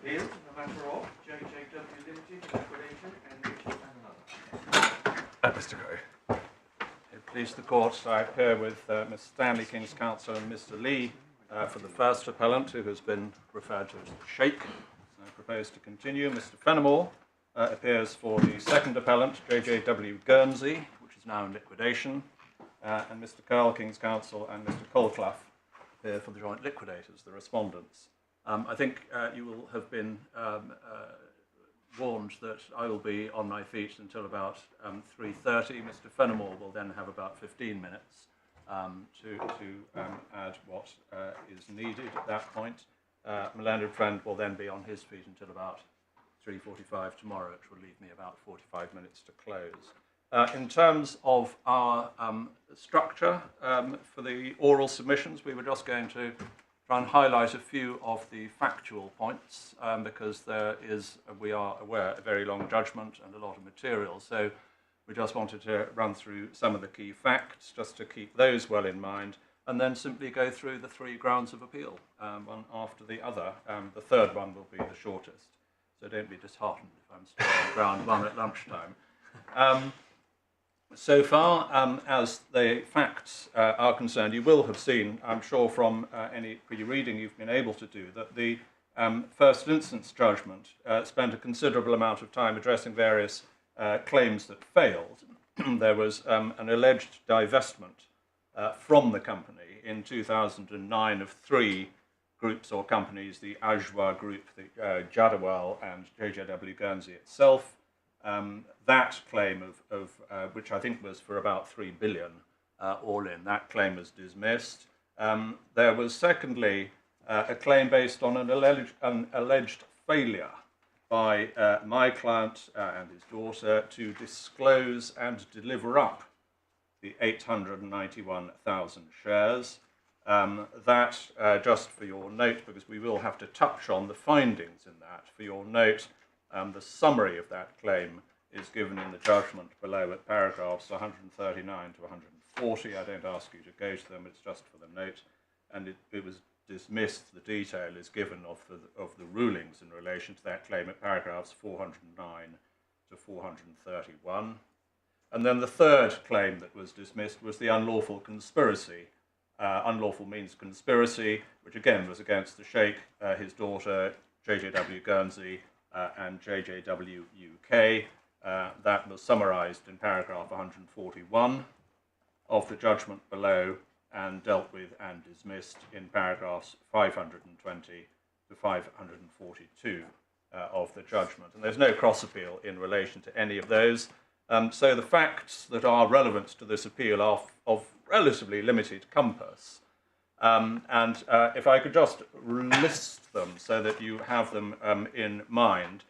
Appeal in the matter of JJW Limited, Liquidation and another. Mr. Gray. Please the court, I appear with Mr. Stanley, King's Counsel, and Mr. Lee for the first appellant, who has been referred to as the Sheikh. So I propose to continue. Mr. Fenimore appears for the second appellant, JJW Guernsey, which is now in liquidation, and Mr. Curl, King's Counsel, and Mr. Colclough appear for the joint liquidators, the respondents. I think you will have been warned that I will be on my feet until about 3:30. Mr. Fenimore will then have about 15 minutes to add what is needed at that point. My learned friend will then be on his feet until about 3:45 tomorrow, which will leave me about 45 minutes to close. In terms of our structure for the oral submissions, we were just going to try and highlight a few of the factual points because there is, we are aware, a very long judgment and a lot of material. So we just wanted to run through some of the key facts just to keep those well in mind, and then simply go through the three grounds of appeal, one after the other. The third one will be the shortest, so don't be disheartened if I'm still on ground one at lunchtime. So far as the facts are concerned, you will have seen, I'm sure from any pre-reading you've been able to do, that the first instance judgment spent a considerable amount of time addressing various claims that failed. There was an alleged divestment from the company in 2009 of three groups or companies, the Ajwa Group, the Jadawal, and JJW Guernsey itself. That claim of which I think was for about 3 billion all in, that claim was dismissed. There was secondly a claim based on an alleged failure by my client and his daughter to disclose and deliver up the 891,000 shares. That, just for your note, because we will have to touch on the findings in that, for your note, the summary of that claim is given in the judgment below at paragraphs 139 to 140. I don't ask you to go to them, it's just for the note. And it was dismissed, the detail is given of the rulings in relation to that claim at paragraphs 409 to 431. And then the third claim that was dismissed was the unlawful conspiracy. Unlawful means conspiracy, which again was against the Sheikh, his daughter, JJW Guernsey, and JJW UK. That was summarised in paragraph 141 of the judgment below and dealt with and dismissed in paragraphs 520 to 542 of the judgment. And there's no cross appeal in relation to any of those. So the facts that are relevant to this appeal are of relatively limited compass. And if I could just list them so that you have them in mind.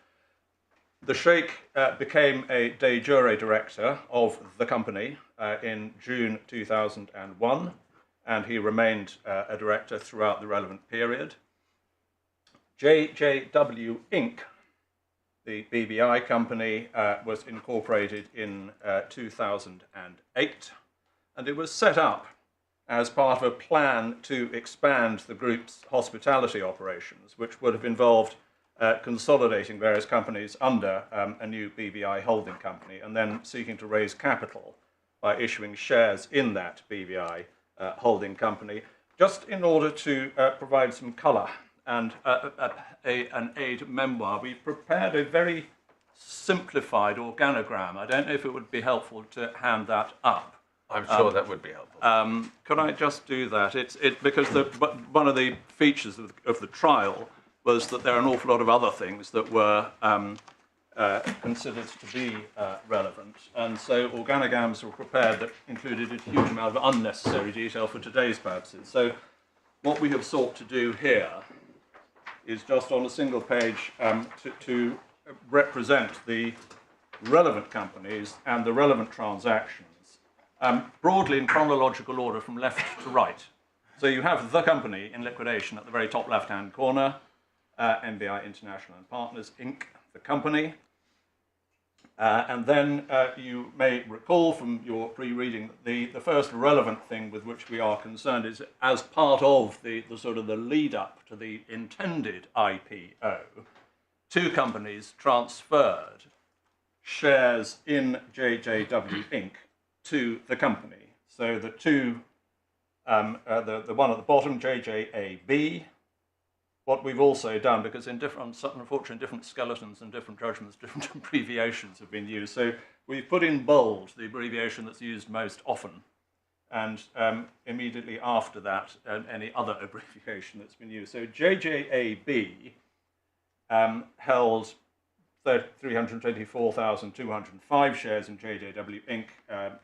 The Sheikh became a de jure director of the company in June 2001, and he remained a director throughout the relevant period. JJW Inc., the BBI company, was incorporated in 2008, and it was set up as part of a plan to expand the group's hospitality operations, which would have involved consolidating various companies under a new BBI holding company and then seeking to raise capital by issuing shares in that BBI holding company, just in order to provide some colour and an aid memoir. We prepared a very simplified organogram. I don't know if it would be helpful to hand that up. I'm sure that would be helpful. Could I just do that? Because one of the features of the trial was that there are an awful lot of other things that were considered to be relevant. And so organograms were prepared that included a huge amount of unnecessary detail for today's purposes. So what we have sought to do here is just on a single page to represent the relevant companies and the relevant transactions. Broadly in chronological order from left to right. So you have the company in liquidation at the very top left-hand corner, MBI International Partners Inc, the company. And then you may recall from your pre-reading that the first relevant thing with which we are concerned is as part of the sort of the lead-up to the intended IPO, two companies transferred shares in JJW Inc. to the company. So the two, the one at the bottom, JJAB, what we've also done, because in different, unfortunately, different skeletons and different judgments, different abbreviations have been used. So we've put in bold the abbreviation that's used most often, and immediately after that, any other abbreviation that's been used. So JJAB held 324,205 shares in JJW Inc. At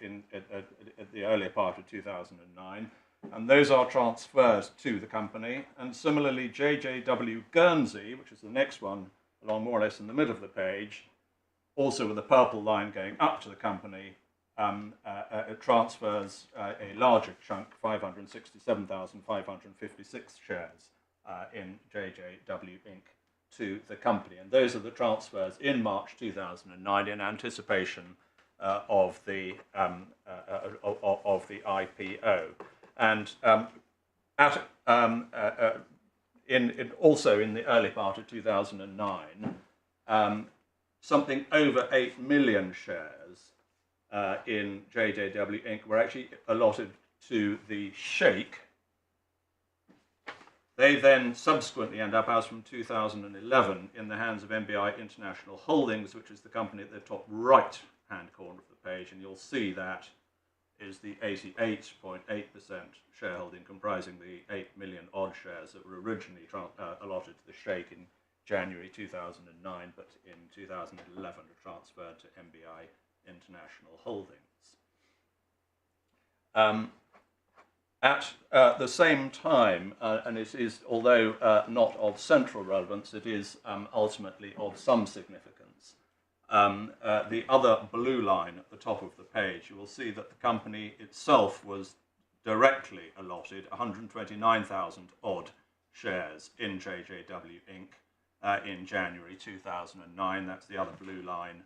the earlier part of 2009. And those are transferred to the company. And similarly, JJW Guernsey, which is the next one, along more or less in the middle of the page, also with a purple line going up to the company, it transfers a larger chunk, 567,556 shares in JJW Inc. to the company. And those are the transfers in March 2009 in anticipation of the IPO. And also in the early part of 2009, something over 8 million shares in JJW Inc. were actually allotted to the Sheikh. They then subsequently end up, as from 2011, in the hands of MBI International Holdings, which is the company at the top right-hand corner of the page, and you'll see that is the 88.8% shareholding, comprising the 8 million odd shares that were originally allotted to the Sheikh in January 2009, but in 2011 are transferred to MBI International Holdings. At the same time, and it is, although not of central relevance, it is ultimately of some significance. The other blue line at the top of the page, you will see that the company itself was directly allotted 129,000 odd shares in JJW Inc. In January 2009. That's the other blue line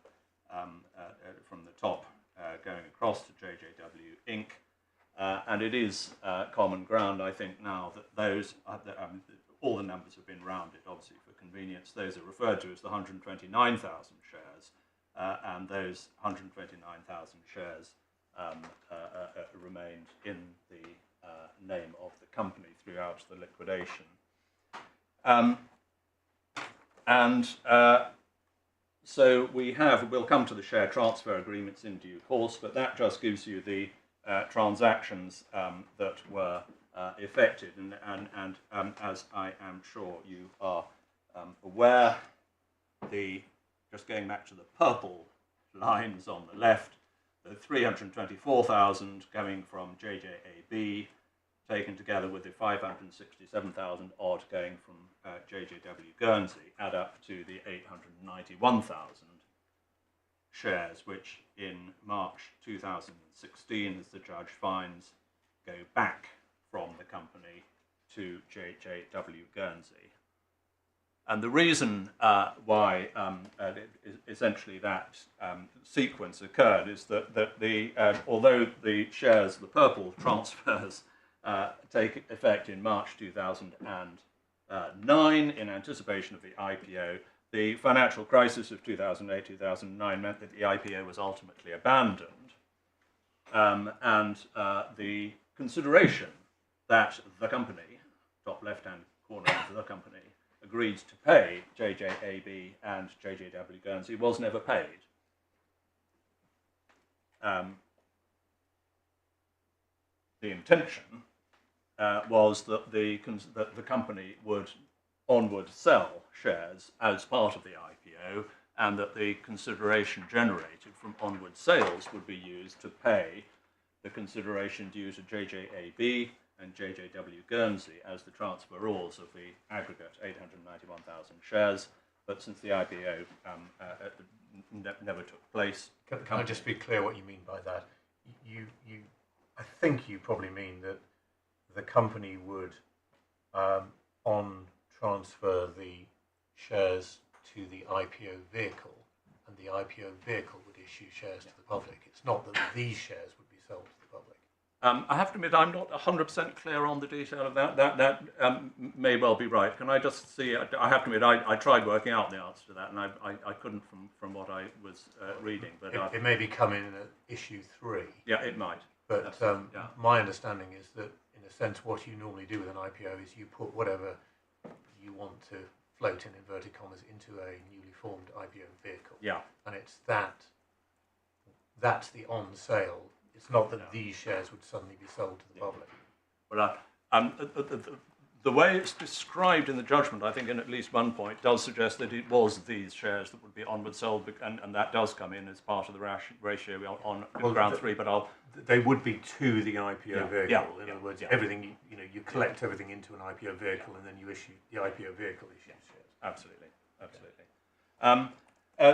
from the top going across to JJW Inc. And it is common ground, I think, now that those, all the numbers have been rounded, obviously, for convenience. Those are referred to as the 129,000 shares, and those 129,000 shares remained in the name of the company throughout the liquidation. So we'll come to the share transfer agreements in due course, but that just gives you the transactions that were effected, and as I am sure you are aware, just going back to the purple lines on the left, the 324,000 coming from JJAB, taken together with the 567,000 odd going from JJW Guernsey, add up to the 891,000 shares, which in March 2016, as the judge finds, go back from the company to JJW Guernsey. And the reason why essentially that sequence occurred is that although the shares, the purple transfers, take effect in March 2009 in anticipation of the IPO, the financial crisis of 2008-2009 meant that the IPO was ultimately abandoned, and the consideration that the company, top left-hand corner of the company, agreed to pay JJAB and JJW Guernsey was never paid. The intention was that the company would onward sell shares as part of the IPO, and that the consideration generated from onward sales would be used to pay the consideration due to JJAB and JJW Guernsey as the transferors of the aggregate 891,000 shares. But since the IPO never took place... Can I just be clear what you mean by that? I think you probably mean that the company would transfer the shares to the IPO vehicle, and the IPO vehicle would issue shares to the public. It's not that these shares would be sold to the public. I have to admit, I'm not 100% clear on the detail of that. That may well be right. Can I just see? I have to admit, I tried working out the answer to that, and I couldn't from what I was reading. But it may be coming in at issue 3. Yeah, it might. But my understanding is that, in a sense, what you normally do with an IPO is you put whatever you want to float in inverted commas into a newly formed IPO vehicle. Yeah. And it's that's the on sale. It's not that these shares would suddenly be sold to the public. Well, the way it's described in the judgment, I think in at least one point, does suggest that it was these shares that would be onward sold, and that does come in as part of the ratio on ground 3. But they would be to the IPO vehicle. Yeah, in other words, everything you collect everything into an IPO vehicle, and then you issue the IPO vehicle issues shares. Absolutely.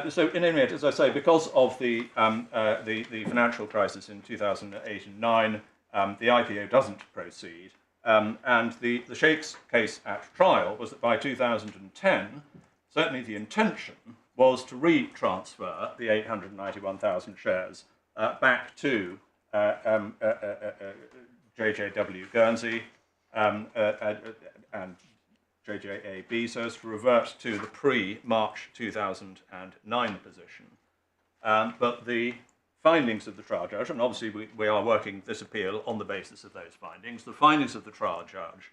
So, in any event, as I say, because of the financial crisis in 2008 and 9, the IPO doesn't proceed, and the Sheikh's case at trial was that by 2010, certainly the intention was to retransfer the 891,000 shares back to JJW Guernsey and JJAB, so as to revert to the pre-March 2009 position. But the findings of the trial judge, and obviously we are working this appeal on the basis of those findings, the findings of the trial judge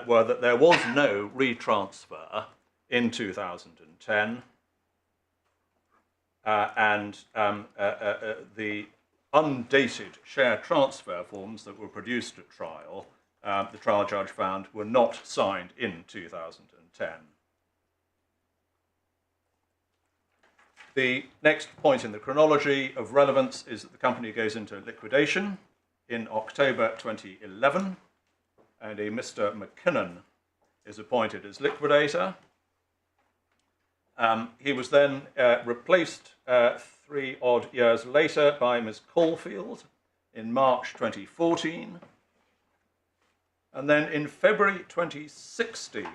were that there was no retransfer in 2010, and the undated share transfer forms that were produced at trial, the trial judge found were not signed in 2010. The next point in the chronology of relevance is that the company goes into liquidation in October 2011, and a Mr. McKinnon is appointed as liquidator. He was then replaced 3 odd years later by Ms. Caulfield in March 2014. And then in February 2016,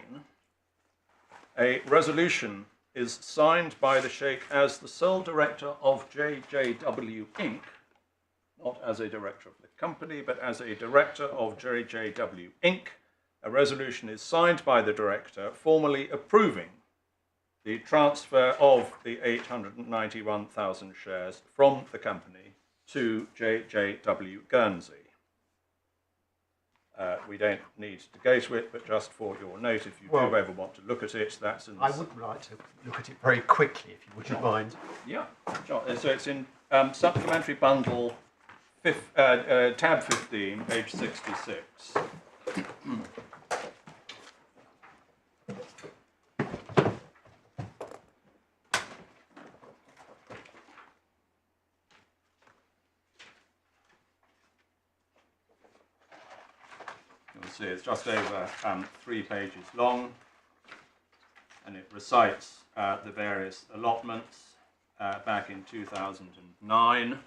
a resolution is signed by the Sheikh as the sole director of JJW Inc., not as a director of the company, but as a director of JJW Inc. A resolution is signed by the director formally approving the transfer of the 891,000 shares from the company to JJW Guernsey. We don't need to go to it, but just for your note, if you do ever want to look at it, that's in... I would like to look at it very quickly, if you wouldn't mind. Yeah, sure. So it's in supplementary bundle, tab 15, page 66. See, it's just over 3 pages long, and it recites the various allotments back in 2009.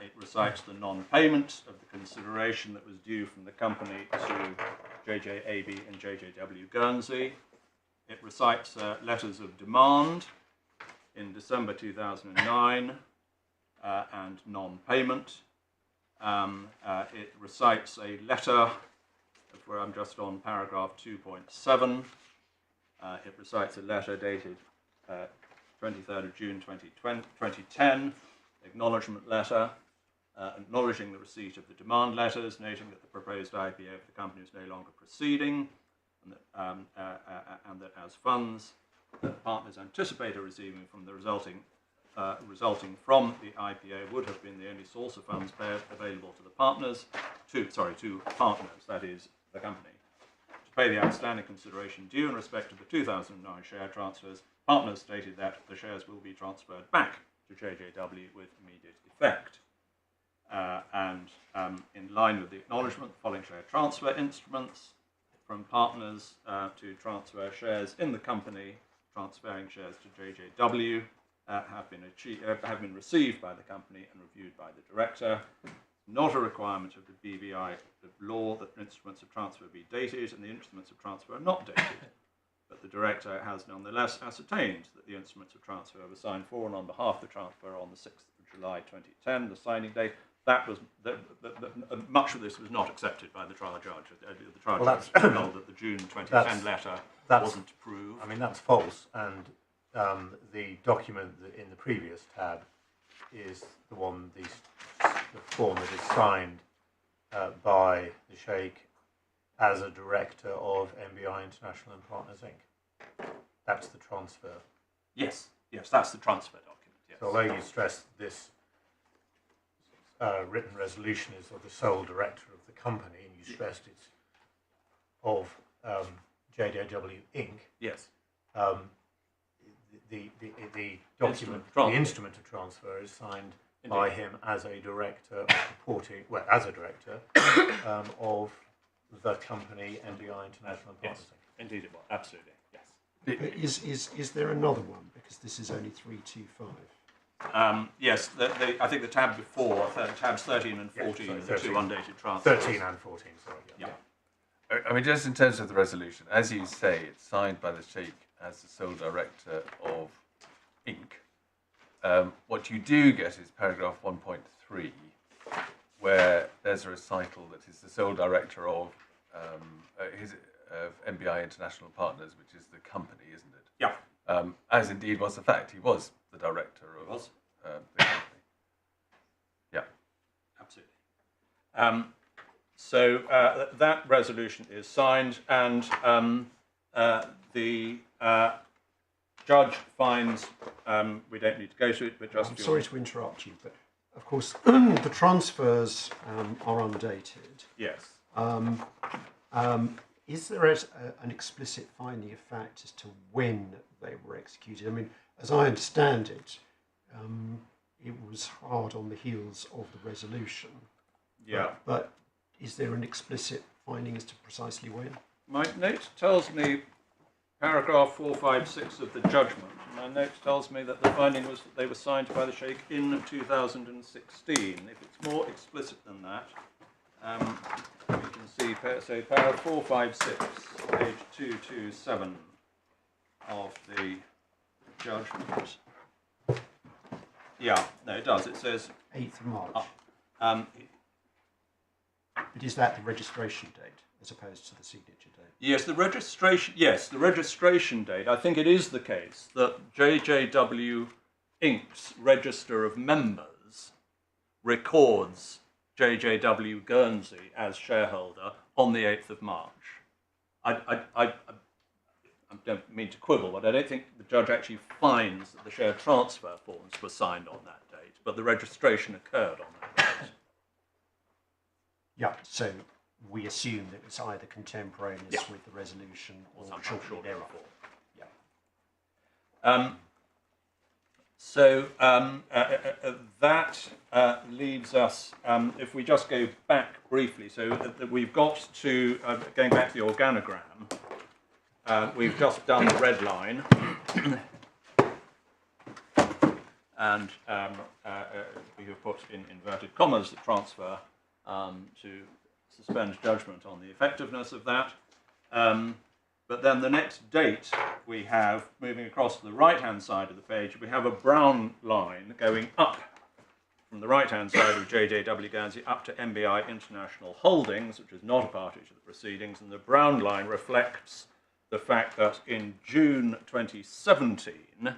It recites the non-payment of the consideration that was due from the company to JJAB and JJW Guernsey. It recites letters of demand in December 2009 and non-payment. It recites a letter, where I'm just on paragraph 2.7. It recites a letter dated 23rd of June 2010, acknowledgement letter, acknowledging the receipt of the demand letters, noting that the proposed IPO of the company is no longer proceeding, and that as funds that partners anticipate are receiving from the resulting from the IPO would have been the only source of funds available to the partners, to partners, that is, the company. To pay the outstanding consideration due in respect of the 2009 share transfers, partners stated that the shares will be transferred back to JJW with immediate effect. In line with the acknowledgement, the following share transfer instruments from partners to transfer shares in the company, transferring shares to JJW, have been received by the company and reviewed by the director. Not a requirement of the BVI of law that instruments of transfer be dated, and the instruments of transfer are not dated. But the director has nonetheless ascertained that the instruments of transfer were signed for and on behalf of the transfer on the 6th of July 2010, the signing date, much of this was not accepted by the trial judge. The trial Well, judge was told that the June 2010 letter wasn't approved. I mean, that's false. And the document in the previous tab is the one, the form that is signed by the Sheikh as a director of MBI International Partners Inc. That's the transfer. Yes, that's the transfer document. Yes. So although you stress this written resolution is of the sole director of the company, and you stressed it's of JJW Inc. Yes. The document, the instrument of transfer is signed by him as a director as a director of the company MBI International Partners Inc. Indeed it was, absolutely, yes. Is there another one? Because this is only 325. Yes, I think the tab before, tabs 13 and 14, Yeah, the two undated transfers. 13 and 14, sorry. Yeah. I mean, just in terms of the resolution, as you say, it's signed by the Sheikh as the sole director of Inc. What you do get is paragraph 1.3, where there's a recital that he's the sole director of MBI International Partners, which is the company, isn't it? Yeah. As indeed was the fact. He was the director of the company. Yeah. Absolutely. So that resolution is signed, and the judge finds, we don't need to go through it, but just... I'm sorry to interrupt you, but of course the transfers are undated. Yes. Is there an explicit finding of fact as to when they were executed? I mean, as I understand it, it was hard on the heels of the resolution. Yeah. But is there an explicit finding as to precisely when? My note tells me paragraph 456 of the judgment. My note tells me that the finding was that they were signed by the Sheikh in 2016. If it's more explicit than that, we can see, so paragraph 456, page 227 of the judgment. Yeah, no, it does. It says 8th of March. But is that the registration date as opposed to the signature date? Yes, the registration date. I think it is the case that JJW Inc.'s register of members records JJW Guernsey as shareholder on the 8th of March. I don't mean to quibble, but I don't think the judge actually finds that the share transfer forms were signed on that date, but the registration occurred on that date. Yeah, so we assume that it's either contemporaneous with the resolution or shortly thereafter. Yeah. So that leaves us, if we just go back briefly, so we've got to, going back to the organogram, we've just done the red line, and we have put in inverted commas the transfer to suspend judgment on the effectiveness of that. But then the next date we have, moving across to the right-hand side of the page, we have a brown line going up from the right-hand side of JJW Guernsey up to MBI International Holdings, which is not a party to the proceedings, and the brown line reflects the fact that in June 2017,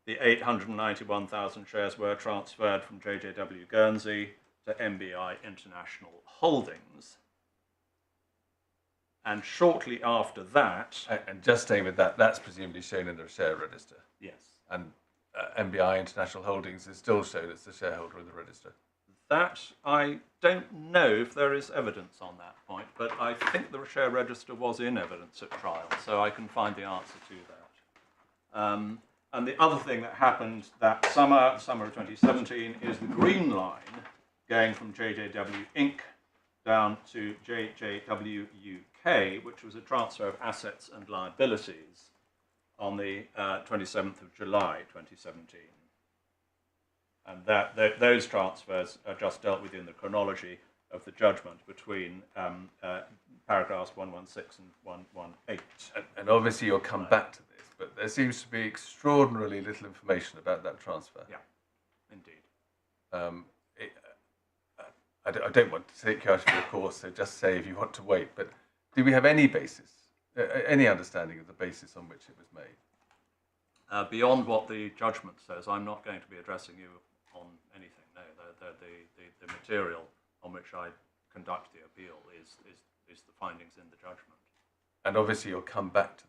the 891,000 shares were transferred from JJW Guernsey to MBI International Holdings. And shortly after that... And just staying with that, that's presumably shown in the share register. Yes. And MBI International Holdings is still shown as the shareholder in the register. That, I don't know if there is evidence on that point, but I think the share register was in evidence at trial, so I can find the answer to that. And the other thing that happened that summer of 2017, is the green line going from JJW Inc. down to JJW UK, which was a transfer of assets and liabilities on the 27th of July 2017. And those transfers are just dealt with in the chronology of the judgment between paragraphs 116 and 118. And obviously you'll come back to this, but there seems to be extraordinarily little information about that transfer. Yeah, indeed. I don't want to take you out of your course, so just say if you want to wait, but do we have any basis, any understanding of the basis on which it was made? Beyond what the judgment says, I'm not going to be addressing you on anything. No, the material on which I conduct the appeal is the findings in the judgment. And obviously you'll come back to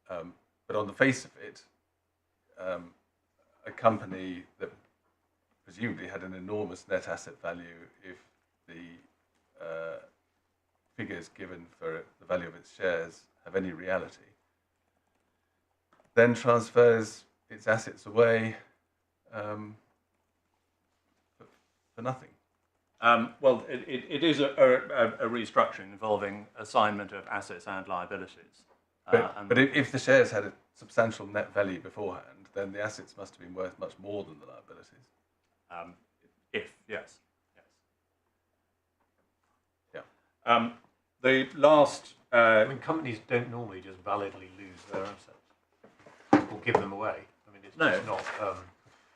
them. But on the face of it, a company that presumably had an enormous net asset value if the figures given for the value of its shares have any reality, then transfers its assets away for nothing. Well, it is a restructuring involving assignment of assets and liabilities. But if the shares had a substantial net value beforehand, then the assets must have been worth much more than the liabilities. Yes. Yeah. The last... I mean, companies don't normally just validly lose their assets or give them away. I mean, it's just not...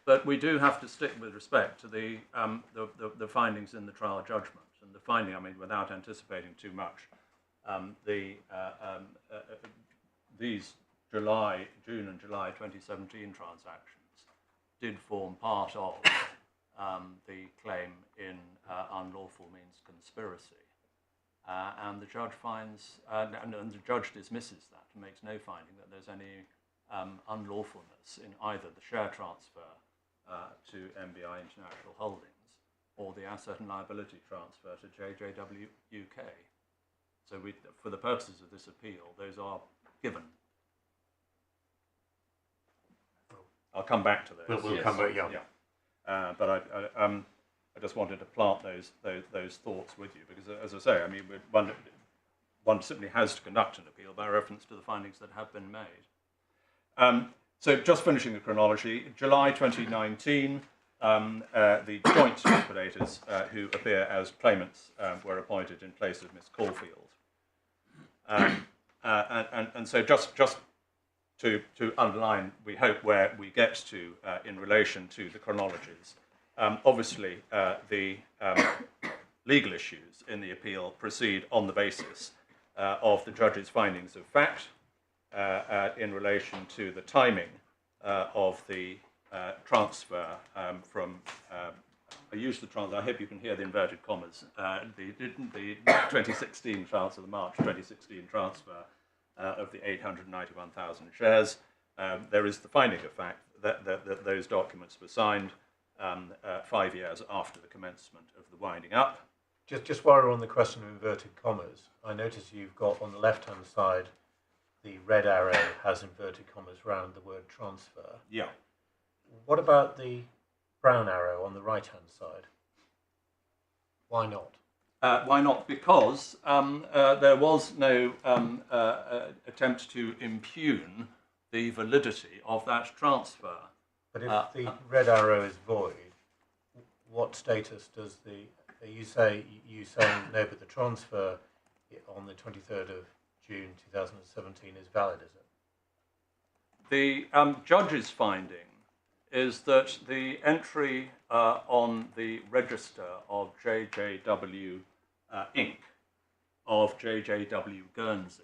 But we do have to stick with respect to the findings in the trial judgment. And the finding, I mean, without anticipating too much, these June and July 2017 transactions did form part of the claim in unlawful means conspiracy. And the judge finds, and the judge dismisses that and makes no finding that there's any unlawfulness in either the share transfer to MBI International Holdings or the asset and liability transfer to JJW UK. So for the purposes of this appeal, those are given. I'll come back to those. We'll come back, yeah. But I just wanted to plant those thoughts with you because, as I say, I mean, one simply has to conduct an appeal by reference to the findings that have been made. So just finishing the chronology, July 2019, the joint liquidators who appear as claimants were appointed in place of Miss Caulfield. And so just to underline, we hope, where we get to in relation to the chronologies. Obviously, the legal issues in the appeal proceed on the basis of the judge's findings of fact in relation to the timing of the transfer from, I use the transfer, I hope you can hear the inverted commas, the 2016 transfer, the March 2016 transfer of the 891,000 shares. There is the finding of fact that those documents were signed 5 years after the commencement of the winding up. Just while we're on the question of inverted commas, I notice you've got on the left-hand side the red arrow has inverted commas around the word transfer. Yeah. What about the brown arrow on the right-hand side? Why not? Why not? Because there was no attempt to impugn the validity of that transfer. But if the red arrow is void, what status does you saying no, but the transfer on the 23rd of June 2017 is valid, is it? The judge's finding is that the entry on the register of JJW Inc. of JJW Guernsey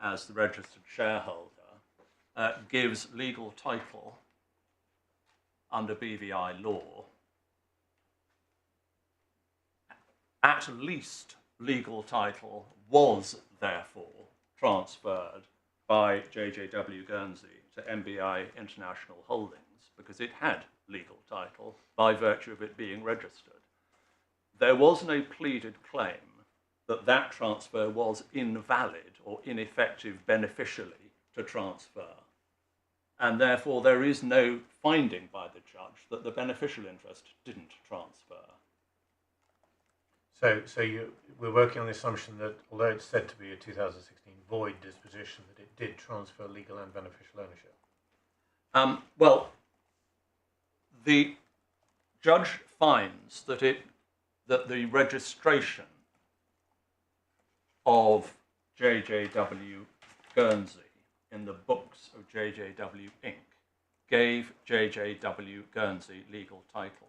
as the registered shareholder gives legal title under BVI law. At least legal title was therefore transferred by JJW Guernsey to MBI International Holdings because it had legal title by virtue of it being registered. There was no pleaded claim that that transfer was invalid or ineffective beneficially to transfer. And therefore there is no finding by the judge that the beneficial interest didn't transfer. So we're working on the assumption that although it's said to be a 2016 void disposition, that it did transfer legal and beneficial ownership. Well, the judge finds that the registration of JJW Guernsey in the books of JJW Inc. gave JJW Guernsey legal title.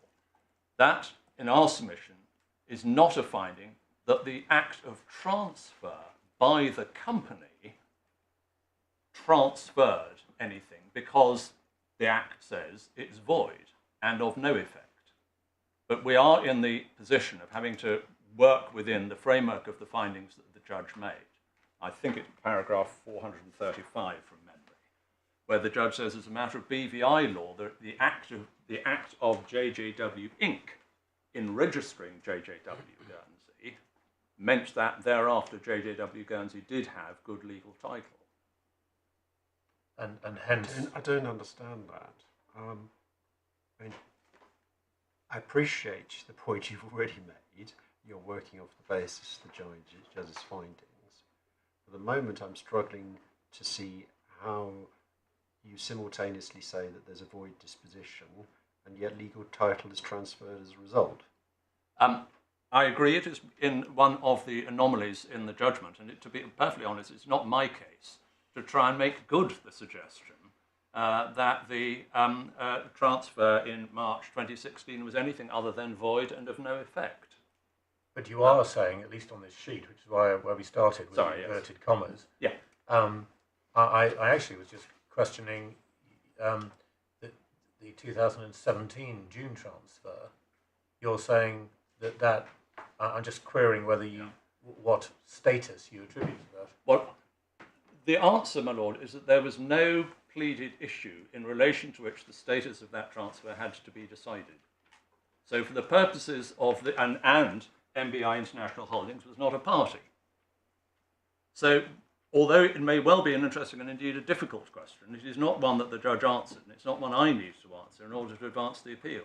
That, in our submission, is not a finding that the act of transfer by the company transferred anything, because the Act says it's void and of no effect. But we are in the position of having to work within the framework of the findings that the judge made. I think it's paragraph 435 from memory, where the judge says, as a matter of BVI law, that the act of JJW Inc. in registering JJW Guernsey meant that thereafter JJW Guernsey did have good legal title. And hence, I don't understand that. I mean, I appreciate the point you've already made. You're working off the basis of the judge's findings. At the moment, I'm struggling to see how you simultaneously say that there's a void disposition and yet legal title is transferred as a result. I agree it is in one of the anomalies in the judgment, and to be perfectly honest, it's not my case to try and make good the suggestion that the transfer in March 2016 was anything other than void and of no effect. But you are saying, at least on this sheet, which is where we started with the inverted commas. Yeah. I actually was just questioning the 2017 June transfer. You're saying that I'm just querying whether what status you attribute to that. Well, the answer, my lord, is that there was no pleaded issue in relation to which the status of that transfer had to be decided. So for the purposes of the... And MBI International Holdings was not a party. So although it may well be an interesting and indeed a difficult question, it is not one that the judge answered, and it's not one I need to answer in order to advance the appeal.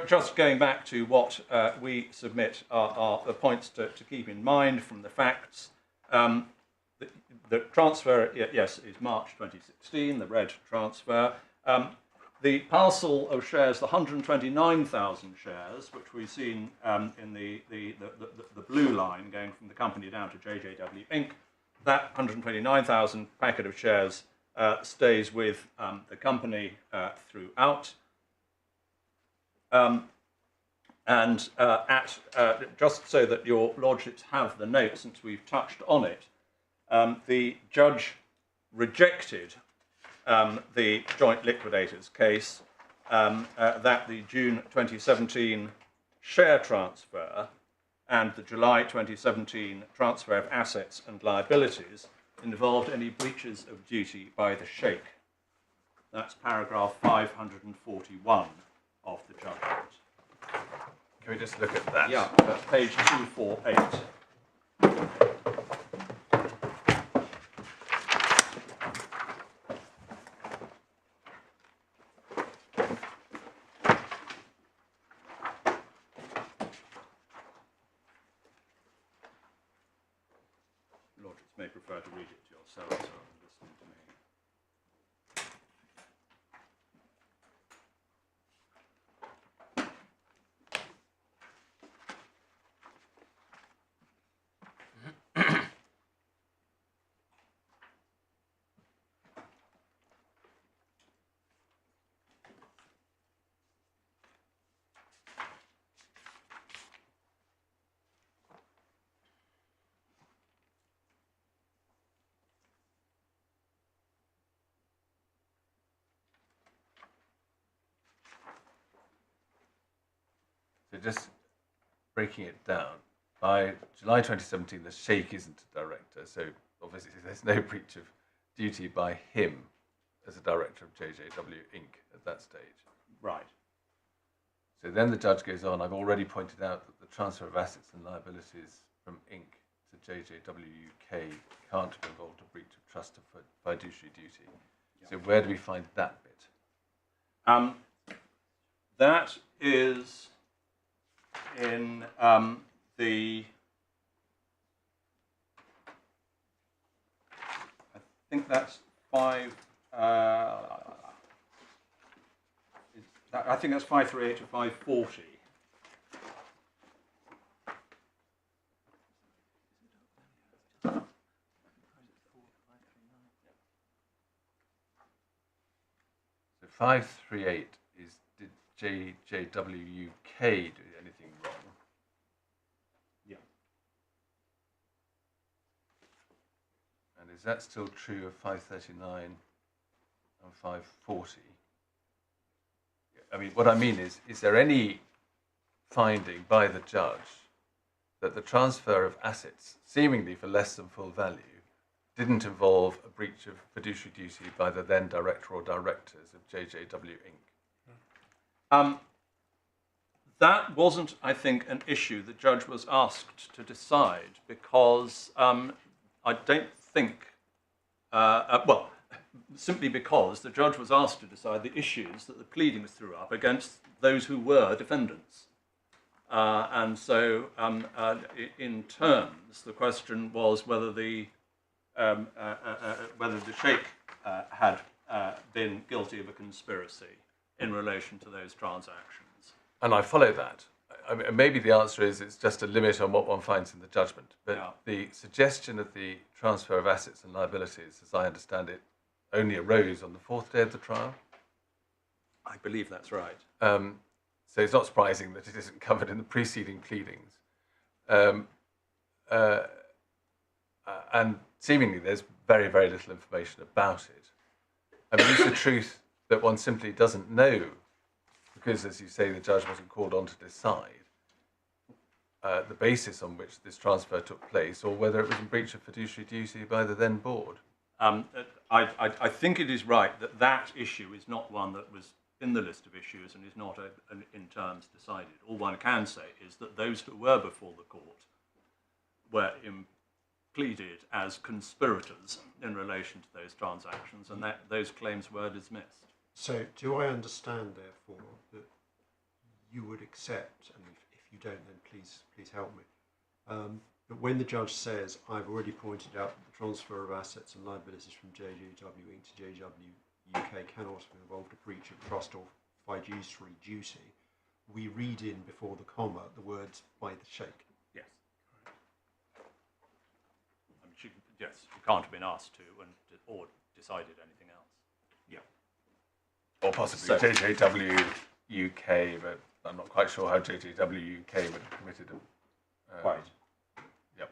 Just going back to what we submit are the points to keep in mind from the facts. The transfer, yes, is March 2016, the red transfer. The parcel of shares, the 129,000 shares, which we've seen in the blue line going from the company down to JJW Inc., that 129,000 packet of shares stays with the company throughout. Just so that your lordships have the note, since we've touched on it, the judge rejected the joint liquidators case that the June 2017 share transfer and the July 2017 transfer of assets and liabilities involved any breaches of duty by the Sheikh. That's paragraph 541 of the judgment. Can we just look at that? Yeah, page 248. Lordships may prefer to read it to yourselves rather than listening to me. So just breaking it down, by July 2017, the Sheikh isn't a director, so obviously there's no breach of duty by him as a director of JJW Inc. at that stage. Right. So then the judge goes on, I've already pointed out that the transfer of assets and liabilities from Inc. to JJW UK can't have involved a breach of trust of fiduciary duty. Yeah. So where do we find that bit? That is in the... I think that's I think that's 538 to 540. So 538 is, did JJW UK do anything wrong. Yeah. And is that still true of 539 and 540? I mean, what I mean is there any finding by the judge that the transfer of assets, seemingly for less than full value, didn't involve a breach of fiduciary duty by the then director or directors of JJW Inc.? That wasn't, I think, an issue the judge was asked to decide because I don't think, well, simply because the judge was asked to decide the issues that the pleadings threw up against those who were defendants. And so, in terms, the question was whether the sheikh had been guilty of a conspiracy in relation to those transactions. And I follow that. I mean, maybe the answer is it's just a limit on what one finds in the judgment. But Yeah. the suggestion of the transfer of assets and liabilities, as I understand it, only arose on the fourth day of the trial. I believe that's right. So it's not surprising that it isn't covered in the preceding pleadings. And seemingly there's very, very little information about it. I mean, it's the truth that one simply doesn't know, because, as you say, the judge wasn't called on to decide the basis on which this transfer took place, or whether it was in breach of fiduciary duty by the then board. I think it is right that that issue is not one that was in the list of issues and is not in terms decided. All one can say is that those who were before the court were pleaded as conspirators in relation to those transactions, and that those claims were dismissed. So, do I understand, therefore, that you would accept, and if you don't, then please help me, that when the judge says, I've already pointed out that the transfer of assets and liabilities from JJW Inc. to JJW UK cannot have involved a breach of trust or fiduciary duty, we read in before the comma the words by the sheikh. Yes. I mean, yes, you can't have been asked to or decided anything else. Yeah. Or possibly JJW UK, but I'm not quite sure how JJW UK would have committed a... Quite. Yep.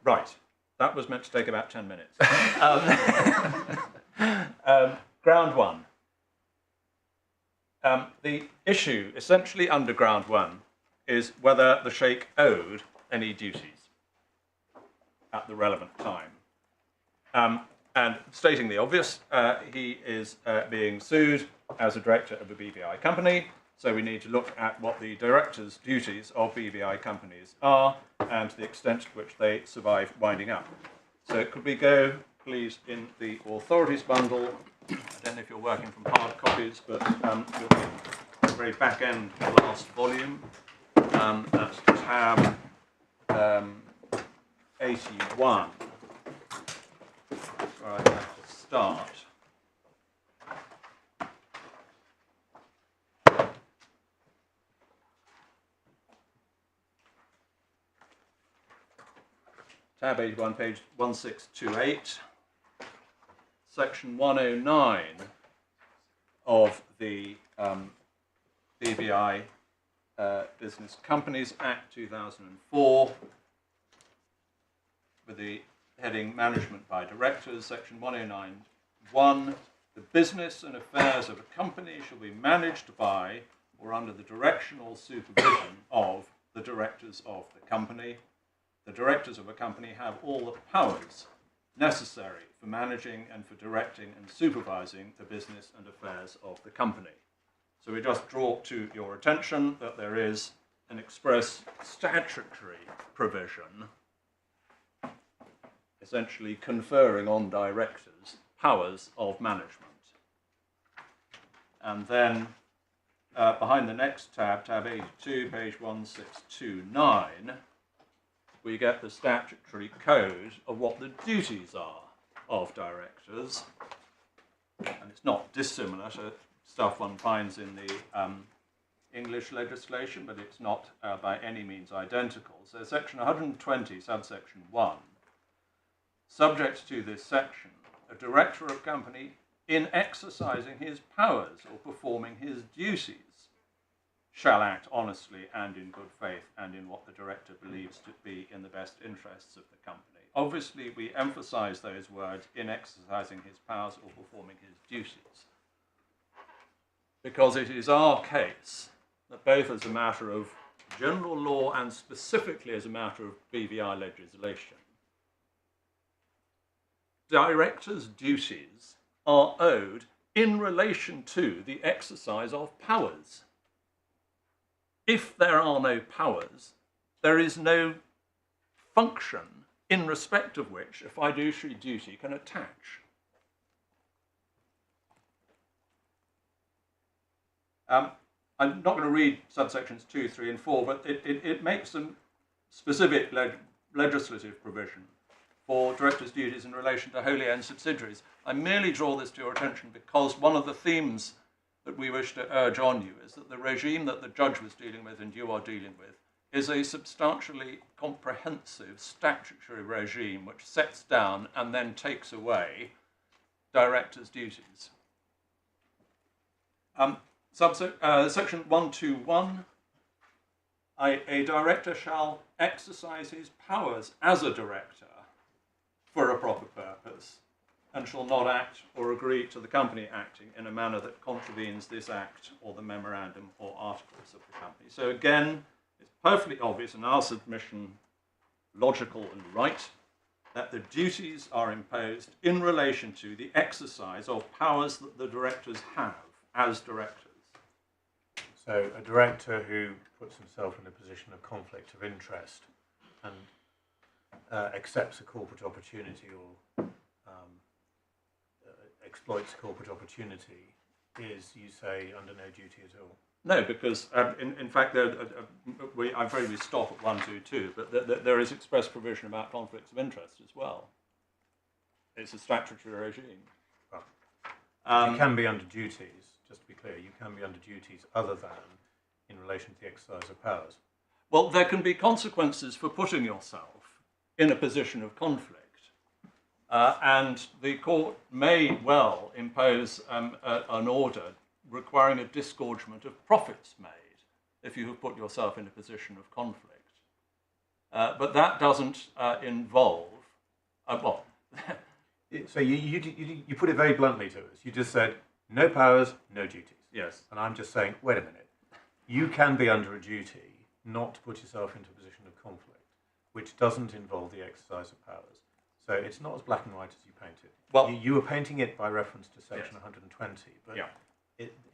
Right. That was meant to take about 10 minutes. Ground one. The issue, essentially under ground one, is whether the sheikh owed any duties at the relevant time. And stating the obvious, he is being sued as a director of a BVI company, so we need to look at what the director's duties of BVI companies are and the extent to which they survive winding up. So could we go, please, in the authorities bundle? I don't know if you're working from hard copies, but you'll be at the very back end of the last volume. That's tab 81. Where I have to start. Tab 81, page 1628, section 109 of the BVI Business Companies Act 2004, with the heading Management by Directors, section 109(1). The business and affairs of a company shall be managed by or under the direction or supervision of the directors of the company. The directors of a company have all the powers necessary for managing and for directing and supervising the business and affairs of the company. So we just draw to your attention that there is an express statutory provision essentially conferring on directors powers of management. And then behind the next tab, tab 82, page 1629, we get the statutory code of what the duties are of directors. And it's not dissimilar to stuff one finds in the English legislation, but it's not by any means identical. So section 120, subsection 1. Subject to this section, a director of company in exercising his powers or performing his duties, shall act honestly and in good faith and in what the director believes to be in the best interests of the company. Obviously, we emphasize those words, in exercising his powers or performing his duties, because it is our case that both as a matter of general law and specifically as a matter of BVI legislation, directors' duties are owed in relation to the exercise of powers. If there are no powers, there is no function in respect of which a fiduciary duty can attach. I'm not going to read subsections 2, 3, and 4, but it makes some specific legislative provision for directors' duties in relation to wholly owned subsidiaries. I merely draw this to your attention because one of the themes that we wish to urge on you is that the regime that the judge was dealing with and you are dealing with is a substantially comprehensive statutory regime which sets down and then takes away directors' duties. Section 121, a director shall exercise his powers as a director for a proper purpose and shall not act or agree to the company acting in a manner that contravenes this act or the memorandum or articles of the company. So again, it's perfectly obvious in our submission, logical and right, that the duties are imposed in relation to the exercise of powers that the directors have as directors. So a director who puts himself in a position of conflict of interest and accepts a corporate opportunity or exploits a corporate opportunity is, you say, under no duty at all? No, because in fact, I very stop at 122, but there is express provision about conflicts of interest as well. It's a statutory regime. You can be under duties, just to be clear, you can be under duties other than in relation to the exercise of powers. Well, there can be consequences for putting yourself in a position of conflict. And the court may well impose an order requiring a disgorgement of profits made if you have put yourself in a position of conflict. But that doesn't involve, well... So you put it very bluntly to us. You just said, no powers, no duties. Yes. And I'm just saying, wait a minute. You can be under a duty not to put yourself into a position of conflict, which doesn't involve the exercise of powers. So it's not as black and white as you paint it. Well, you were painting it by reference to section yes. 120, but yeah.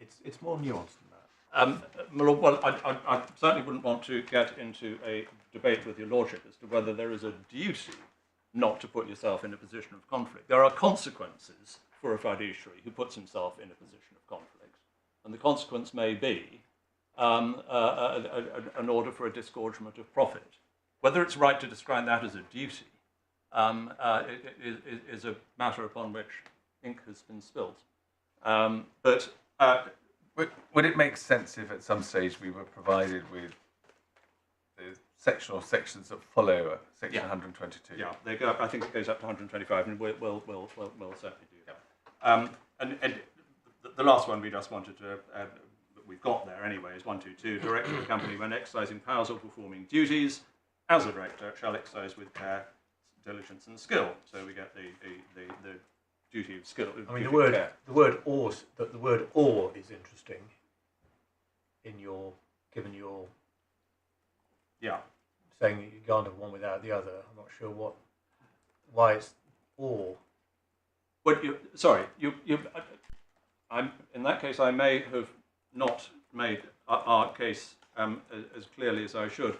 it's more nuanced than that. Well, I certainly wouldn't want to get into a debate with your lordship as to whether there is a duty not to put yourself in a position of conflict. There are consequences for a fiduciary who puts himself in a position of conflict, and the consequence may be an order for a disgorgement of profit. Whether it's right to describe that as a duty is a matter upon which ink has been spilled. Would it make sense if at some stage we were provided with the section or sections that follow section 122? Yeah, they go. I think it goes up to 125, and we'll certainly do that. And the last one we just wanted to, we've got there anyway, is 122. Director of the company, when exercising powers or performing duties as a director, shall exercise with care, diligence, and skill. So we get the duty of skill. I mean, the word "or" is interesting. Given your saying that you can't have one without the other. I'm not sure why it's "or." But in that case, I may have not made our case as clearly as I should.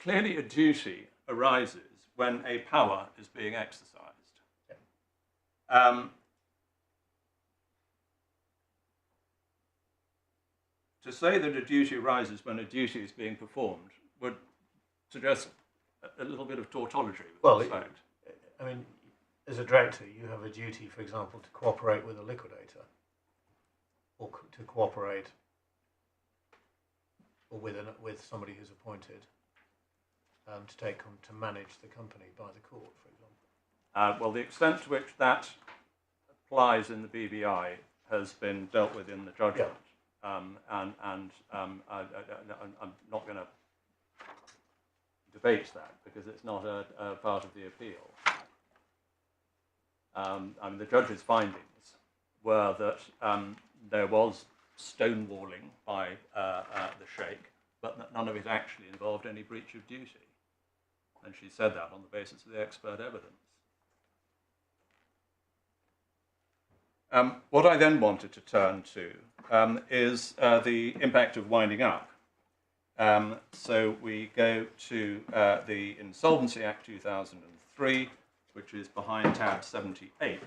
Clearly, a duty arises when a power is being exercised. To say that a duty arises when a duty is being performed would suggest a little bit of tautology. Well, I mean, as a director, you have a duty, for example, to cooperate with a liquidator, or to cooperate or with somebody who's appointed to manage the company by the court, for example? Well, the extent to which that applies in the BVI has been dealt with in the judgment, and I'm not going to debate that because it's not a part of the appeal. The judge's findings were that there was stonewalling by the sheikh, but that none of it actually involved any breach of duty. And she said that on the basis of the expert evidence. What I then wanted to turn to is the impact of winding up. So we go to the Insolvency Act 2003, which is behind tab 78.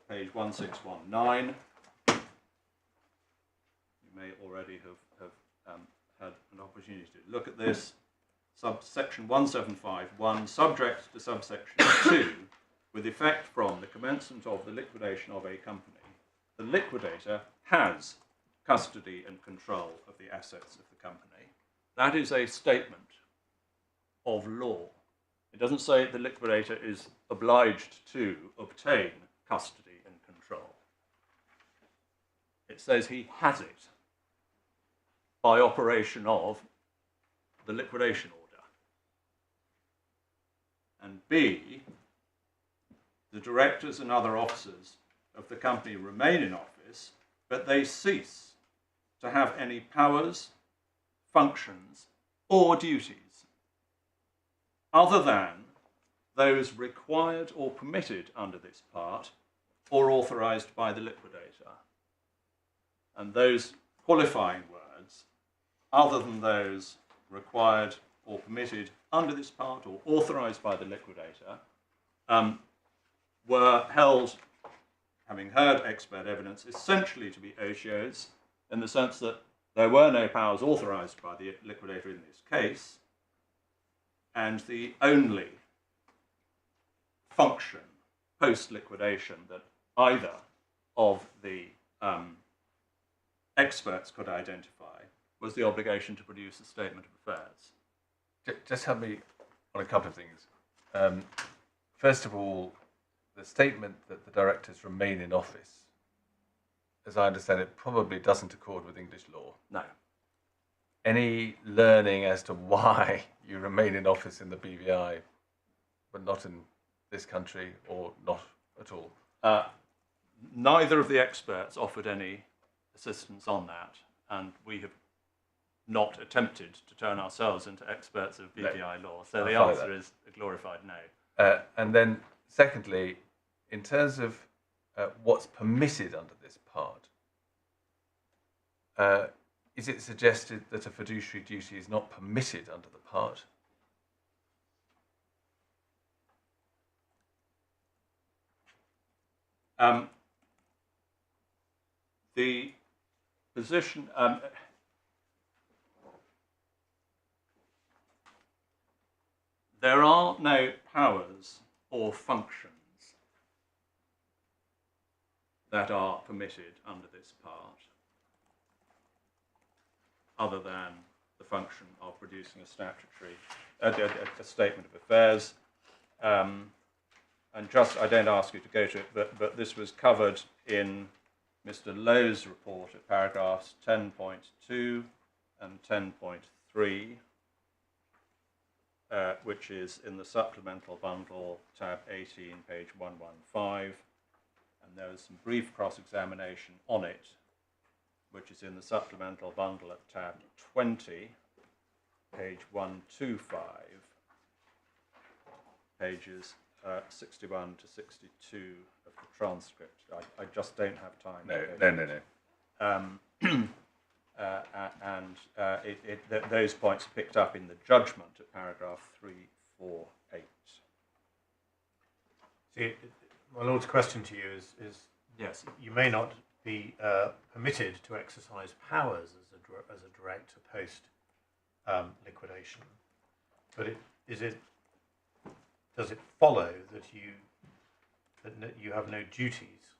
Page 1619. You may already have had an opportunity to look at this. Subsection 1751, subject to subsection 2, with effect from the commencement of the liquidation of a company, the liquidator has custody and control of the assets of the company. That is a statement of law. It doesn't say the liquidator is obliged to obtain custody and control. It says he has it by operation of the liquidation order. And B, the directors and other officers of the company remain in office, but they cease to have any powers, functions, or duties other than those required or permitted under this part or authorised by the liquidator. And those qualifying words, other than those required or permitted under this part or authorised by the liquidator, were held, having heard expert evidence, essentially to be ocios, in the sense that there were no powers authorised by the liquidator in this case, and the only function post-liquidation that either of the experts could identify was the obligation to produce a statement of affairs. Just help me on a couple of things. First of all, the statement that the directors remain in office, as I understand it, probably doesn't accord with English law. No. Any learning as to why you remain in office in the BVI, but not in this country, or not at all? Neither of the experts offered any assistance on that, and we have not attempted to turn ourselves into experts of BVI law. So the answer is a glorified no. And then, secondly, in terms of what's permitted under this part, is it suggested that a fiduciary duty is not permitted under the part? The position... there are no powers or functions that are permitted under this part, other than the function of producing a statutory, a statement of affairs. And just, I don't ask you to go to it, but this was covered in Mr. Lowe's report at paragraphs 10.2 and 10.3. Which is in the supplemental bundle, tab 18, page 115, and there was some brief cross-examination on it, which is in the supplemental bundle at tab 20, page 125, pages 61 to 62 of the transcript. I just don't have time. No. Those points are picked up in the judgment at paragraph 348. See, my Lord's question to you is yes, you may not be permitted to exercise powers as a director post liquidation, but does it follow that you have no duties?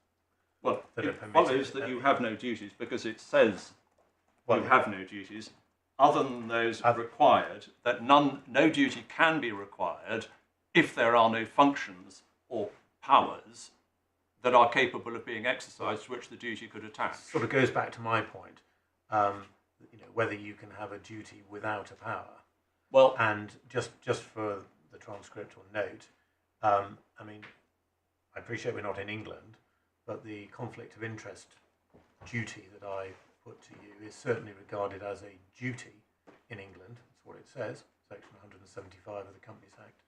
Well, that it are permitted. follows that you have no duties because it says Well, you have no duties other than those required, that no duty can be required if there are no functions or powers that are capable of being exercised to which the duty could attach. Sort of goes back to my point, whether you can have a duty without a power. Well, And just for the transcript or note, I mean, I appreciate we're not in England, but the conflict of interest duty that I put to you is certainly regarded as a duty in England. That's what it says, Section 175 of the Companies Act.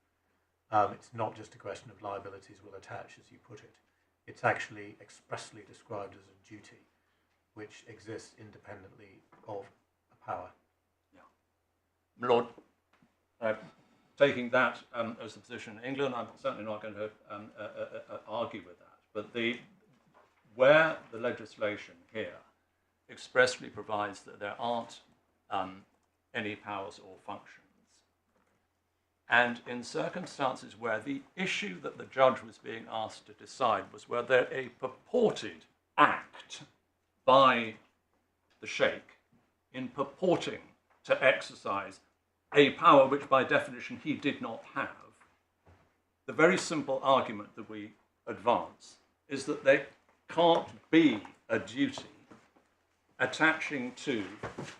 It's not just a question of liabilities will attach, as you put it. It's actually expressly described as a duty, which exists independently of a power. My Lord, taking that as the position in England, I'm certainly not going to argue with that. But where the legislation here expressly provides that there aren't any powers or functions, and in circumstances where the issue that the judge was being asked to decide was whether a purported act by the sheikh in purporting to exercise a power which by definition he did not have, the very simple argument that we advance is that there can't be a duty attaching to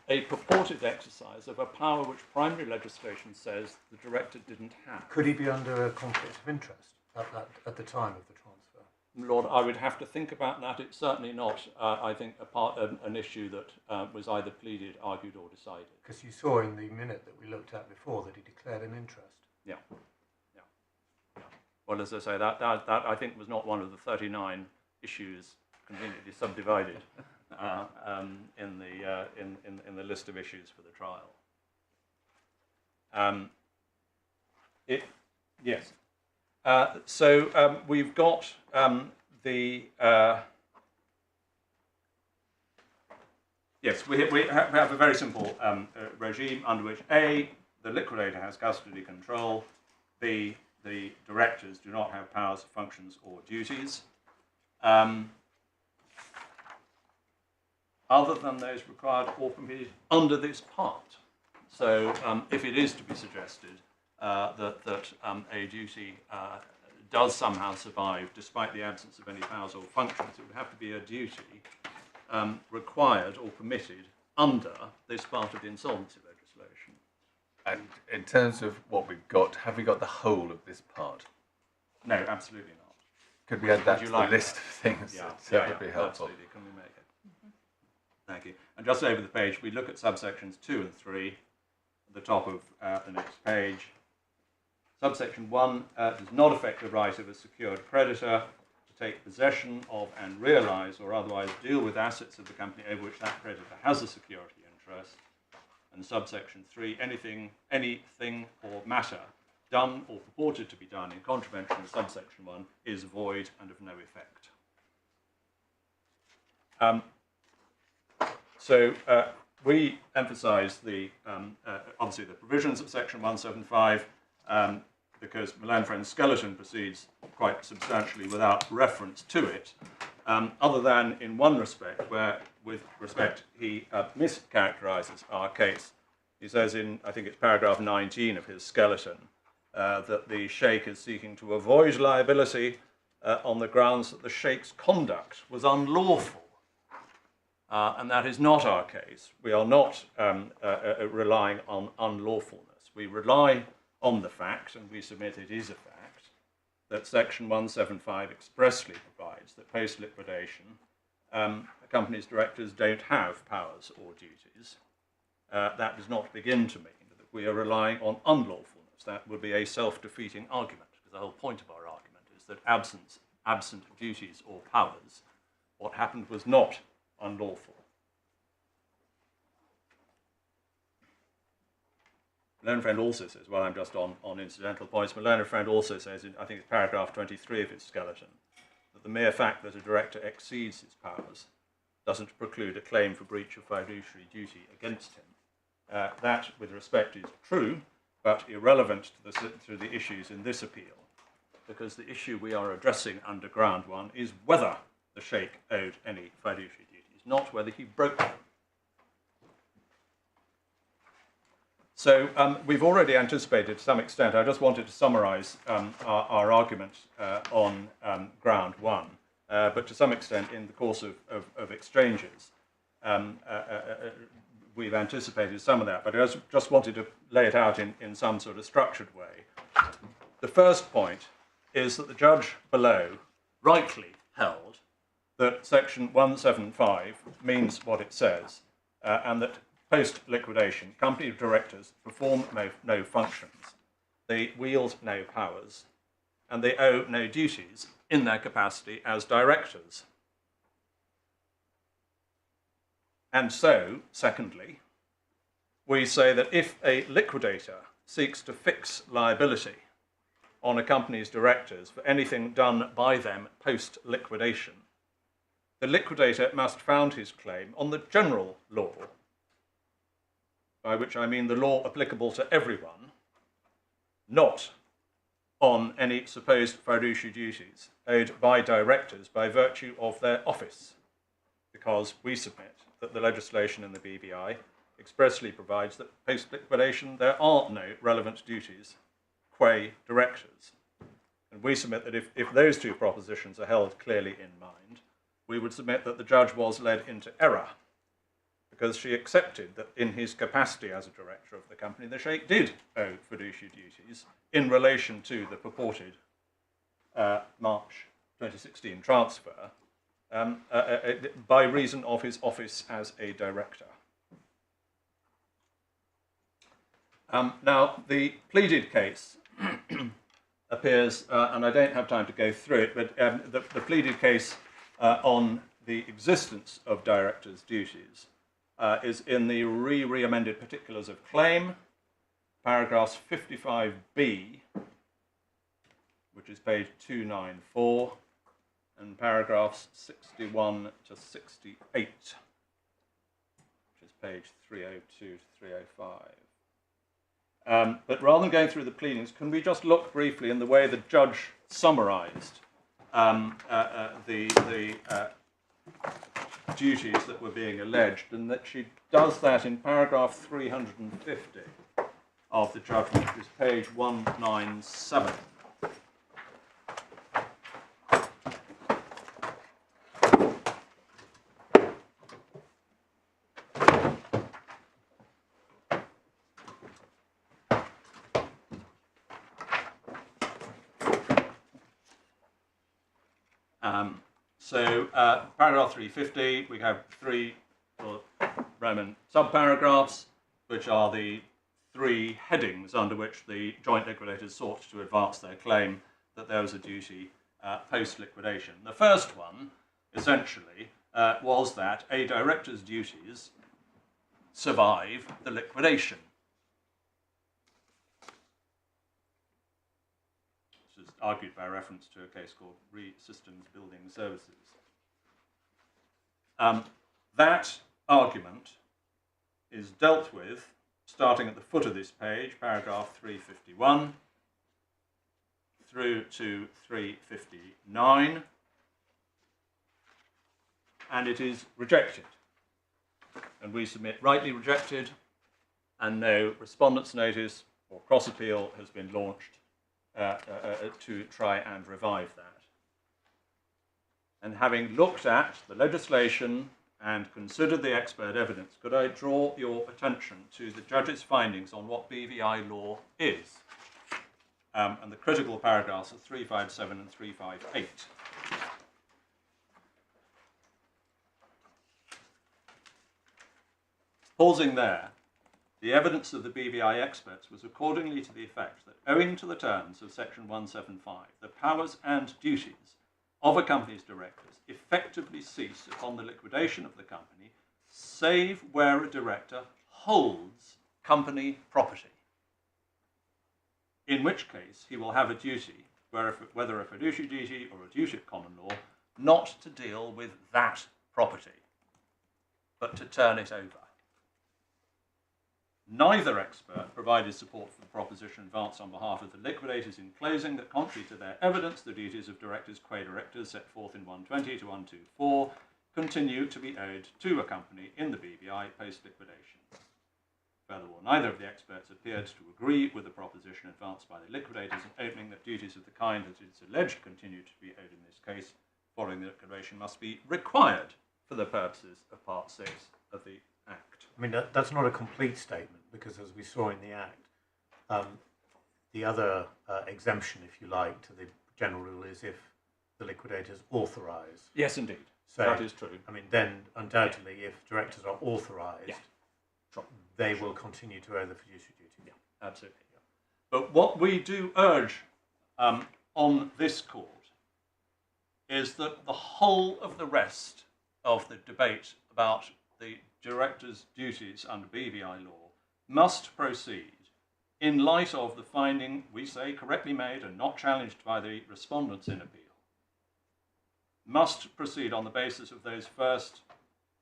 a purported exercise of a power which primary legislation says the director didn't have. Could he be under a conflict of interest at the time of the transfer? Lord, I would have to think about that. It's certainly not, I think, an issue that was either pleaded, argued, or decided. Because you saw in the minute that we looked at before that he declared an interest. Yeah. Well, as I say, that I think was not one of the 39 issues conveniently subdivided in the list of issues for the trial. Yes. So we've got yes, we have a very simple regime under which A, the liquidator has custody control, B, the directors do not have powers, functions, or duties, other than those required or permitted under this part. So if it is to be suggested that a duty does somehow survive despite the absence of any powers or functions, it would have to be a duty required or permitted under this part of the insolvency legislation. And in terms of what we've got, have we got the whole of this part? No, absolutely not. Could we add that to the like list that? of things? Yeah, that would be helpful. Absolutely. Can we make it? Thank you. And just over the page, we look at subsections 2 and 3 at the top of the next page. Subsection 1 does not affect the right of a secured creditor to take possession of and realise or otherwise deal with assets of the company over which that creditor has a security interest. And subsection 3, anything or matter done or purported to be done in contravention of subsection 1 is void and of no effect. So we emphasise obviously the provisions of section 175 because Malone Friend's skeleton proceeds quite substantially without reference to it, other than in one respect where, with respect, he mischaracterises our case. He says in, I think it's paragraph 19 of his skeleton, that the sheikh is seeking to avoid liability on the grounds that the sheikh's conduct was unlawful. And that is not our case. We are not relying on unlawfulness. We rely on the fact, and we submit it is a fact, that section 175 expressly provides that post-liquidation, a company's directors don't have powers or duties. That does not begin to mean that we are relying on unlawfulness. That would be a self-defeating argument, because the whole point of our argument is that absent duties or powers, what happened was not unlawful. Malone Friend also says, well, I'm just on incidental points, Malone Friend also says, I think it's paragraph 23 of his skeleton, that the mere fact that a director exceeds his powers doesn't preclude a claim for breach of fiduciary duty against him. That, with respect, is true, but irrelevant to the issues in this appeal, because the issue we are addressing under ground 1 is whether the sheikh owed any fiduciary duties, not whether he broke them. So we've already anticipated to some extent. I just wanted to summarise our argument on ground one, but to some extent in the course of exchanges, we've anticipated some of that, but I just wanted to lay it out in some sort of structured way. The first point is that the judge below rightly held that Section 175 means what it says, and that post-liquidation, company directors perform no functions, they wield no powers, and they owe no duties in their capacity as directors. And so, secondly, we say that if a liquidator seeks to fix liability on a company's directors for anything done by them post-liquidation, the liquidator must found his claim on the general law, by which I mean the law applicable to everyone, not on any supposed fiduciary duties owed by directors by virtue of their office, because we submit that the legislation in the BVI expressly provides that post-liquidation there are no relevant duties qua directors. And we submit that if those two propositions are held clearly in mind, we would submit that the judge was led into error, because she accepted that in his capacity as a director of the company, the sheikh did owe fiduciary duties in relation to the purported March 2016 transfer by reason of his office as a director. Now, the pleaded case appears, and I don't have time to go through it, but the pleaded case on the existence of directors' duties is in the re-amended particulars of claim, paragraphs 55B, which is page 294, and paragraphs 61 to 68, which is page 302 to 305. But rather than going through the pleadings, can we just look briefly in the way the judge summarised the duties that were being alleged, and that she does that in paragraph 350 of the judgment, which is page 197. Paragraph 350, we have three Roman subparagraphs, which are the three headings under which the joint liquidators sought to advance their claim that there was a duty post-liquidation. The first one, essentially, was that a director's duties survive the liquidation. This is argued by reference to a case called Systems Building Services. That argument is dealt with starting at the foot of this page, paragraph 351, through to 359, and it is rejected. And we submit rightly rejected, and no respondents' notice or cross-appeal has been launched to try and revive that. And having looked at the legislation and considered the expert evidence, could I draw your attention to the judge's findings on what BVI law is? And the critical paragraphs are 357 and 358. Pausing there, the evidence of the BVI experts was accordingly to the effect that, owing to the terms of Section 175, the powers and duties of a company's directors effectively cease upon the liquidation of the company, save where a director holds company property, in which case he will have a duty, whether a fiduciary duty or a duty of common law, not to deal with that property, but to turn it over. Neither expert provided support for the proposition advanced on behalf of the liquidators in closing that, contrary to their evidence, the duties of directors, co-directors set forth in 120 to 124 continue to be owed to a company in the BVI post-liquidation. Furthermore, neither of the experts appeared to agree with the proposition advanced by the liquidators in opening that duties of the kind that it's alleged continue to be owed in this case following the liquidation must be required for the purposes of Part 6 of the Act. I mean, that's not a complete statement, because as we saw in the Act, the other exemption, if you like, to the general rule is if the liquidators authorise. Yes, indeed. So, that is true. I mean, then undoubtedly, if directors are authorised, Yeah. they will continue to owe the fiduciary duty. Yeah, absolutely. Yeah. But what we do urge on this court is that the whole of the rest of the debate about the director's duties under BVI law must proceed in light of the finding, we say, correctly made and not challenged by the respondents in appeal, must proceed on the basis of those first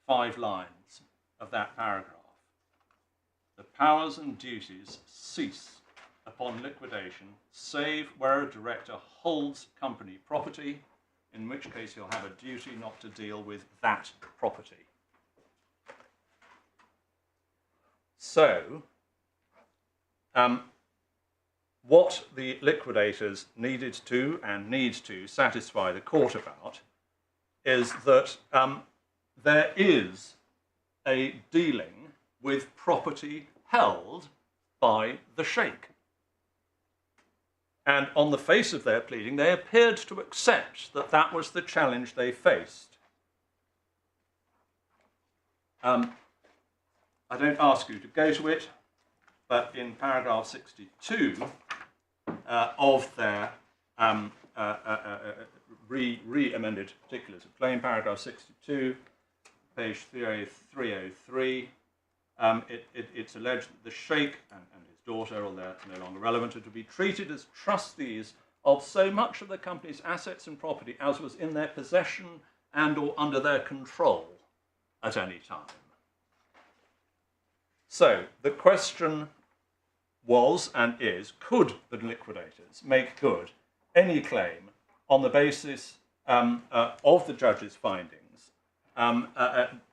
5 lines of that paragraph. The powers and duties cease upon liquidation, save where a director holds company property, in which case he'll have a duty not to deal with that property. So, what the liquidators needed to and need to satisfy the court about is that there is a dealing with property held by the sheikh. And on the face of their pleading, they appeared to accept that that was the challenge they faced. I don't ask you to go to it, but in paragraph 62 of their re-amended particulars of claim, paragraph 62, page 303, it's alleged that the sheikh and his daughter, although it's no longer relevant, are to be treated as trustees of so much of the company's assets and property as was in their possession and or under their control at any time. So the question was and is, could the liquidators make good any claim on the basis of the judge's findings?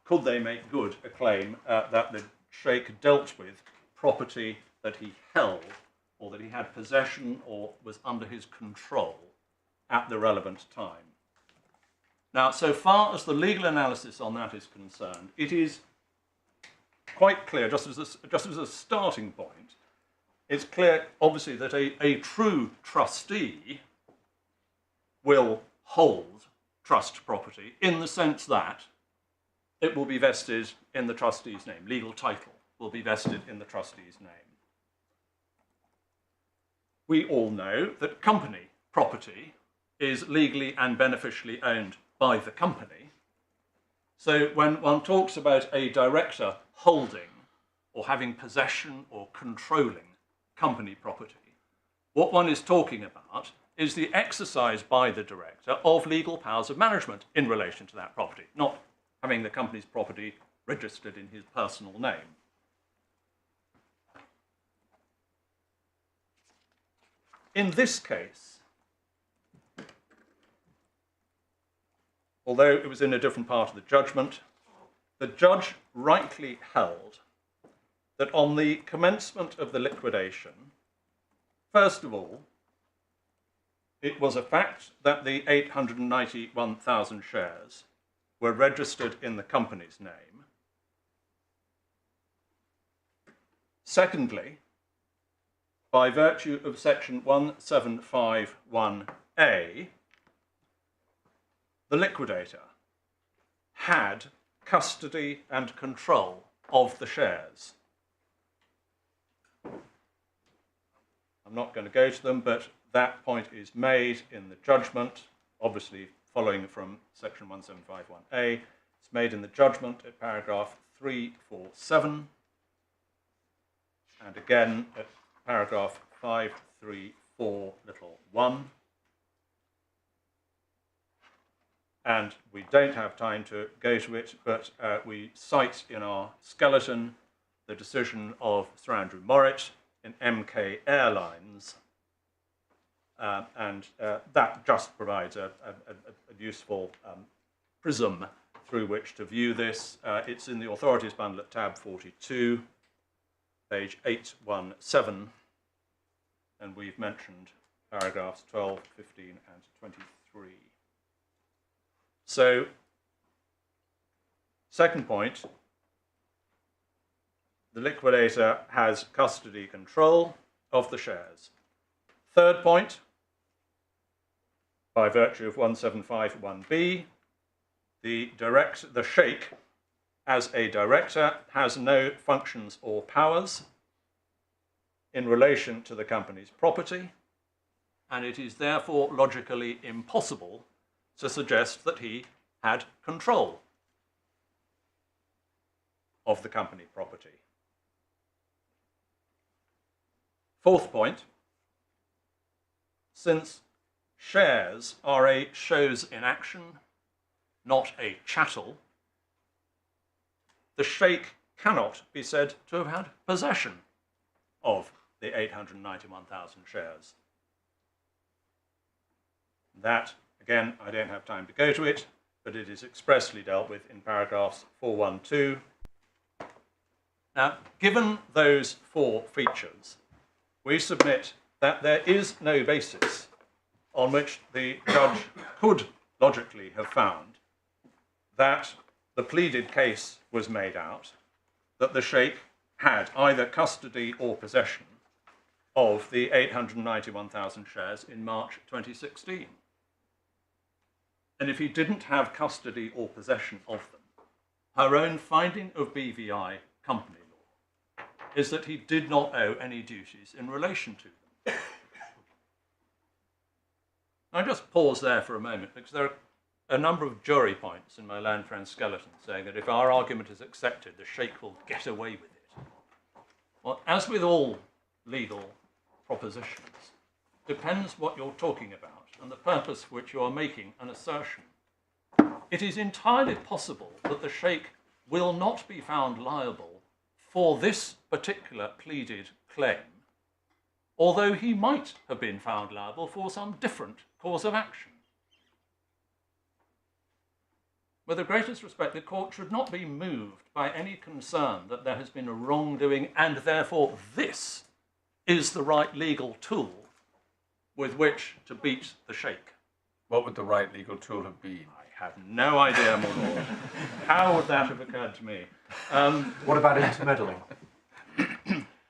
Could they make good a claim that the sheikh dealt with property that he held or that he had possession or was under his control at the relevant time? Now, so far as the legal analysis on that is concerned, it is quite clear, just as a starting point, it's clear, obviously, that a true trustee will hold trust property in the sense that it will be vested in the trustee's name. Legal title will be vested in the trustee's name. We all know that company property is legally and beneficially owned by the company. So when one talks about a director holding or having possession or controlling company property, what one is talking about is the exercise by the director of legal powers of management in relation to that property, not having the company's property registered in his personal name. In this case, although it was in a different part of the judgment, the judge rightly held that on the commencement of the liquidation, first of all, it was a fact that the 891,000 shares were registered in the company's name. Secondly, by virtue of section 1751A, the liquidator had custody and control of the shares. I'm not going to go to them, but that point is made in the judgment, obviously following from section 1751A. It's made in the judgment at paragraph 347, and again at paragraph 534(1). And we don't have time to go to it, but we cite in our skeleton the decision of Sir Andrew Morritt in MK Airlines, and that just provides a useful prism through which to view this. It's in the authorities bundle at tab 42, page 817, and we've mentioned paragraphs 12, 15, and 23. So, second point, the liquidator has custody control of the shares. Third point, by virtue of 1751b, the sheikh, as a director, has no functions or powers in relation to the company's property, and it is therefore logically impossible to suggest that he had control of the company property. Fourth point, since shares are a shows in action, not a chattel, the sheikh cannot be said to have had possession of the 891,000 shares. That, again, I don't have time to go to it, but it is expressly dealt with in paragraphs 412. Now, given those four features, we submit that there is no basis on which the judge could logically have found that the pleaded case was made out, that the sheikh had either custody or possession of the 891,000 shares in March 2016. And if he didn't have custody or possession of them, her own finding of BVI company law is that he did not owe any duties in relation to them. I just pause there for a moment because there are a number of jury points in my learned friend Skeleton saying that if our argument is accepted, the sheikh will get away with it. Well, as with all legal propositions, depends what you're talking about and the purpose for which you are making an assertion. It is entirely possible that the sheikh will not be found liable for this particular pleaded claim, although he might have been found liable for some different cause of action. With the greatest respect, the court should not be moved by any concern that there has been a wrongdoing and therefore this is the right legal tool with which to beat the sheikh. What would the right legal tool have been? I have no idea, my lord. How would that have occurred to me? What about intermeddling?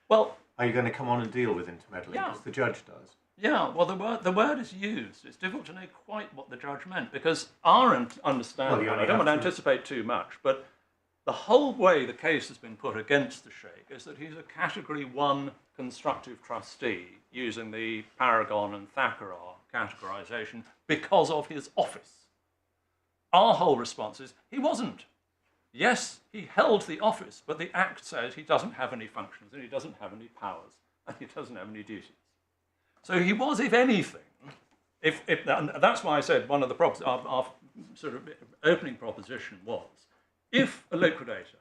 Well, are you going to come on and deal with intermeddling? Yeah. Because the judge does. Yeah, well, the word is used. It's difficult to know quite what the judge meant because our understanding, Well, I don't want to anticipate too much, but the whole way the case has been put against the sheikh is that he's a Category 1 constructive trustee using the Paragon and Thakrar categorisation because of his office. Our whole response is he wasn't. Yes, he held the office, but the Act says he doesn't have any functions and he doesn't have any powers and he doesn't have any duties. So he was, if anything, and that's why I said one of the our sort of opening proposition was, if a liquidator,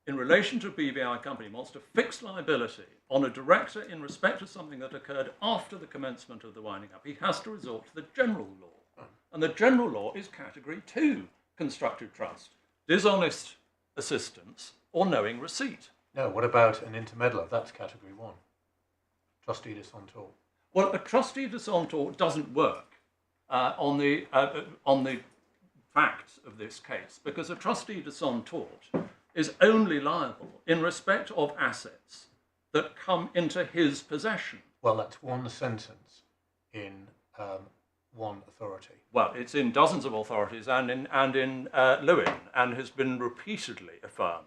in relation to a BVI company, wants to fix liability on a director in respect of something that occurred after the commencement of the winding up, he has to resort to the general law. And the general law is Category 2 constructive trust, dishonest assistance or knowing receipt. No, what about an intermeddler? That's Category 1. Trustee de Santor. Well, a trustee de Santor doesn't work on the facts of this case because a trustee de Santor is only liable in respect of assets that come into his possession. Well, that's one sentence in one authority. Well, it's in dozens of authorities and in Lewin, and has been repeatedly affirmed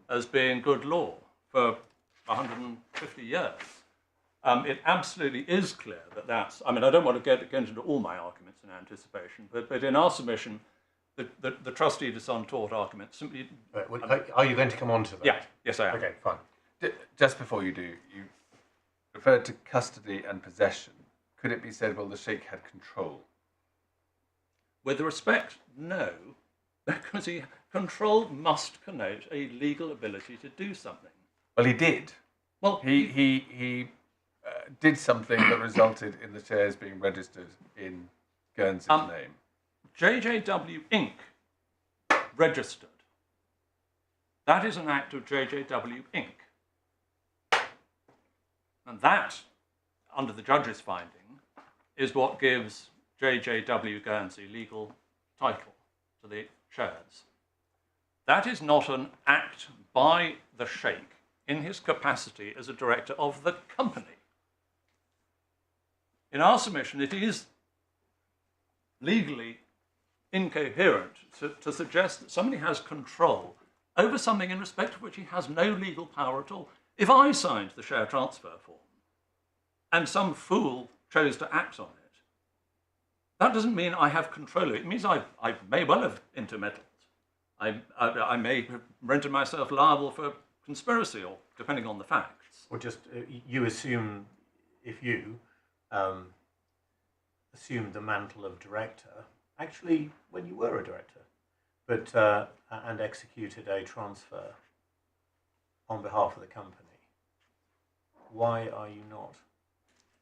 as being good law for 150 years. It absolutely is clear that that's, I mean, I don't want to get into all my arguments in anticipation, but in our submission, the trustee de Santor argument simply... Right, well, are you going to come on to that? Yeah, yes I am. Okay, fine. Just before you do, you referred to custody and possession. Could it be said, well, the sheikh had control? With respect, no, because control must connote a legal ability to do something. Well, he did. Well, He did something that resulted in the shares being registered in Guernsey's name. JJW Inc. registered. That is an act of JJW Inc. And that, under the judge's finding, is what gives JJW Guernsey legal title to the shares. That is not an act by the Sheikh in his capacity as a director of the company. In our submission, it is legally incoherent to suggest that somebody has control over something in respect of which he has no legal power at all. If I signed the share transfer form and some fool chose to act on it, that doesn't mean I have control of it. It means I may well have intermeddled. I may have rendered myself liable for conspiracy, or depending on the facts. Or just, you assume, if you assumed the mantle of director, actually when you were a director, but and executed a transfer on behalf of the company, why are you not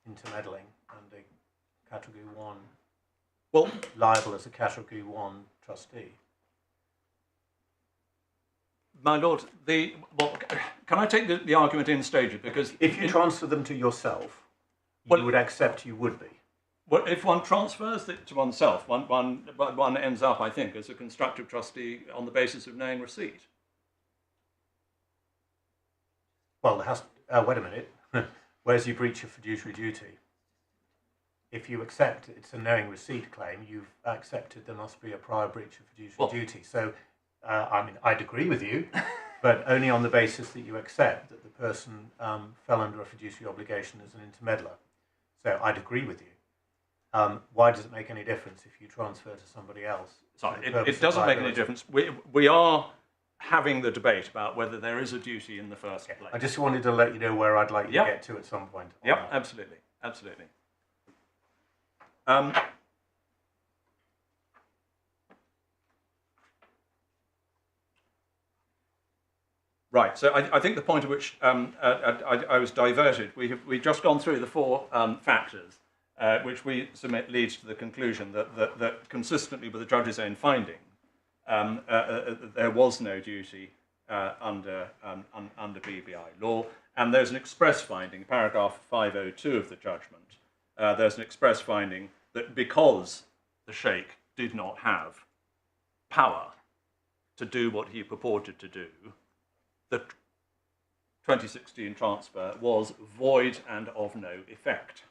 intermeddling and a Category 1, Well, liable as a Category 1 trustee? my lord, can I take the argument in stages? Because If you transfer them to yourself, Well- you would accept you would be. well, if one transfers it to oneself, one ends up, I think, as a constructive trustee on the basis of knowing receipt. Well, there has. Wait a minute. Where's your breach of fiduciary duty? If you accept it's a knowing receipt claim, you've accepted there must be a prior breach of fiduciary duty. So, I mean, I'd agree with you, but only on the basis that you accept that the person fell under a fiduciary obligation as an intermeddler. So, I'd agree with you. Why does it make any difference if you transfer to somebody else? Sorry, for the purpose it doesn't of make any liability? difference. We are having the debate about whether there is a duty in the first place. I just wanted to let you know where I'd like you Yep. to get to at some point. on Yep, that. absolutely, absolutely. Right, so I think the point at which I was diverted, we've just gone through the four factors which we submit leads to the conclusion that consistently with the judge's own finding, there was no duty under BBI law, and there's an express finding, paragraph 502 of the judgment, there's an express finding that because the Sheikh did not have power to do what he purported to do, the 2016 transfer was void and of no effect.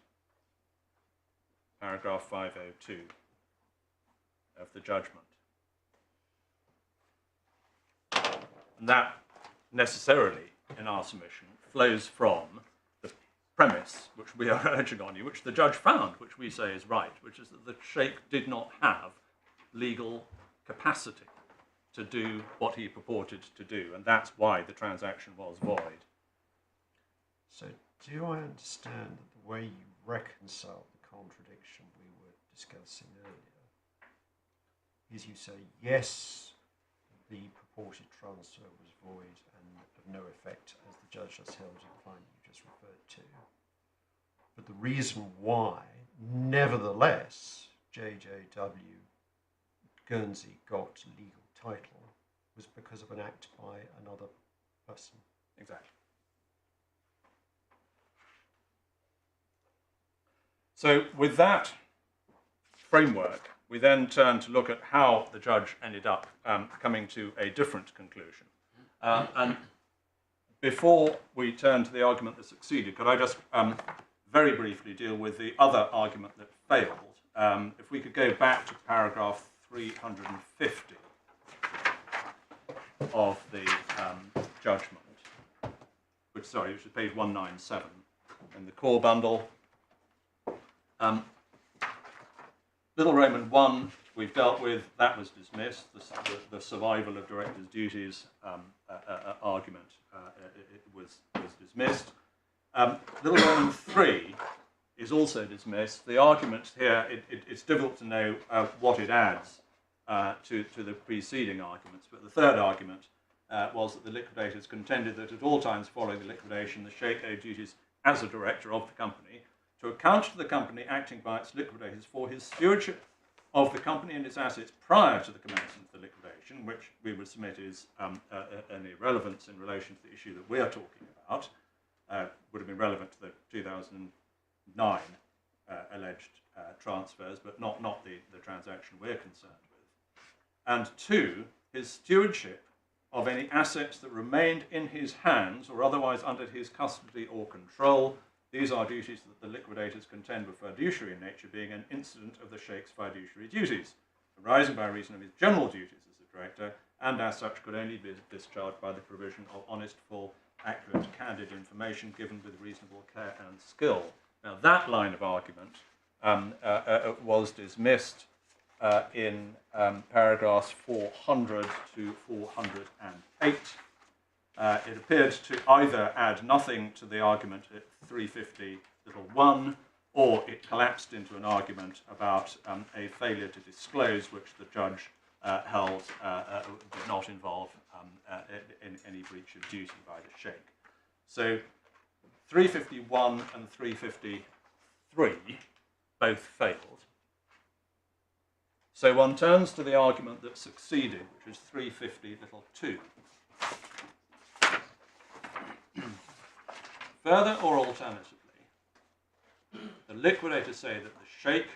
Paragraph 502 of the judgment. And that necessarily, in our submission, flows from the premise which we are urging on you, which the judge found, which we say is right, which is that the Sheikh did not have legal capacity to do what he purported to do, and that's why the transaction was void. So, do I understand that the way you reconcile the contradiction we were discussing earlier is you say, yes, the purported transfer was void and of no effect, as the judge has held in the finding you just referred to. But the reason why, nevertheless, JJW Guernsey got legal title was because of an act by another person. Exactly. So with that framework, we then turn to look at how the judge ended up coming to a different conclusion. And before we turn to the argument that succeeded, could I just very briefly deal with the other argument that failed? If we could go back to paragraph 350 of the judgment, which is page 197 in the core bundle. Little Roman 1, we've dealt with, that was dismissed. The survival of directors' duties argument it was dismissed. Little Roman 3 is also dismissed. The argument here, it's difficult to know what it adds to the preceding arguments, but the third argument was that the liquidators contended that at all times following the liquidation, the Sheikh owed duties as a director of the company to account to the company acting by its liquidators for his stewardship of the company and its assets prior to the commencement of the liquidation, which we would submit is an irrelevance in relation to the issue that we are talking about. Would have been relevant to the 2009 alleged transfers, but not the transaction we're concerned with. And two, his stewardship of any assets that remained in his hands or otherwise under his custody or control. These are duties that the liquidators contend were fiduciary in nature, being an incident of the Sheikh's fiduciary duties, arising by reason of his general duties as a director, and as such could only be discharged by the provision of honest, full, accurate, candid information given with reasonable care and skill. Now that line of argument was dismissed in paragraphs 400 to 408. It appeared to either add nothing to the argument at 350(1), or it collapsed into an argument about a failure to disclose, which the judge held did not involve in any breach of duty by the Sheikh. So 351 and 353 both failed. So one turns to the argument that succeeded, which is 350(2). Further or alternatively, the liquidators say that the Sheikh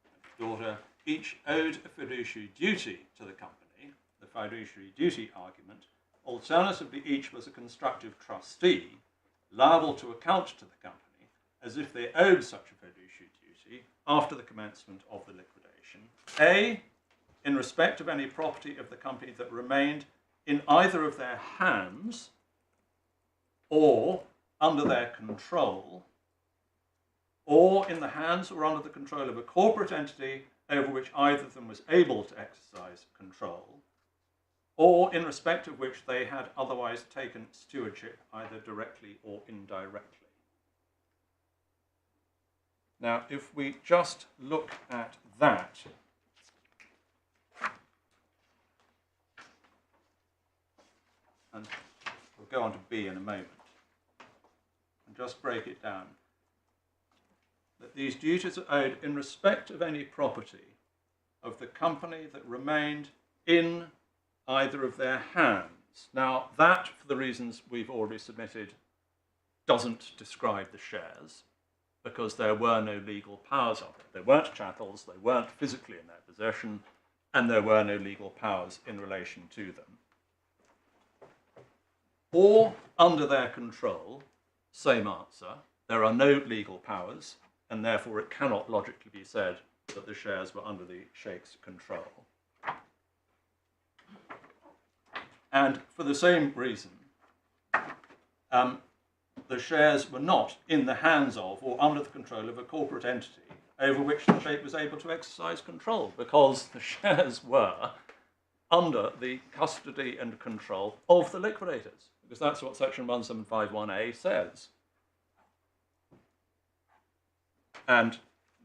and his daughter each owed a fiduciary duty to the company, the fiduciary duty argument. Alternatively, each was a constructive trustee liable to account to the company as if they owed such a fiduciary duty after the commencement of the liquidation. A, in respect of any property of the company that remained in either of their hands or under their control, or in the hands or under the control of a corporate entity over which either of them was able to exercise control, or in respect of which they had otherwise taken stewardship either directly or indirectly. Now, if we just look at that, and we'll go on to B in a moment, and just break it down, that these duties are owed in respect of any property of the company that remained in either of their hands. Now, that, for the reasons we've already submitted, doesn't describe the shares, because there were no legal powers of it. They weren't chattels, they weren't physically in their possession, and there were no legal powers in relation to them. Or under their control, same answer, there are no legal powers, and therefore it cannot logically be said that the shares were under the Sheikh's control. And for the same reason, the shares were not in the hands of or under the control of a corporate entity over which the Sheikh was able to exercise control, because the shares were under the custody and control of the liquidators, because that's what section 1751A says. And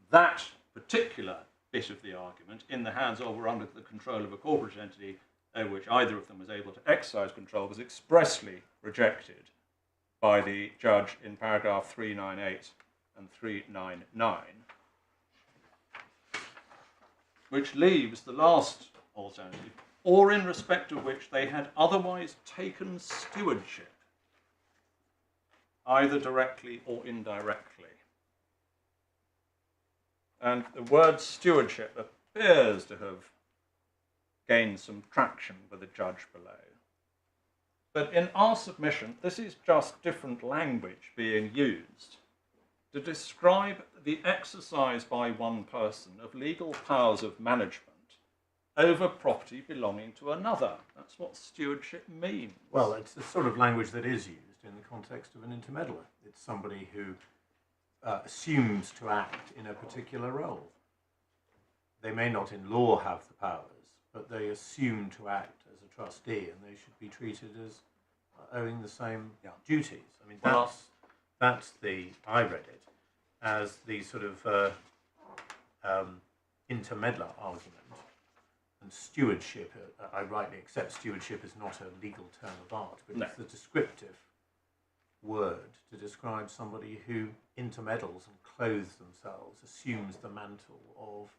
that particular bit of the argument, in the hands of or under the control of a corporate entity over which either of them was able to exercise control, was expressly rejected by the judge in paragraph 398 and 399, which leaves the last alternative, or in respect of which they had otherwise taken stewardship, either directly or indirectly. And the word stewardship appears to have gained some traction with the judge below. But in our submission, this is just different language being used to describe the exercise by one person of legal powers of management over property belonging to another. That's what stewardship means. Well, it's the sort of language that is used in the context of an intermeddler. It's somebody who assumes to act in a particular role. They may not in law have the powers, but they assume to act as a trustee, and they should be treated as owing the same duties. I mean, that's the, I read it as the sort of intermeddler argument. And stewardship, I rightly accept stewardship is not a legal term of art, but No. it's the descriptive word to describe somebody who intermeddles and clothes themselves, assumes the mantle of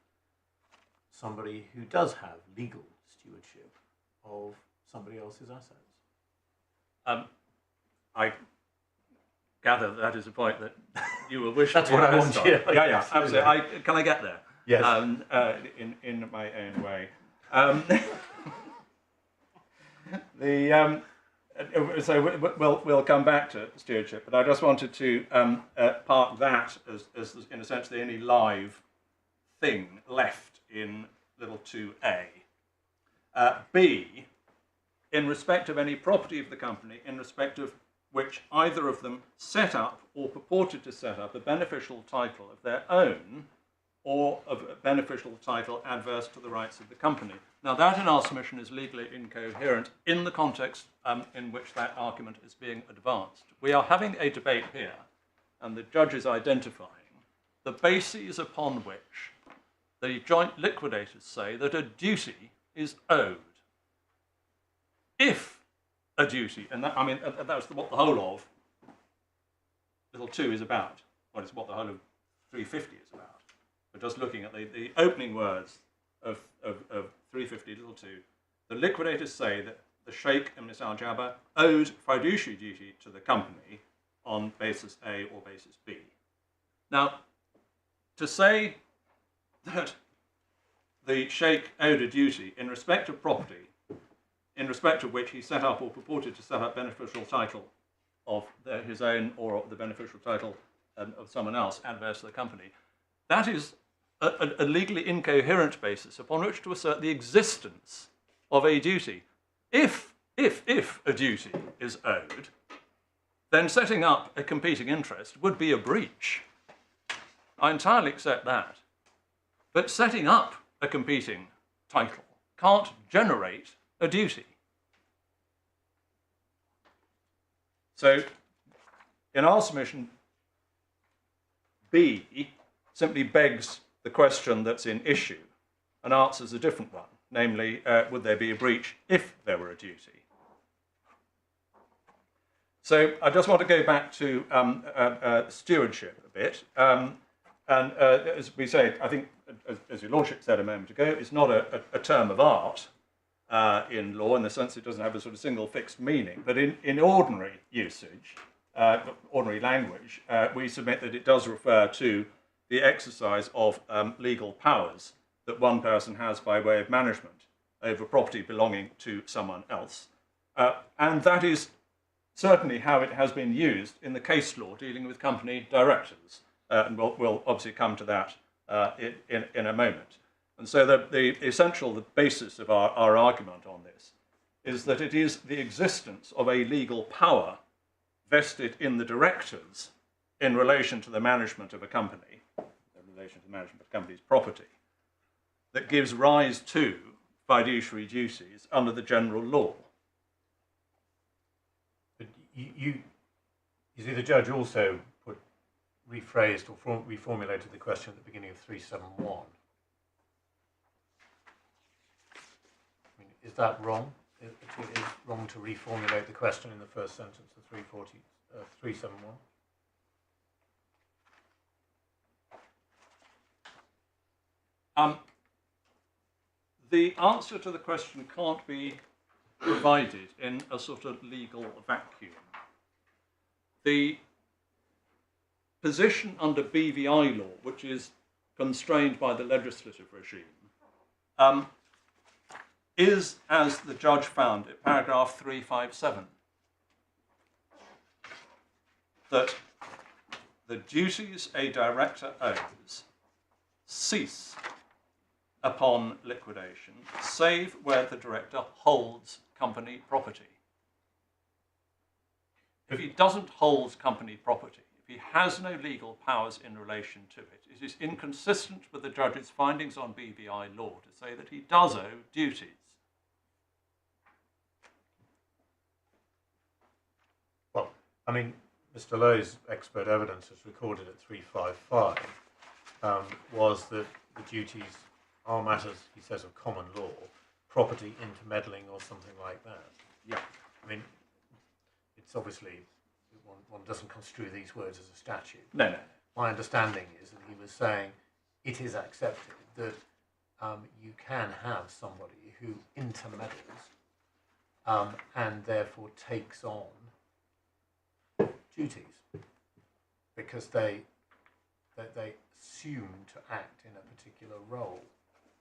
somebody who does have legal stewardship of somebody else's assets. I gather that is a point that you will wish That's to what I invest want, on. yeah. Yeah, absolutely. Can I get there? Yes. In my own way. So we'll come back to stewardship, but I just wanted to park that as in a sense the only live thing left in little 2a. B, in respect of any property of the company, in respect of which either of them set up or purported to set up a beneficial title of their own, or of a beneficial title adverse to the rights of the company. Now that in our submission is legally incoherent in the context in which that argument is being advanced. We are having a debate here, and the judge is identifying the bases upon which the joint liquidators say that a duty is owed. If a duty, and that, I mean, that's what the whole of little 2 is about. Well, it's what the whole of 350 is about. But just looking at the opening words of 350 little 2, the liquidators say that the Sheikh and Issa Al Jaber owed fiduciary duty to the company on basis A or basis B. Now, to say that the Sheikh owed a duty in respect of property, in respect of which he set up or purported to set up beneficial title of his own or the beneficial title of someone else adverse to the company, that is a legally incoherent basis upon which to assert the existence of a duty. If a duty is owed, then setting up a competing interest would be a breach. I entirely accept that. But setting up a competing title can't generate a duty. So, in our submission, B simply begs the question that's in issue and answers a different one, namely, would there be a breach if there were a duty? So I just want to go back to stewardship a bit. And as we say, I think, as your Lordship said a moment ago, it's not a term of art in law in the sense it doesn't have a sort of single fixed meaning. But in ordinary usage, ordinary language, we submit that it does refer to the exercise of legal powers that one person has by way of management over property belonging to someone else. And that is certainly how it has been used in the case law dealing with company directors. And we'll obviously come to that in a moment. And so the basis of our argument on this is that it is the existence of a legal power vested in the directors in relation to the management of a company, in relation to the management of a company's property, that gives rise to fiduciary duties under the general law. But you see, the judge also rephrased or reformulated the question at the beginning of 371. I mean, is that wrong? It is wrong to reformulate the question in the first sentence of 371? The answer to the question can't be provided in a sort of legal vacuum. The position under BVI law, which is constrained by the legislative regime, is, as the judge found in paragraph 357, that the duties a director owes cease upon liquidation, save where the director holds company property. If he doesn't hold company property, if he has no legal powers in relation to it, it is inconsistent with the judge's findings on BVI law to say that he does owe duties. Well, I mean, Mr. Lowe's expert evidence, as recorded at 355, was that the duties are matters, he says, of common law, property intermeddling or something like that. Yeah. I mean, it's obviously, one doesn't construe these words as a statute. No. My understanding is that he was saying it is accepted that you can have somebody who intermeddles and therefore takes on duties because they assume to act in a particular role.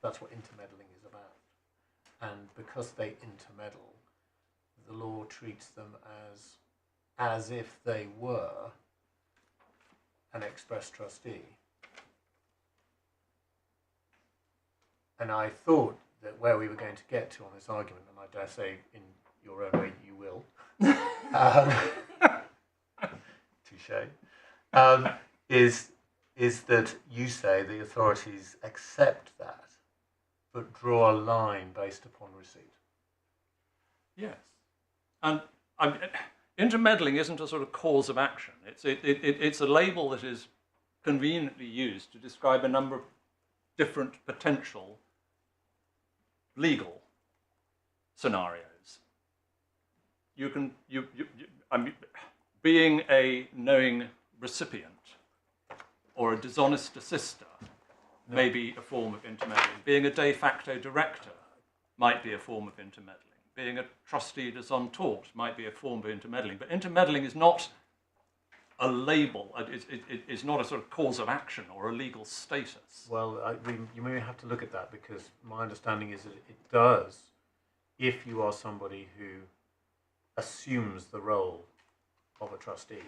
That's what intermeddling is about. And because they intermeddle, the law treats them as if they were an express trustee. And I thought that where we were going to get to on this argument, and I dare say in your own way you will, touche, is that you say the authorities accept that, but draw a line based upon receipt. Yes. And intermeddling isn't a sort of cause of action. It's a label that is conveniently used to describe a number of different potential legal scenarios. Being a knowing recipient or a dishonest assister may be a form of intermeddling. Being a de facto director might be a form of intermeddling. Being a trustee des untort might be a form of intermeddling. But intermeddling is not a label. It's not a sort of cause of action or a legal status. Well, you may have to look at that because my understanding is that it does, if you are somebody who assumes the role of a trustee,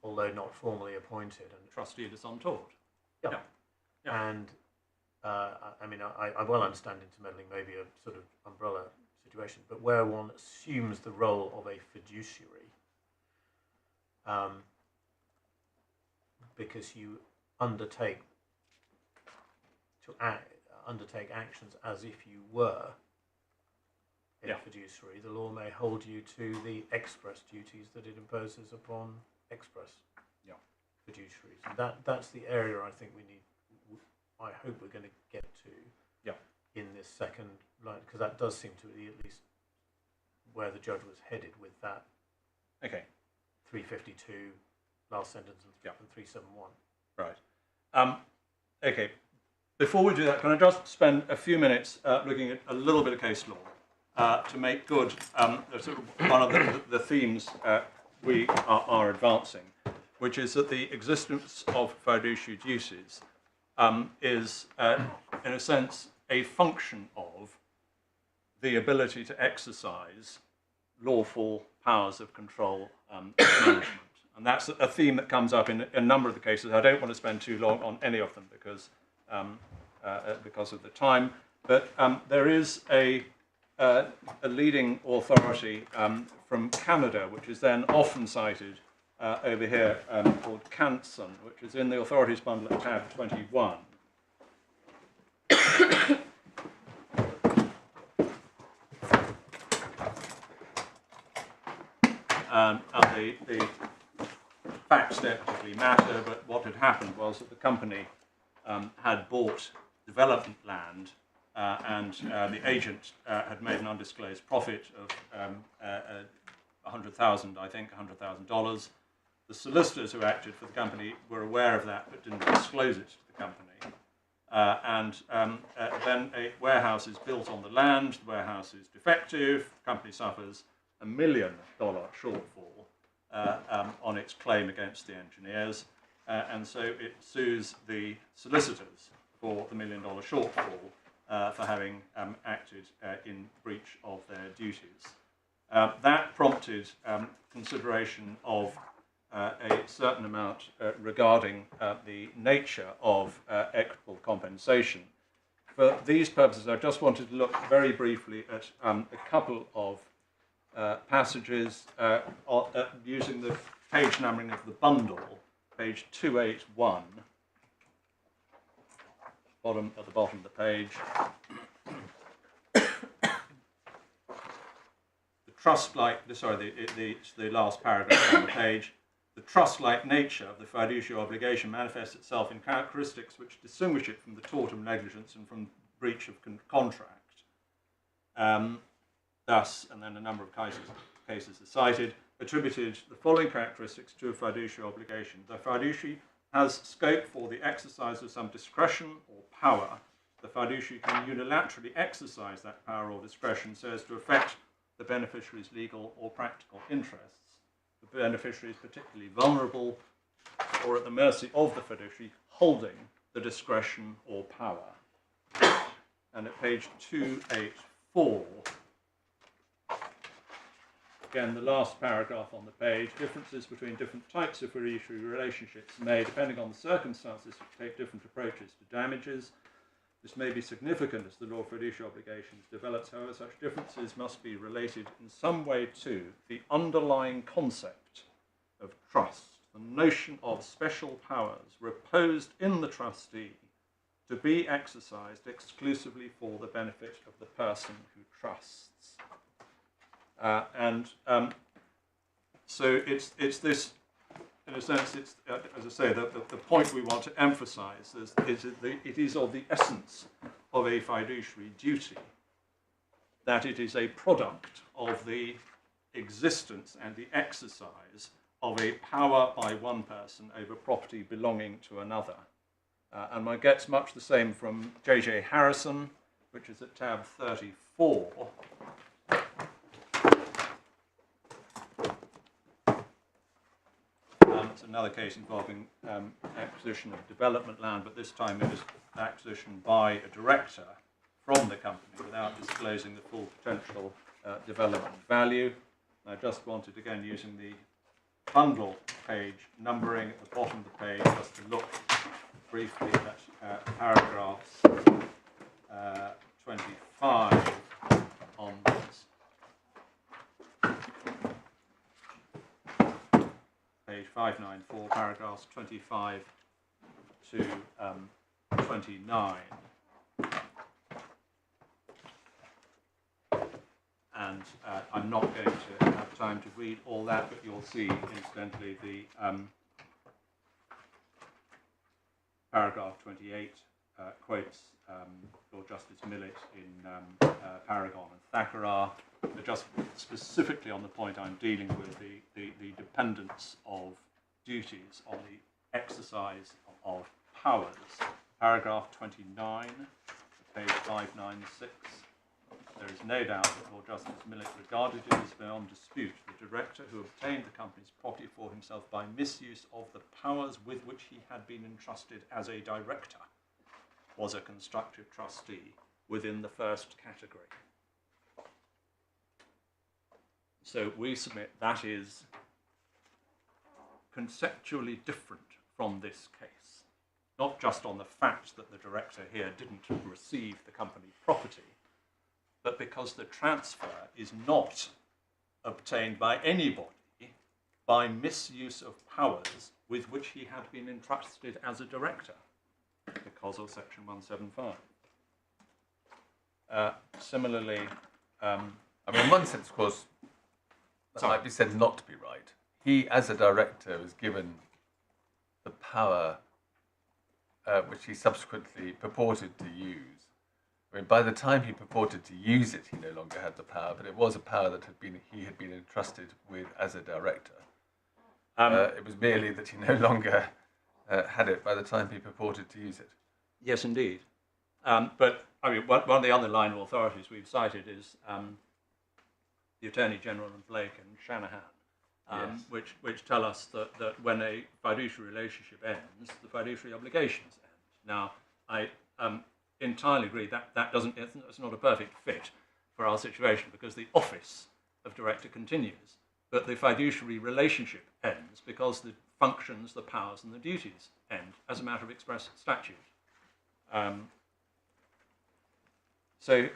although not formally appointed. And Trustee des untort. Yeah. Yeah. And I well understand intermeddling may be a sort of umbrella situation, but where one assumes the role of a fiduciary, because you undertake actions as if you were a fiduciary, the law may hold you to the express duties that it imposes upon express fiduciaries. And that's the area I think I hope we're going to get to in this second line, because that does seem to be at least where the judge was headed with that. Okay. 352 last sentence and 371. Right. Okay. Before we do that, can I just spend a few minutes looking at a little bit of case law to make good sort of one of the themes we are advancing, which is that the existence of fiduciary duties is, in a sense, a function of the ability to exercise lawful powers of control and management. And that's a theme that comes up in a number of the cases. I don't want to spend too long on any of them because of the time. But there is a leading authority from Canada, which is then often cited over here, called Canson, which is in the authorities bundle at tab 21. And the facts don't particularly matter, but what had happened was that the company had bought development land and the agent had made an undisclosed profit of $100,000, I think, $100,000. The solicitors who acted for the company were aware of that but didn't disclose it to the company. Then a warehouse is built on the land, the warehouse is defective, the company suffers $1 million shortfall on its claim against the engineers, and so it sues the solicitors for the $1 million shortfall for having acted in breach of their duties. That prompted consideration of a certain amount regarding the nature of equitable compensation. For these purposes, I just wanted to look very briefly at a couple of passages using the page numbering of the bundle, page 281, at the bottom of the page. The last paragraph on the page. The trust-like nature of the fiduciary obligation manifests itself in characteristics which distinguish it from the tort of negligence and from breach of contract. Thus, and then a number of cases are cited, attributed the following characteristics to a fiduciary obligation. The fiduciary has scope for the exercise of some discretion or power. The fiduciary can unilaterally exercise that power or discretion so as to affect the beneficiary's legal or practical interests. The beneficiary is particularly vulnerable or at the mercy of the fiduciary holding the discretion or power. And at page 284, again, the last paragraph on the page, differences between different types of fiduciary relationships may, depending on the circumstances, take different approaches to damages. This may be significant as the law of fiduciary obligations develops. However, such differences must be related in some way to the underlying concept of trust, the notion of special powers reposed in the trustee to be exercised exclusively for the benefit of the person who trusts. So it's this, in a sense, it's, as I say, the point we want to emphasize is it is of the essence of a fiduciary duty that it is a product of the existence and the exercise of a power by one person over property belonging to another. And one gets much the same from J.J. Harrison, which is at tab 34. It's another case involving acquisition of development land, but this time it was acquisition by a director from the company without disclosing the full potential development value. And I just wanted, again, using the bundle page numbering at the bottom of the page, just to look briefly at paragraphs 25 onwards. Page 594, paragraphs 25 to 29. And I'm not going to have time to read all that, but you'll see, incidentally, the paragraph 28 quotes Lord Justice Millett in Paragon and Thakrar, just specifically on the point I'm dealing with, the dependence of duties on the exercise of powers. Paragraph 29, page 596. There is no doubt that Lord Justice Millett regarded it as beyond dispute the director who obtained the company's property for himself by misuse of the powers with which he had been entrusted as a director was a constructive trustee within the first category. So we submit that is conceptually different from this case, not just on the fact that the director here didn't receive the company property, but because the transfer is not obtained by anybody by misuse of powers with which he had been entrusted as a director, because of section 175. Similarly, I mean, in one sense, of course, that might be said not to be right. He, as a director, was given the power which he subsequently purported to use. I mean, by the time he purported to use it, he no longer had the power, but it was a power that he had been entrusted with as a director. It was merely that he no longer had it by the time he purported to use it. yes, indeed. But I mean, one of the underlying authorities we've cited is the Attorney General and Blake and Shanahan, Yes. which tell us that when a fiduciary relationship ends, the fiduciary obligations end. Now, I entirely agree that it's not a perfect fit for our situation because the office of director continues, but the fiduciary relationship ends because the functions, the powers and the duties end as a matter of express statute. So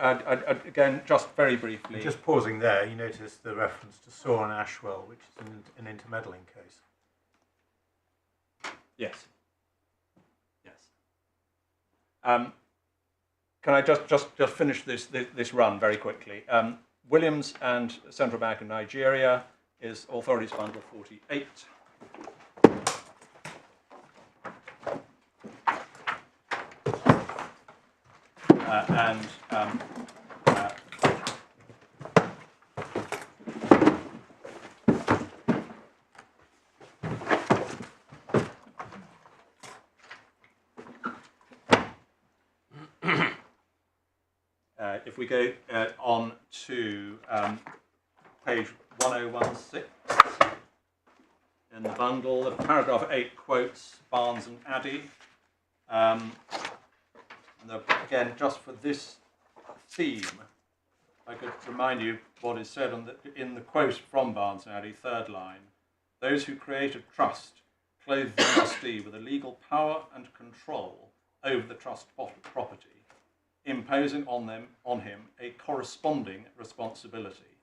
again, just very briefly... Just pausing there, you notice the reference to Saw and Ashwell, which is an intermeddling case. Yes. Yes. Can I just finish this run very quickly? Williams and Central Bank of Nigeria is Authorities Bundle 48. if we go on to page 1016 in the bundle, the paragraph 8 quotes Barnes and Addy. Again, just for this theme, I could remind you what is said in the quote from Barnes and Addy, third line. Those who create a trust clothe the trustee with a legal power and control over the trust property, imposing on him a corresponding responsibility.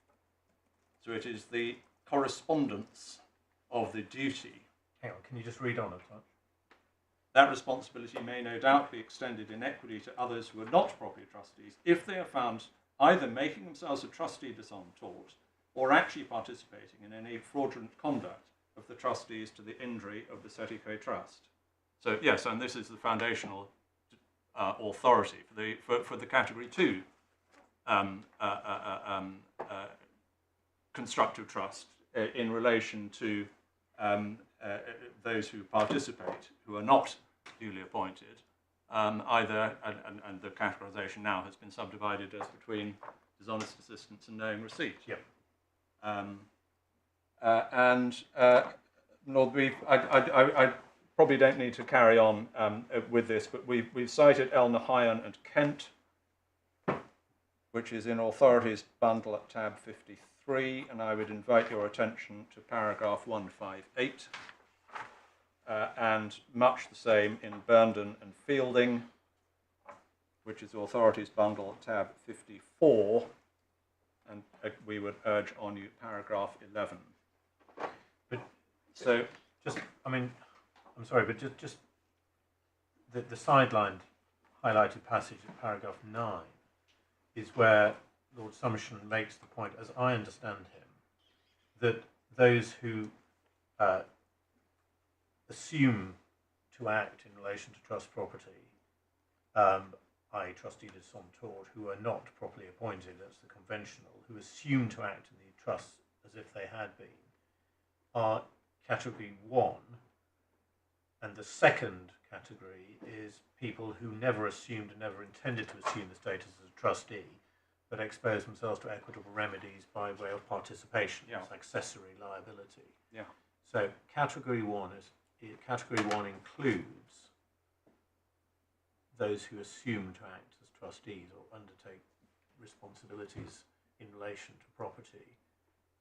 So it is the correspondence of the duty. Hang on, can you just read on a touch? That responsibility may no doubt be extended in equity to others who are not property trustees if they are found either making themselves a trustee de son tort or actually participating in any fraudulent conduct of the trustees to the injury of the Setico Trust. So yes, and this is the foundational authority for the Category 2 constructive trust in relation to those who participate who are not duly appointed, either, and the categorisation now has been subdivided as between dishonest assistance and knowing receipt. Yep. I probably don't need to carry on with this, but we've cited El Nahayan and Kent, which is in Authorities Bundle at tab 53, and I would invite your attention to paragraph 158, and much the same in Burnden and Fielding, which is Authorities Bundle at tab 54, and we would urge on you paragraph 11. But so, just, I mean, I'm sorry, but just the sidelined highlighted passage of paragraph 9 is where Lord Summerson makes the point, as I understand him, that those who assume to act in relation to trust property, i.e. trustee de son tort, who are not properly appointed, that's the conventional, who assume to act in the trust as if they had been, are category 1, and the second category is people who never assumed and never intended to assume the status as a trustee, but expose themselves to equitable remedies by way of participation, yeah. It's accessory liability. Yeah. So category 1 includes those who assume to act as trustees or undertake responsibilities in relation to property,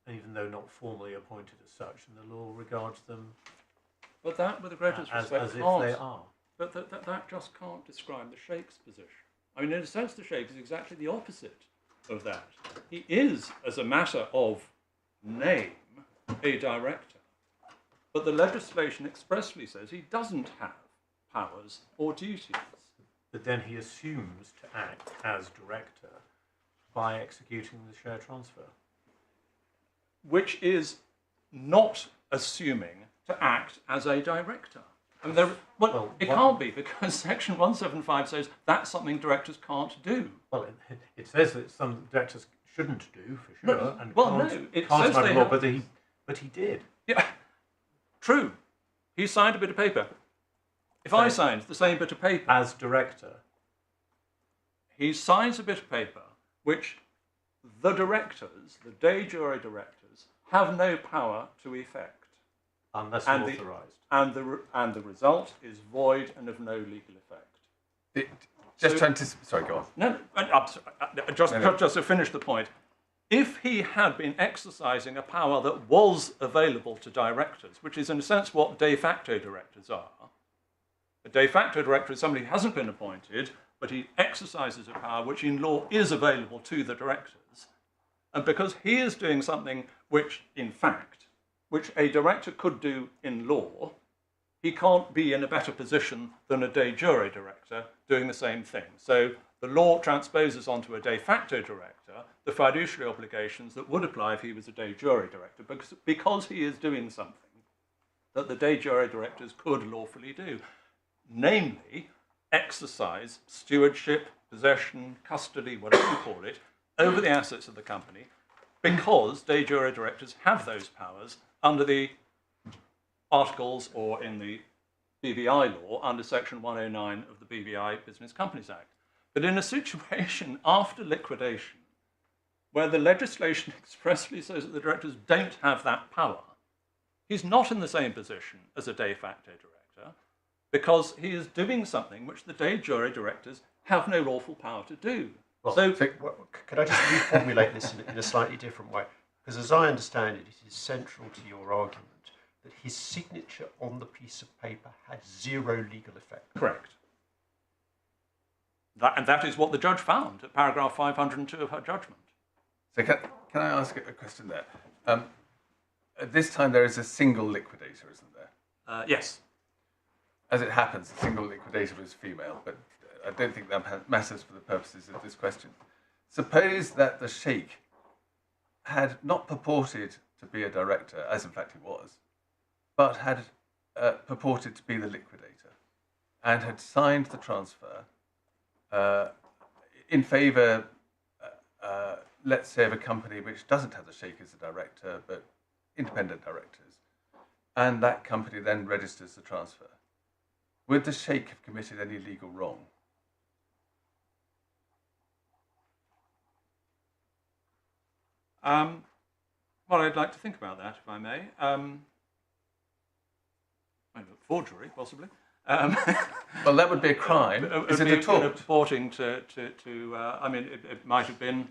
and even though not formally appointed as such, and the law regards them but that, with the greatest respect, as if can't. they are. But that just can't describe the Sheikh's position. I mean, in a sense, the Sheikh is exactly the opposite of that. He is, as a matter of name, a director. But the legislation expressly says he doesn't have powers or duties. But then he assumes to act as director by executing the share transfer. Which is not assuming to act as a director. I mean, it can't be, because Section 175 says that's something directors can't do. Well, it says that some directors shouldn't do, for sure. No, and well, can't, no, it can't says by they law, have... but he did. Yeah, true. He signed a bit of paper. If I signed the same bit of paper... As director. He signs a bit of paper which the directors, the de jure directors, have no power to effect. Unless and authorised. And the result is void and of no legal effect. Sorry, go on. No, just to finish the point, if he had been exercising a power that was available to directors, which is in a sense what de facto directors are, a de facto director is somebody who hasn't been appointed, but he exercises a power which in law is available to the directors, and because he is doing something which, in fact, which a director could do in law, he can't be in a better position than a de jure director doing the same thing. So the law transposes onto a de facto director the fiduciary obligations that would apply if he was a de jure director, because he is doing something that the de jure directors could lawfully do, namely exercise stewardship, possession, custody, whatever you call it, over the assets of the company, because de jure directors have those powers under the articles or in the BVI law under Section 109 of the BVI Business Companies Act. But in a situation after liquidation, where the legislation expressly says that the directors don't have that power, he's not in the same position as a de facto director, because he is doing something which the de jure directors have no lawful power to do. Well, So, could I just reformulate this in a slightly different way? Because as I understand it, it is central to your argument that his signature on the piece of paper had zero legal effect. correct. And that is what the judge found at paragraph 502 of her judgment. So can I ask a question there? At this time, there is a single liquidator, isn't there? Yes. As it happens, the single liquidator was female, but I don't think that matters for the purposes of this question. Suppose that the sheikh had not purported to be a director, as in fact he was, but had purported to be the liquidator and had signed the transfer in favour, let's say, of a company which doesn't have the sheikh as a director, but independent directors, and that company then registers the transfer. Would the sheikh have committed any legal wrong? Well, I'd like to think about that, if I may. Forgery, possibly. Well, that would be a crime. Is it a tort? Purporting to I mean, it might have been.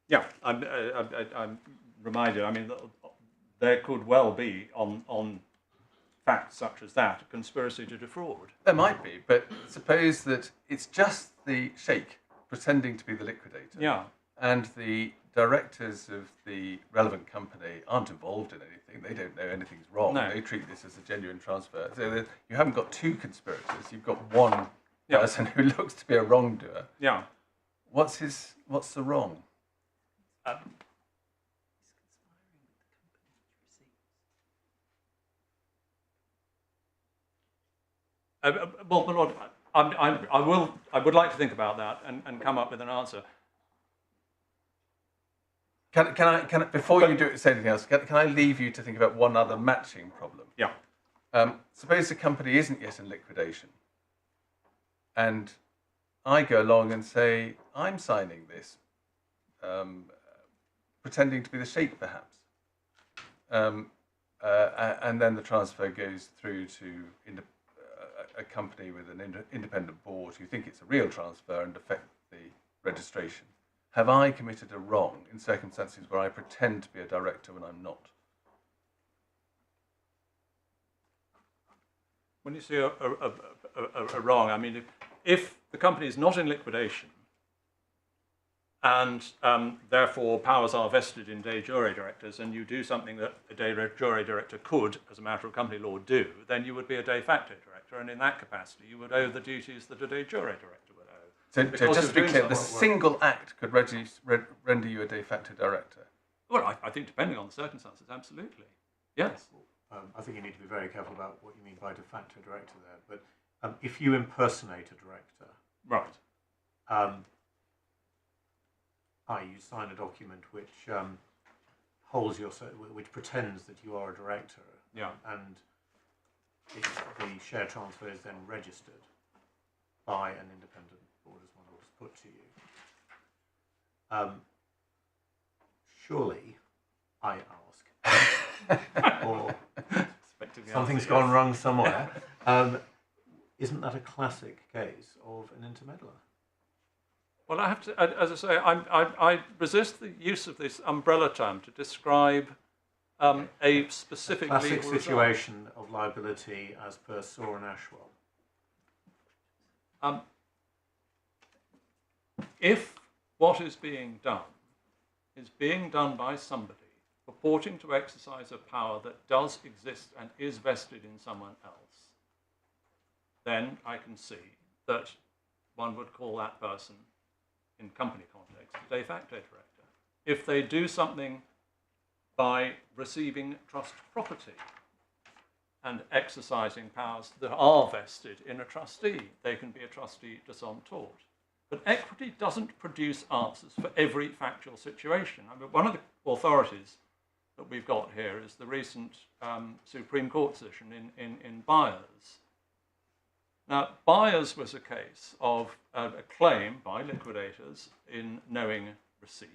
Yeah, I'm reminded. I mean, there could well be on facts such as that a conspiracy to defraud. There might be, but suppose that it's just the sheikh pretending to be the liquidator. Yeah. And the directors of the relevant company aren't involved in anything. They don't know anything's wrong. No. They treat this as a genuine transfer. So that you haven't got two conspirators. You've got one Yeah. person who looks to be a wrongdoer. Yeah. What's the wrong? Well, my Lord, I would like to think about that and come up with an answer. Can I before you say anything else, can I leave you to think about one other matching problem? Yeah. Suppose the company isn't yet in liquidation, and I go along and say, I'm signing this, pretending to be the sheikh, perhaps. And then the transfer goes through to a company with an independent board who think it's a real transfer and affect the registration. Have I committed a wrong in circumstances where I pretend to be a director when I'm not? When you say a wrong, I mean, if the company is not in liquidation and therefore powers are vested in de jure directors, and you do something that a de jure director could, as a matter of company law, do, then you would be a de facto director, and in that capacity you would owe the duties that a de jure director would owe. So just to be clear, the single act could render you a de facto director? Well, I think depending on the circumstances, absolutely. Yes. I think you need to be very careful about what you mean by de facto director there. But if you impersonate a director, Right. i.e. you sign a document which holds which pretends that you are a director, Yeah. and the share transfer is then registered by an independent board, as one was put to you. Surely, I ask, or something's gone wrong somewhere. Isn't that a classic case of an intermeddler? Well, I have to, as I say, I resist the use of this umbrella term to describe a specific Classic legal result. situation of liability as per Saw and Ashwell. If what is being done by somebody purporting to exercise a power that does exist and is vested in someone else, then I can see that one would call that person, in company context, a de facto director. If they do something by receiving trust property and exercising powers that are vested in a trustee. They can be a trustee de son tort. But equity doesn't produce answers for every factual situation. I mean, one of the authorities that we've got here is the recent Supreme Court decision in Byers. Now, Byers was a case of a claim by liquidators in knowing receipt.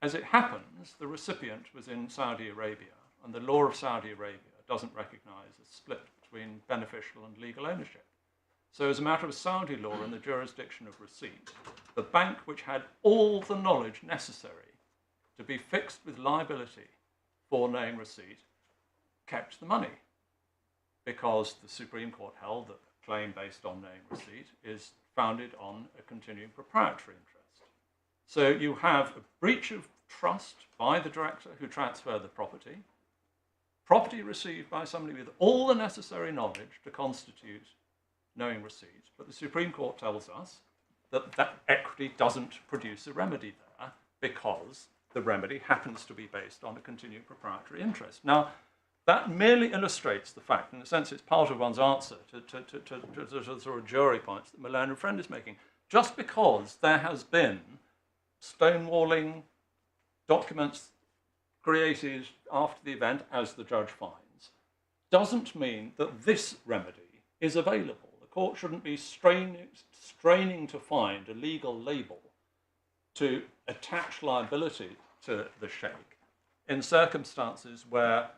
As it happens, the recipient was in Saudi Arabia, and the law of Saudi Arabia doesn't recognize a split between beneficial and legal ownership. So as a matter of Saudi law in the jurisdiction of receipt, the bank which had all the knowledge necessary to be fixed with liability for knowing receipt kept the money, because the Supreme Court held that a claim based on knowing receipt is founded on a continuing proprietary interest. So you have a breach of trust by the director who transferred the property received by somebody with all the necessary knowledge to constitute knowing receipt, but the Supreme Court tells us that that equity doesn't produce a remedy there because the remedy happens to be based on a continuing proprietary interest. Now, that merely illustrates the fact, in a sense it's part of one's answer to the sort of jury points that Malone and Friend is making. Just because there has been stonewalling documents created after the event, as the judge finds, doesn't mean that this remedy is available. The court shouldn't be straining to find a legal label to attach liability to the sheikh in circumstances where,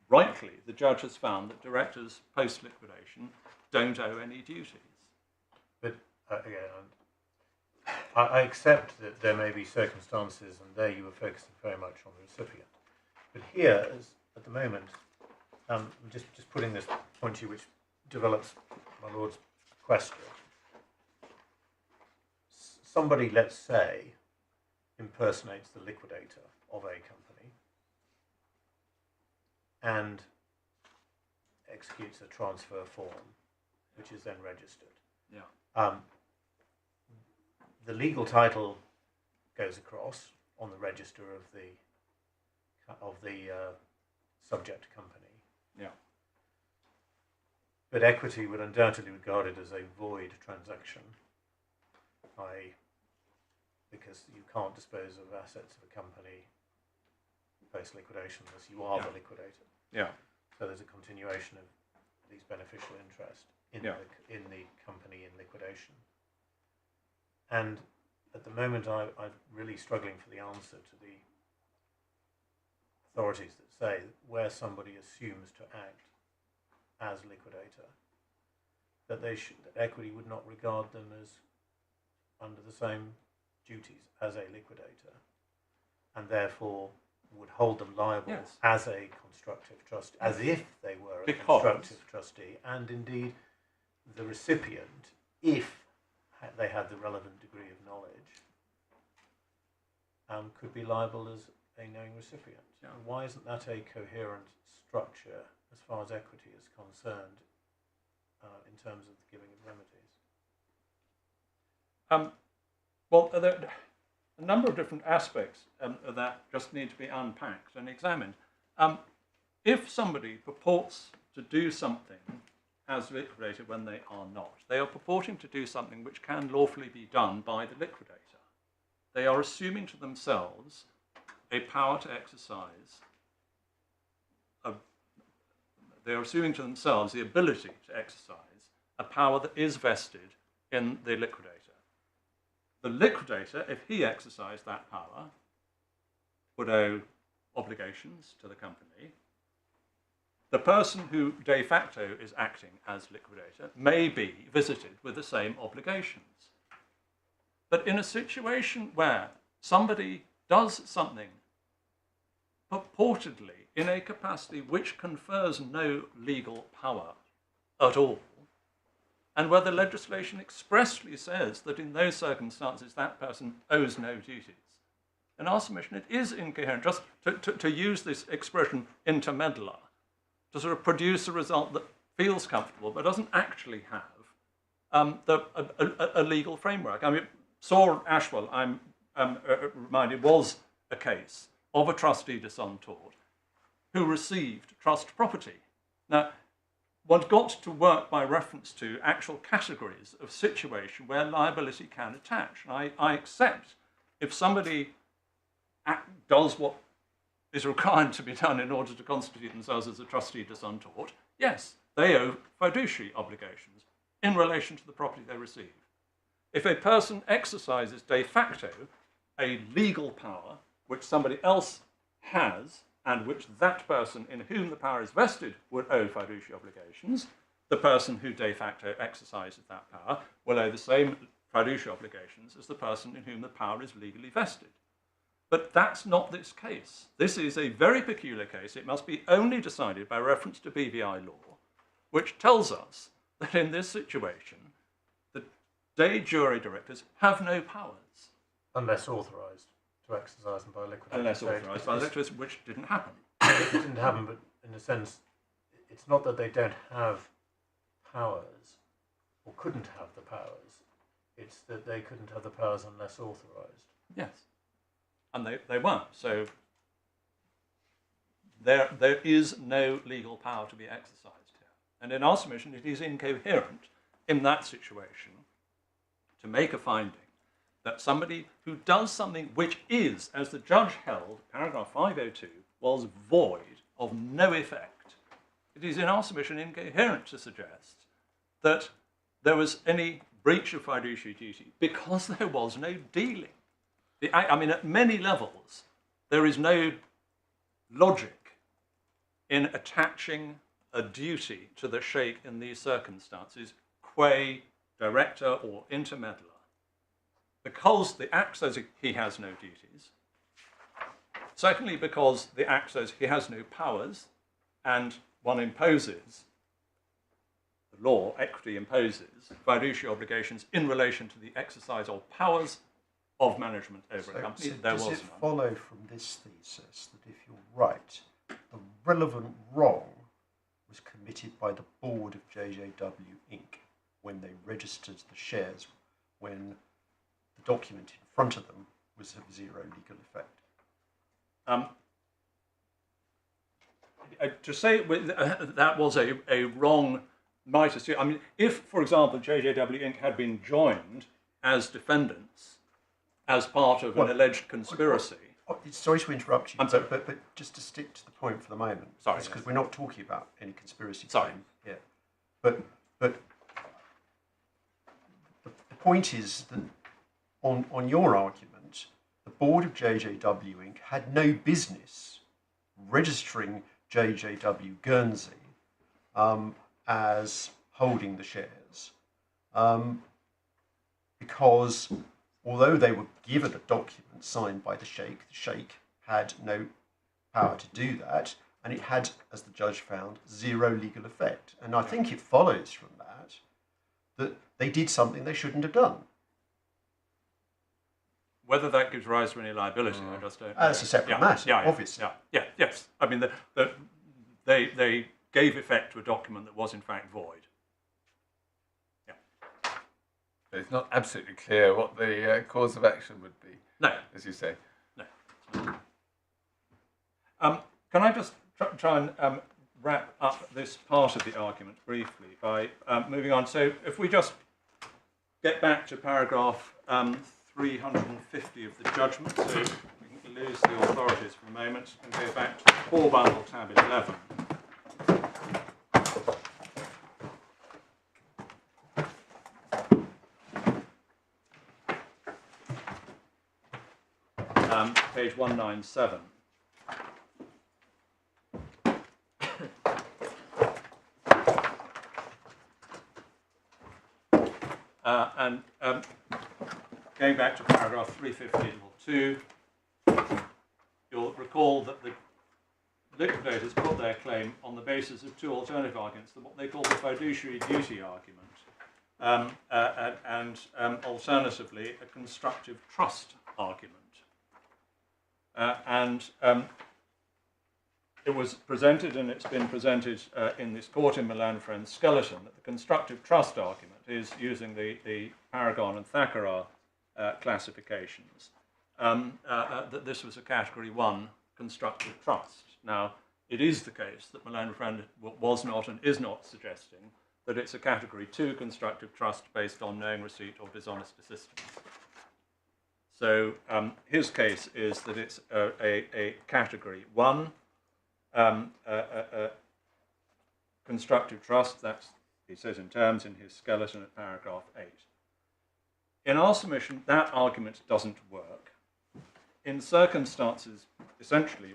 rightly, the judge has found that directors post-liquidation don't owe any duties. But again, I accept that there may be circumstances, and there you were focusing very much on the recipient. But here, at the moment, just putting this point to you, which develops my Lord's question. Somebody, let's say, impersonates the liquidator of a company and executes a transfer form, which is then registered. Yeah. The legal title goes across on the register of the subject company. Yeah. But equity would undoubtedly regard it as a void transaction, i.e., because you can't dispose of assets of a company post-liquidation unless you are the liquidator. Yeah. So there's a continuation of these beneficial interest in the company in liquidation. And at the moment, I'm really struggling for the answer to the authorities that say where somebody assumes to act as liquidator, that equity would not regard them as under the same duties as a liquidator, and therefore would hold them liable as a constructive trustee, as if they were a constructive trustee, and indeed the recipient, if they had the relevant degree of knowledge, could be liable as a knowing recipient. Yeah. Why isn't that a coherent structure as far as equity is concerned in terms of the giving of remedies? Well, there are a number of different aspects of that just need to be unpacked and examined. If somebody purports to do something as liquidator when they are not, they are purporting to do something which can lawfully be done by the liquidator. They are assuming to themselves a power to exercise, they are assuming to themselves the ability to exercise a power that is vested in the liquidator. The liquidator, if he exercised that power, would owe obligations to the company. The person who de facto is acting as liquidator may be visited with the same obligations. But in a situation where somebody does something purportedly in a capacity which confers no legal power at all, and where the legislation expressly says that in those circumstances that person owes no duties, in our submission it is incoherent just to use this expression intermedular to sort of produce a result that feels comfortable but doesn't actually have a legal framework. I mean, Saw Ashwell, I'm reminded, was a case of a trustee de son tort who received trust property Now, one's got to work by reference to actual categories of situation where liability can attach. And I accept if somebody does what is required to be done in order to constitute themselves as a trustee to untoward, yes, they owe fiduciary obligations in relation to the property they receive. If a person exercises de facto a legal power which somebody else has and which that person in whom the power is vested would owe fiduciary obligations, the person who de facto exercises that power will owe the same fiduciary obligations as the person in whom the power is legally vested. But that's not this case. This is a very peculiar case. It must be only decided by reference to BVI law, which tells us that in this situation, the de jure directors have no powers. Unless authorised to exercise them by liquidators. Unless authorised by liquidators, which didn't happen. It didn't happen, but in a sense, it's not that they don't have powers or couldn't have the powers. It's that they couldn't have the powers unless authorised. Yes. And they weren't. So there is no legal power to be exercised here. And in our submission, it is incoherent in that situation to make a finding that somebody who does something which is, as the judge held, paragraph 502, was void of no effect. It is in our submission incoherent to suggest that there was any breach of fiduciary duty because there was no dealing. I mean, at many levels, there is no logic in attaching a duty to the sheikh in these circumstances, qua director or intermeddler, because the Act says he has no duties. Secondly, because the Act says he has no powers, and one imposes, the law, equity imposes, fiduciary obligations in relation to the exercise of powers of management over a company. There was none. Does it follow from this thesis that if you're right, the relevant wrong was committed by the board of JJW Inc. when they registered the shares, when the document in front of them was of zero legal effect? To say that was a wrong might assume. I mean, if, for example, JJW Inc. had been joined as defendants as part of an alleged conspiracy. Sorry to interrupt you, I'm sorry. but just to stick to the point for the moment. Sorry, because yes. we're not talking about any conspiracy Sorry. claim here. But the point is that on your argument, the board of JJW Inc. had no business registering JJW Guernsey as holding the shares because although they were given a document signed by the sheikh had no power to do that, and it had, as the judge found, zero legal effect. And I think it follows from that they did something they shouldn't have done. Whether that gives rise to any liability, I just don't know. That's a separate matter, obviously. Yes. I mean, they gave effect to a document that was in fact void. But it's not absolutely clear what the cause of action would be. No. As you say. No. Can I just try and wrap up this part of the argument briefly by moving on? So if we just get back to paragraph 350 of the judgment, so we can lose the authorities for a moment and go back to the core bundle tab 11. Page 197. And going back to paragraph 350.2, you'll recall that the liquidators put their claim on the basis of two alternative arguments, what they call the fiduciary duty argument, and alternatively a constructive trust argument. It was presented, and it's been presented in this court in Milan Friends Skeleton, that the constructive trust argument is using the Paragon and Thakrar classifications, that this was a category 1 constructive trust. Now, it is the case that Malone Friend was not and is not suggesting that it's a category 2 constructive trust based on knowing receipt or dishonest assistance. So his case is that it's a category 1 constructive trust. That's, he says in terms in his skeleton at paragraph 8. In our submission, that argument doesn't work. In circumstances, essentially,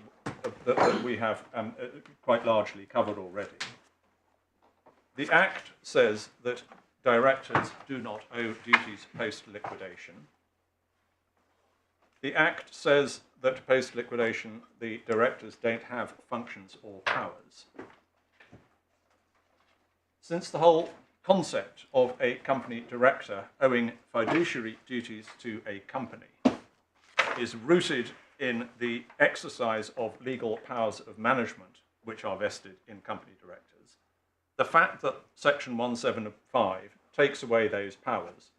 that we have quite largely covered already, the Act says that directors do not owe duties post-liquidation. The Act says that post-liquidation, the directors don't have functions or powers. Since the whole concept of a company director owing fiduciary duties to a company is rooted in the exercise of legal powers of management which are vested in company directors, the fact that Section 175 takes away those powers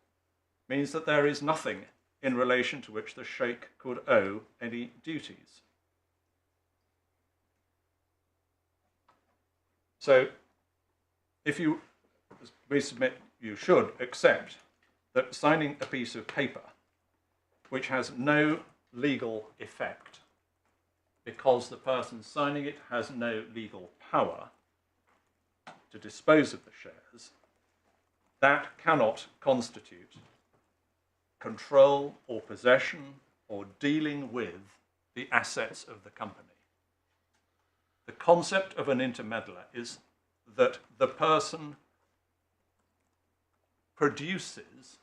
means that there is nothing in relation to which the Sheikh could owe any duties. So, if you, as we submit, you should accept that signing a piece of paper which has no legal effect because the person signing it has no legal power to dispose of the shares, that cannot constitute control or possession or dealing with the assets of the company. The concept of an intermeddler is that the person produces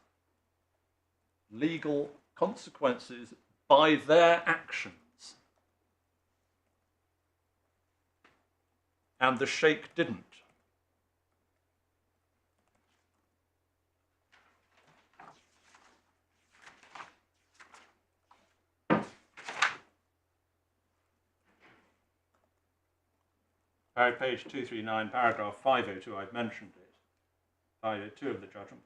legal consequences by their actions. And the Sheikh didn't. Page 239, paragraph 502, I've mentioned it. 502 of the judgment.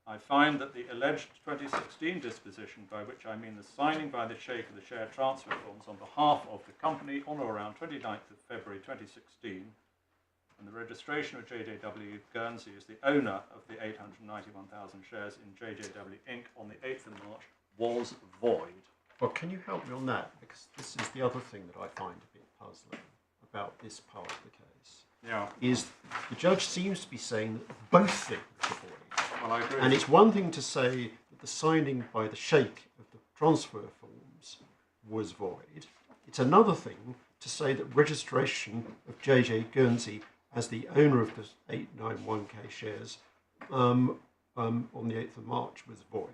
I find that the alleged 2016 disposition, by which I mean the signing by the Sheikh of the share transfer forms on behalf of the company on or around 29th of February 2016, and the registration of JJW Guernsey as the owner of the 891,000 shares in JJW Inc. on the 8th of March was void. Well, can you help me on that? Because this is the other thing that I find a bit puzzling about this part of the case. Yeah. Is the judge seems to be saying that both things are void. Well, I agree. And it's one thing to say that the signing by the Sheikh of the transfer forms was void. It's another thing to say that registration of JJ Guernsey as the owner of the 891k shares on the 8th of March was void.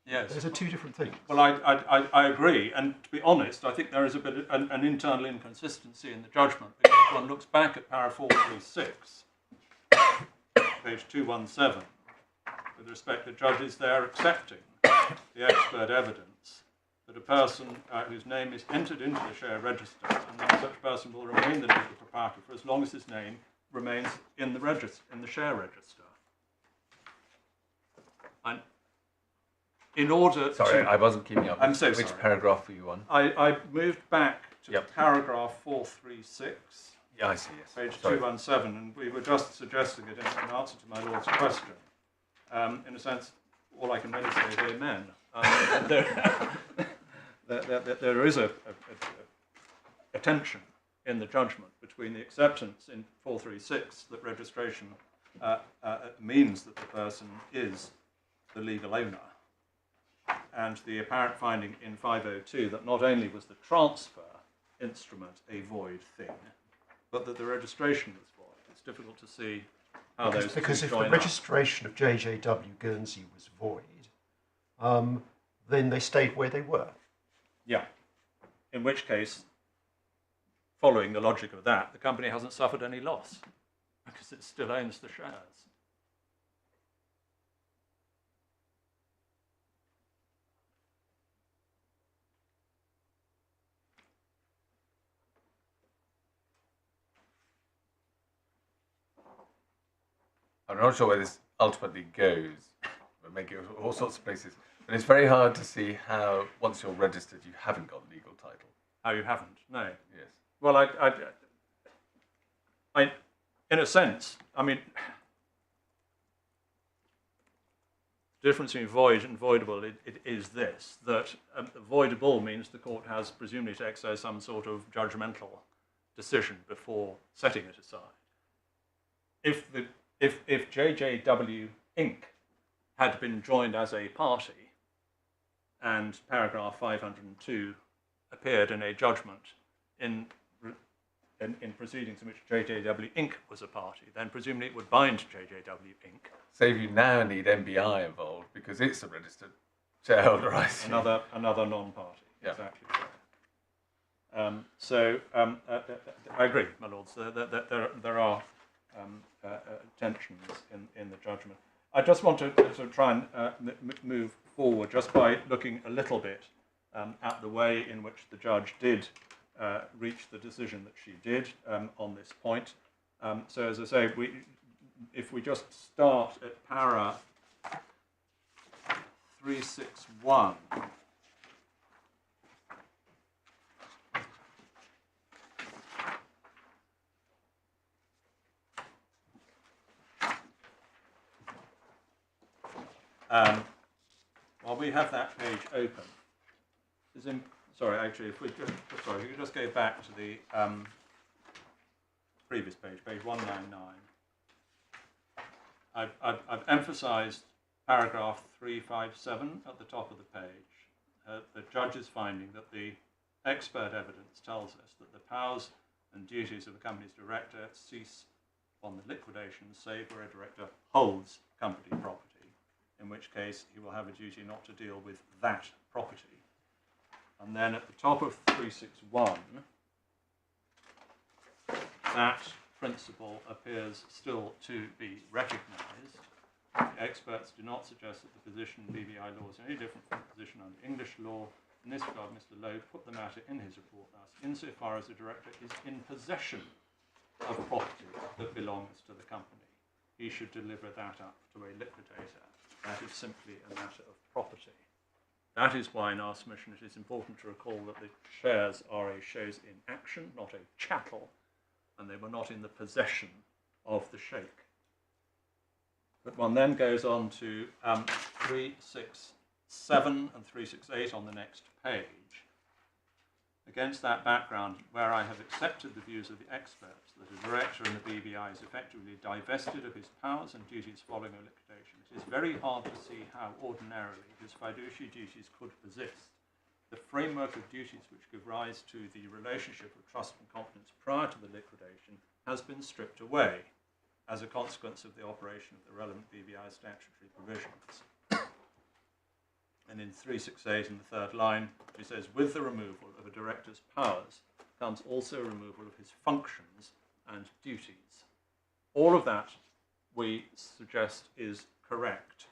Yes. Those are two different things. Well, I agree, and to be honest, I think there is a bit of an internal inconsistency in the judgment, because if one looks back at para 436, page 217, with respect to judges there accepting the expert evidence that a person whose name is entered into the share register, and that such person will remain the legal proprietor for as long as his name remains in the share register. And in order Sorry, to... I wasn't keeping up. I'm so Which sorry. paragraph were you on? I moved back to Yep. paragraph 436, Yeah, I see, yes. page Sorry. 217, and we were just suggesting it in answer to my Lord's question. In a sense, all I can really say is amen. There is a tension in the judgment between the acceptance in 436 that registration means that the person is the legal owner, and the apparent finding in 502 that not only was the transfer instrument a void thing, but that the registration was void. It's difficult to see how those two Because if the join up. registration of JJW Guernsey was void, then they stayed where they were. Yeah. In which case, following the logic of that, the company hasn't suffered any loss because it still owns the shares. I'm not sure where this ultimately goes. We're making it all sorts of places. But it's very hard to see how, once you're registered, you haven't got legal title. Oh, you haven't? No. Yes. Well, in a sense, I mean, the difference between void and voidable it is this, that voidable means the court has presumably to exercise some sort of judgmental decision before setting it aside. If JJW Inc. had been joined as a party and paragraph 502 appeared in a judgment in proceedings in which JJW Inc. was a party, then presumably it would bind JJW Inc. So you now need MBI involved because it's a registered shareholder, I see. Another non-party. Yeah. Exactly. So I agree, my lords. There are tensions in the judgment. I just want to sort of try and move forward just by looking a little bit at the way in which the judge did reach the decision that she did on this point. So as I say, if we just start at para 361, while we have that page open, sorry, actually, if we could just go back to the previous page, page 199. I've emphasised paragraph 357 at the top of the page. The judge is finding that the expert evidence tells us that the powers and duties of a company's director cease on the liquidation, save where a director holds company property, in which case he will have a duty not to deal with that property. And then at the top of 361, that principle appears still to be recognised. Experts do not suggest that the position in BVI law is any different from the position under English law. In this regard, Mr. Lowe put the matter in his report thus: insofar as the director is in possession of property that belongs to the company, he should deliver that up to a liquidator. That is simply a matter of property. That is why in our submission it is important to recall that the shares are a shares in action, not a chattel, and they were not in the possession of the sheikh. But one then goes on to 367 and 368 on the next page. Against that background, where I have accepted the views of the experts that a director in the BVI is effectively divested of his powers and duties following a liquidation, it is very hard to see how ordinarily his fiduciary duties could persist. The framework of duties which give rise to the relationship of trust and confidence prior to the liquidation has been stripped away as a consequence of the operation of the relevant BVI statutory provisions. And in 368 in the third line, it says, with the removal of a director's powers comes also removal of his functions and duties. All of that, we suggest, is correct.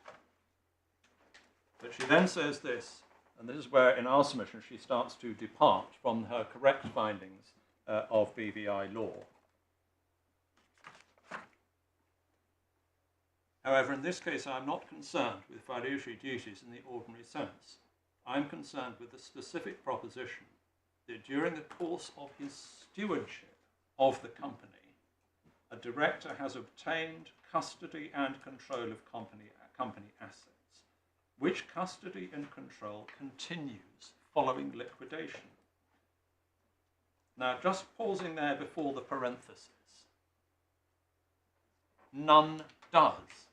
But she then says this, and this is where in our submission she starts to depart from her correct findings of BVI law. However, in this case, I am not concerned with fiduciary duties in the ordinary sense. I am concerned with the specific proposition that during the course of his stewardship of the company, a director has obtained custody and control of company assets, which custody and control continues following liquidation. Now, just pausing there before the parenthesis, none does.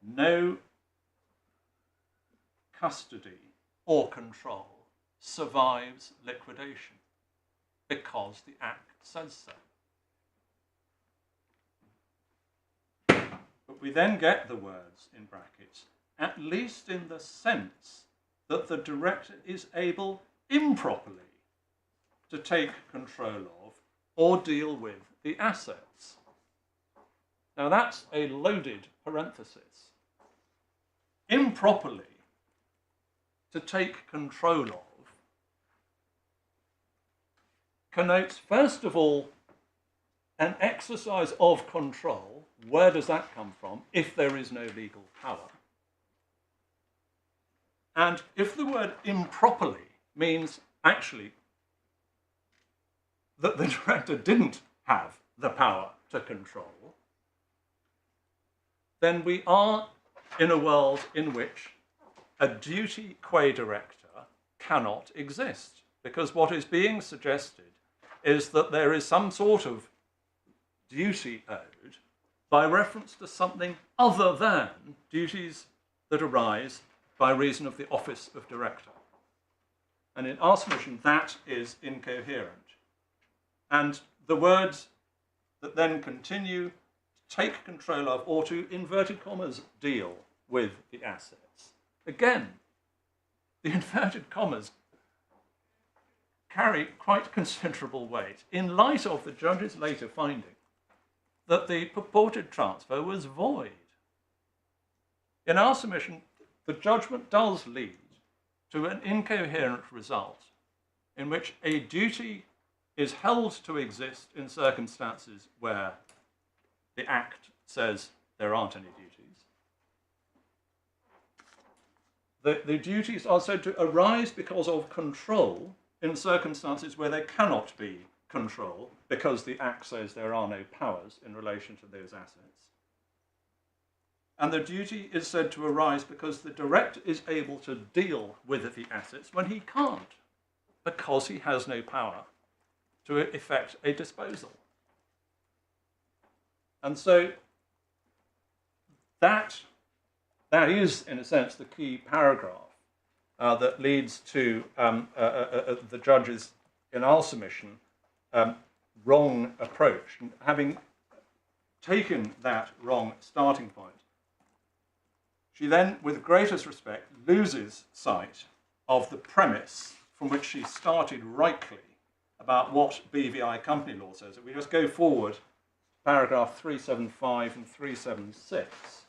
No custody or control survives liquidation because the Act says so. But we then get the words in brackets, at least in the sense that the director is able improperly to take control of or deal with the assets. Now that's a loaded parenthesis. Improperly to take control of connotes, first of all, an exercise of control. Where does that come from if there is no legal power? And if the word improperly means actually that the director didn't have the power to control, then we are in a world in which a duty qua director cannot exist, because what is being suggested is that there is some sort of duty owed by reference to something other than duties that arise by reason of the office of director. And in our submission, that is incoherent. And the words that then continue to take control of, or to, inverted commas, deal with the assets. Again, the inverted commas carry quite considerable weight in light of the judge's later finding that the purported transfer was void. In our submission, the judgment does lead to an incoherent result in which a duty is held to exist in circumstances where the Act says there aren't any duties. The duties are said to arise because of control in circumstances where there cannot be control because the Act says there are no powers in relation to those assets. And the duty is said to arise because the director is able to deal with the assets when he can't, because he has no power to effect a disposal. And so that is, in a sense, the key paragraph that leads to the judge's, in our submission, wrong approach. And having taken that wrong starting point, she then, with greatest respect, loses sight of the premise from which she started rightly about what BVI company law says. If we just go forward, paragraph 375 and 376.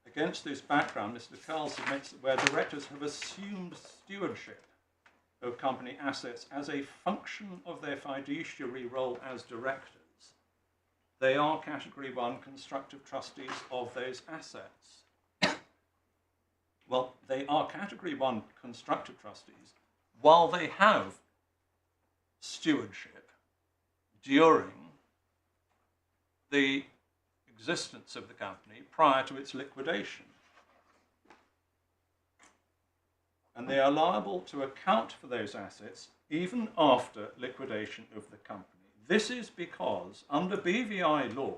Against this background, Mr. Curl submits that where directors have assumed stewardship of company assets as a function of their fiduciary role as directors, they are Category 1 constructive trustees of those assets. Well, they are Category 1 constructive trustees while they have stewardship during the existence of the company prior to its liquidation. And they are liable to account for those assets even after liquidation of the company. This is because, under BVI law,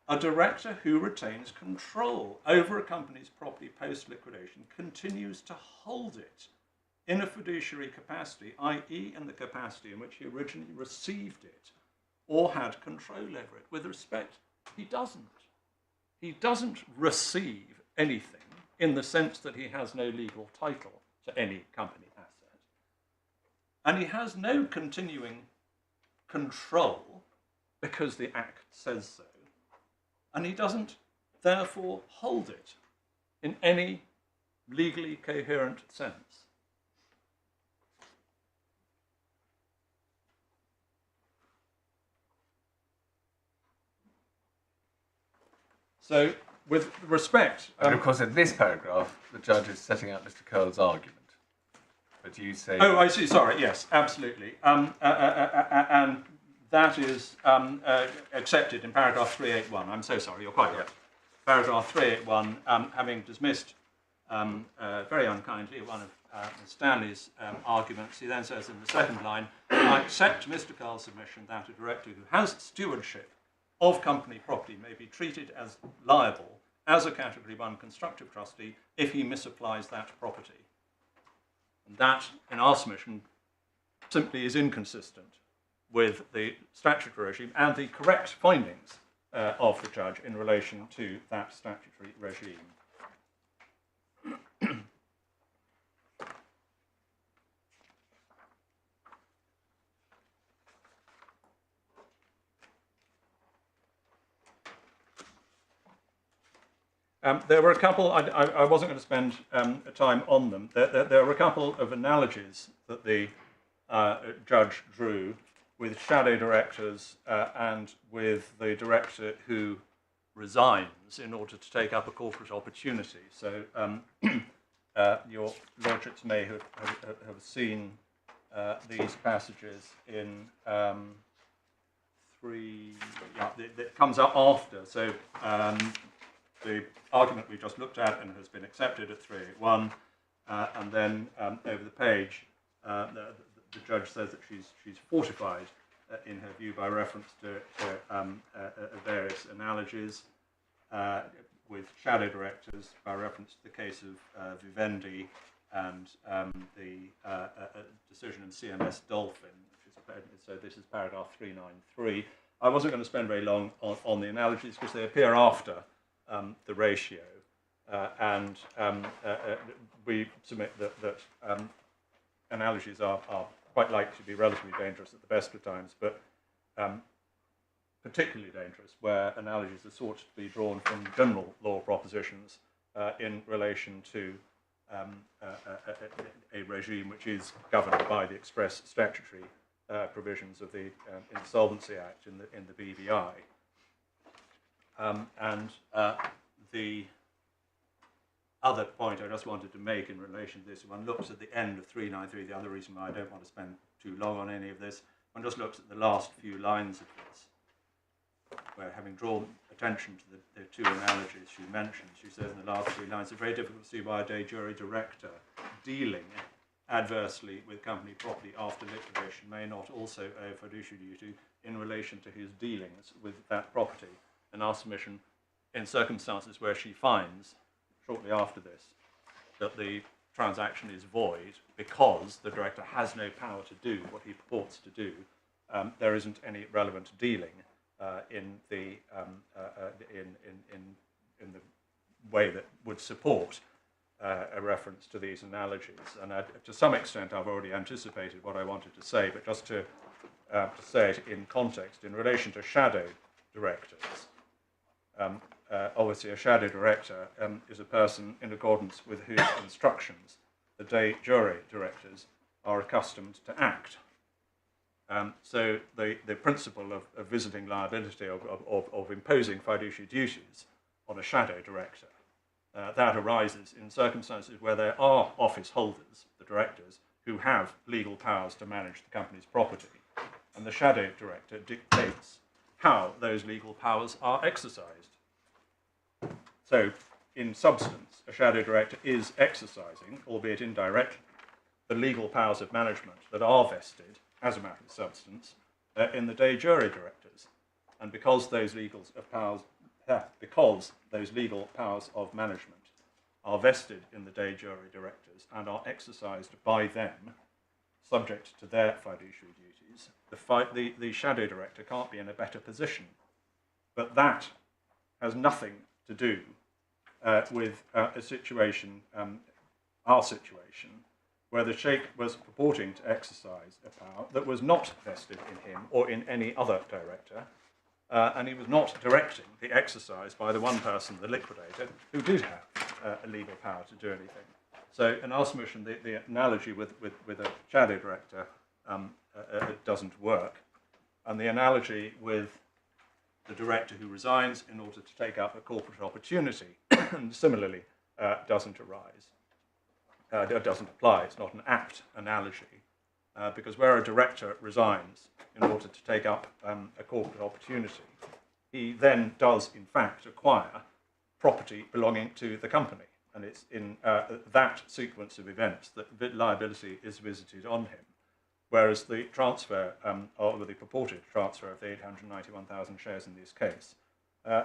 a director who retains control over a company's property post-liquidation continues to hold it in a fiduciary capacity, i.e. in the capacity in which he originally received it or had control over it. With respect, he doesn't. He doesn't receive anything in the sense that he has no legal title to any company asset. And he has no continuing control because the Act says so. And he doesn't, therefore, hold it in any legally coherent sense. So, with respect... and of course, in this paragraph, the judge is setting out Mr. Curl's argument. But you say... Oh, I see, sorry, yes, absolutely. And that is accepted in paragraph 381. I'm so sorry, you're quite right. Paragraph 381, having dismissed very unkindly one of Ms. Stanley's arguments, he then says in the second line, I accept Mr. Curl's submission that a director who has stewardship of company property may be treated as liable as a Category 1 constructive trustee if he misapplies that property. And that, in our submission, simply is inconsistent with the statutory regime and the correct findings of the judge in relation to that statutory regime. There were a couple, I wasn't going to spend time on them, there were a couple of analogies that the judge drew with shadow directors and with the director who resigns in order to take up a corporate opportunity. So your lordships may have seen these passages in that comes up after. So the argument we just looked at and has been accepted at 381, and then over the page, the judge says that she's fortified in her view by reference to various analogies with shadow directors, by reference to the case of Vivendi and the decision in CMS Dolphin. So this is paragraph 393. I wasn't going to spend very long on the analogies because they appear after the ratio, and we submit that analogies are quite likely to be relatively dangerous at the best of times, but particularly dangerous where analogies are sought to be drawn from general law propositions in relation to a regime which is governed by the express statutory provisions of the Insolvency Act in the BVI. The other point I just wanted to make in relation to this, one looks at the end of 393, the other reason why I don't want to spend too long on any of this, one just looks at the last few lines of this, where having drawn attention to the two analogies she mentioned, she says in the last 3 lines, it's very difficult to see why a de jure director dealing adversely with company property after liquidation may not also owe fiduciary duty in relation to his dealings with that property. And our submission, in circumstances where she finds, shortly after this, that the transaction is void because the director has no power to do what he purports to do, there isn't any relevant dealing in the way that would support a reference to these analogies. And to some extent, I've already anticipated what I wanted to say, but just to say it in context, in relation to shadow directors, obviously a shadow director is a person in accordance with whose instructions the de jure directors are accustomed to act. So the principle of visiting liability, of imposing fiduciary duties on a shadow director, that arises in circumstances where there are office holders, the directors, who have legal powers to manage the company's property. And the shadow director dictates how those legal powers are exercised. So, in substance, a shadow director is exercising, albeit indirectly, the legal powers of management that are vested, as a matter of substance, in the de jure directors. And because those legal powers of management are vested in the de jure directors and are exercised by them, subject to their fiduciary duties, the shadow director can't be in a better position. But that has nothing to do with a situation, our situation, where the Sheikh was purporting to exercise a power that was not vested in him or in any other director, and he was not directing the exercise by the one person, the liquidator, who did have a legal power to do anything. So in our submission, the analogy with a shadow director doesn't work, and the analogy with the director who resigns in order to take up a corporate opportunity similarly doesn't arise. It doesn't apply. It's not an apt analogy, because where a director resigns in order to take up a corporate opportunity, he then does, in fact, acquire property belonging to the company. And it's in that sequence of events that liability is visited on him. Whereas the transfer, or the purported transfer of the 891,000 shares in this case,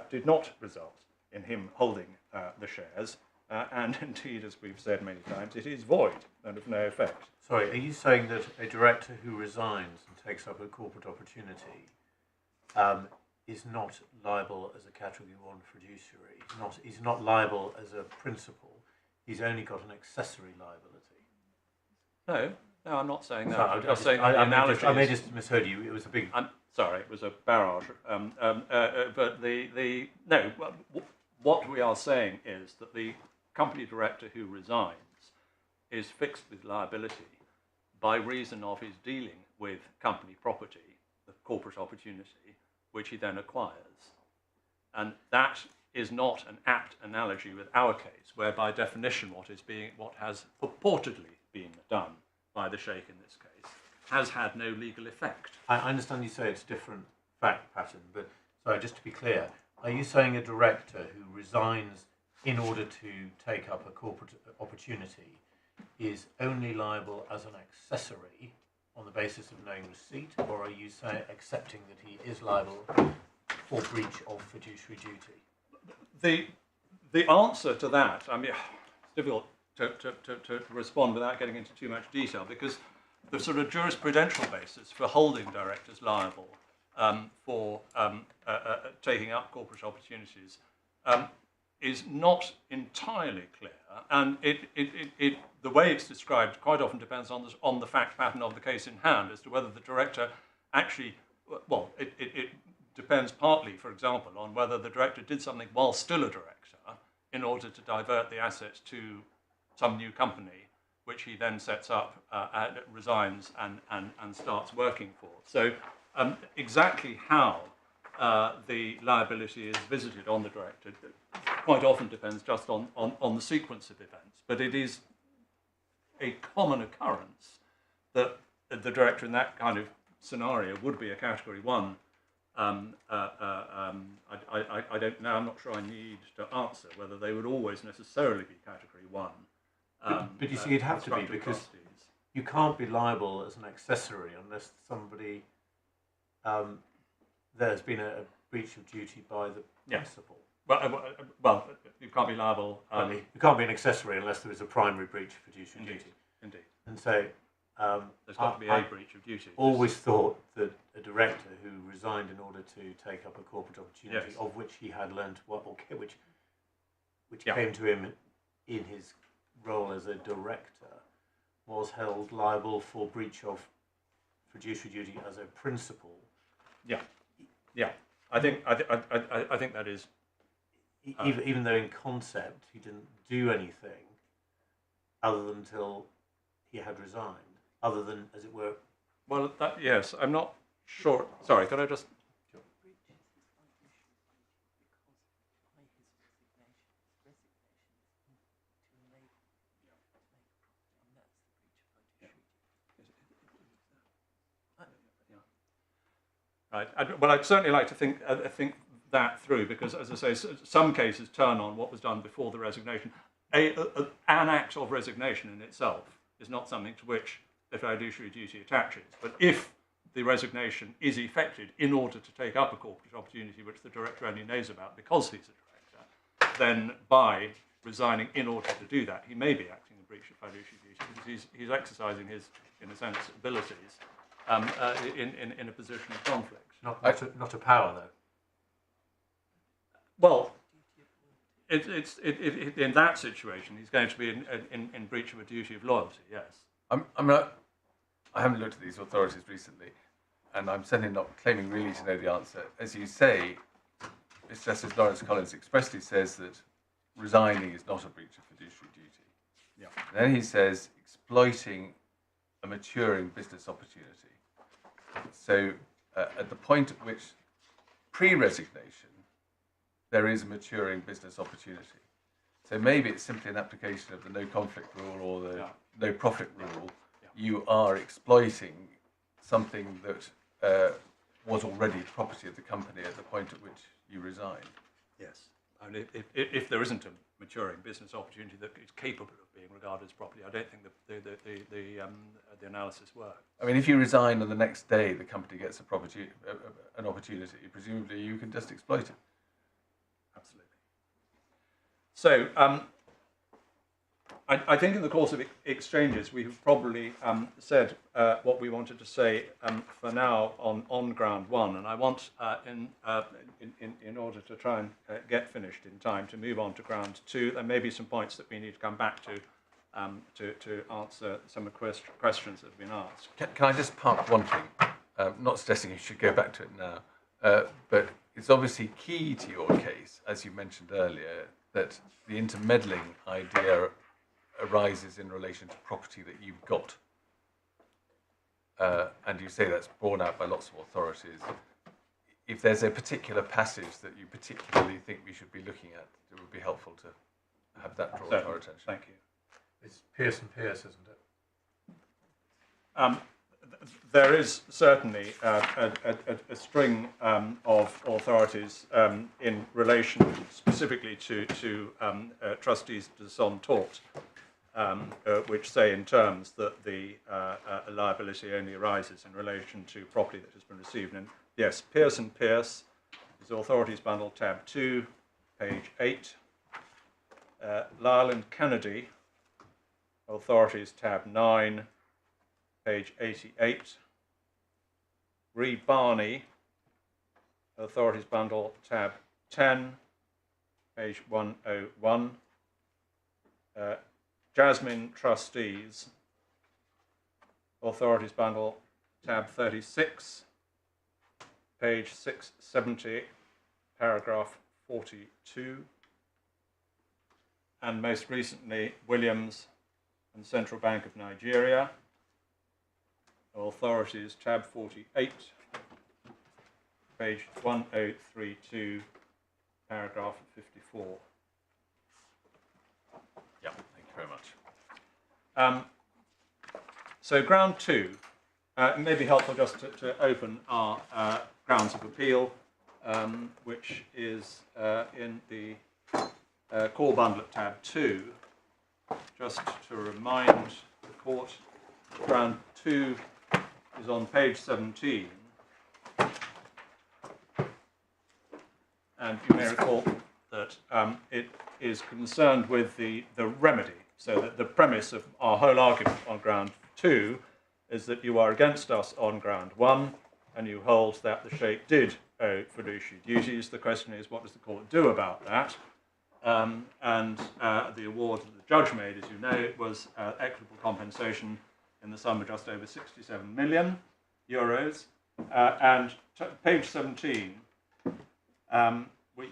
did not result in him holding the shares, and indeed, as we've said many times, it is void and of no effect. Sorry, are you saying that a director who resigns and takes up a corporate opportunity is not liable as a Category 1 fiduciary? He's not liable as a principal. He's only got an accessory liability. No, I'm not saying that. Sorry, I'm saying I may just misheard you. It was a big. I'm sorry, it was a barrage. But no. What we are saying is that the company director who resigns is fixed with liability by reason of his dealing with company property, the corporate opportunity, which he then acquires, and that is not an apt analogy with our case, where by definition what has purportedly been done by the Sheikh in this case has had no legal effect. I understand you say it's a different fact pattern, but sorry, just to be clear, are you saying a director who resigns in order to take up a corporate opportunity is only liable as an accessory on the basis of knowing receipt, or are you accepting that he is liable for breach of fiduciary duty? The answer to that, I mean, it's difficult to respond without getting into too much detail, because the sort of jurisprudential basis for holding directors liable for taking up corporate opportunities is not entirely clear, and the way it's described quite often depends on the fact pattern of the case in hand as to whether the director actually, well, it depends partly, for example, on whether the director did something while still a director in order to divert the assets to some new company, which he then sets up, resigns and starts working for. So exactly how the liability is visited on the director quite often depends just on the sequence of events, but it is a common occurrence that the director in that kind of scenario would be a Category 1. I don't know, I'm not sure I need to answer whether they would always necessarily be Category 1. But you see, it'd have to be, because you can't be liable as an accessory unless somebody, there's been a breach of duty by the principal. Well, you can't be liable. You can't be an accessory unless there is a primary breach of fiduciary duty. Indeed. And so there's got to be a breach of duty. Always thought that a director who resigned in order to take up a corporate opportunity, of which he had learned which came to him in his role as a director, was held liable for breach of fiduciary duty as a principal. Yeah. I think that is. Even though in concept he didn't do anything other than until he had resigned, other than, as it were. Well, yes, I'm not sure. Sorry, could I just. Right. Well, I'd certainly like to think that through, because, as I say, some cases turn on what was done before the resignation. An act of resignation in itself is not something to which the fiduciary duty attaches. But if the resignation is effected in order to take up a corporate opportunity which the director only knows about because he's a director, then by resigning in order to do that, he may be acting in breach of fiduciary duty, because he's exercising his, in a sense, abilities in a position of conflict. Not a power, though. Well, in that situation, he's going to be in breach of a duty of loyalty, yes. I haven't looked at these authorities recently, and I'm certainly not claiming really to know the answer. As you say, it's Justice Lawrence Collins expressly says that resigning is not a breach of fiduciary duty. Yeah. And then he says exploiting a maturing business opportunity. So at the point at which pre-resignation, there is a maturing business opportunity. So maybe it's simply an application of the no conflict rule or the no profit rule. Yeah. You are exploiting something that was already property of the company at the point at which you resign. Yes. I mean, if there isn't a maturing business opportunity that is capable of being regarded as property, I don't think the analysis works. I mean, if you resign and the next day the company gets an opportunity, presumably you can just exploit it. Absolutely. So, I think in the course of exchanges we have probably said what we wanted to say for now on ground one, and I want, in order to try and get finished in time, to move on to ground two. There may be some points that we need to come back to answer some of the questions that have been asked. Can I just park one thing? Not suggesting you should go back to it now, but it's obviously key to your case, as you mentioned earlier, that the intermeddling idea arises in relation to property that you've got. And you say that's borne out by lots of authorities. if there's a particular passage that you particularly think we should be looking at, it would be helpful to have that drawn to our attention. Thank you. It's Pierce and Pierce, isn't it? There is certainly a string of authorities in relation specifically to trustees de son tort, which say in terms that the liability only arises in relation to property that has been received. And yes, Pierce and Pierce is Authorities Bundle, tab 2, page 8. Lyle and Kennedy, Authorities, tab 9, page 88. Reed Barney, Authorities Bundle, tab 10, page 101. Jasmine Trustees, Authorities Bundle, tab 36, page 670, paragraph 42. And most recently, Williams and Central Bank of Nigeria, Authorities, tab 48, page 1032, paragraph 54. Yeah, thank you very much. So ground 2, it may be helpful just to open our grounds of appeal, which is in the core bundle at tab 2. Just to remind the court, ground 2 is on page 17, and you may recall that it is concerned with the remedy. So that the premise of our whole argument on ground 2 is that you are against us on ground 1, and you hold that the Sheikh did owe fiduciary duties. The question is, what does the court do about that? The award that the judge made, as you know, was equitable compensation in the sum of just over 67 million euros. Page 17,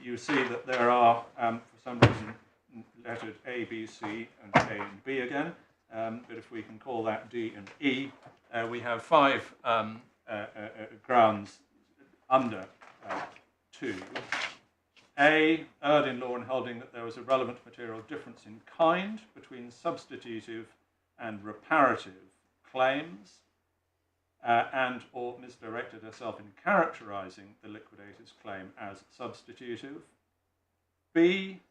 you see that there are, for some reason, lettered A, B, C, and A and B again. But if we can call that D and E, we have 5 grounds under 2. A, erred in law in holding that there was a relevant material difference in kind between substitutive and reparative claims, and or misdirected herself in characterizing the liquidator's claim as substitutive. B,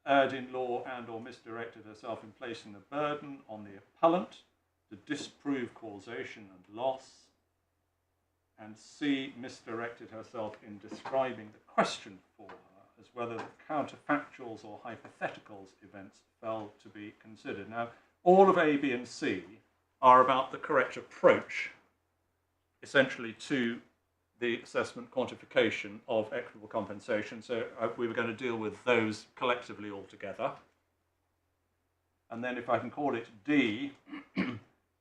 erred in law and or misdirected herself in placing the burden on the appellant to disprove causation and loss. And C, misdirected herself in describing the question for her as whether the counterfactuals or hypotheticals events fell to be considered. Now, all of A, B, and C are about the correct approach, essentially, to the assessment quantification of equitable compensation. So we were going to deal with those collectively all together. And then if I can call it D,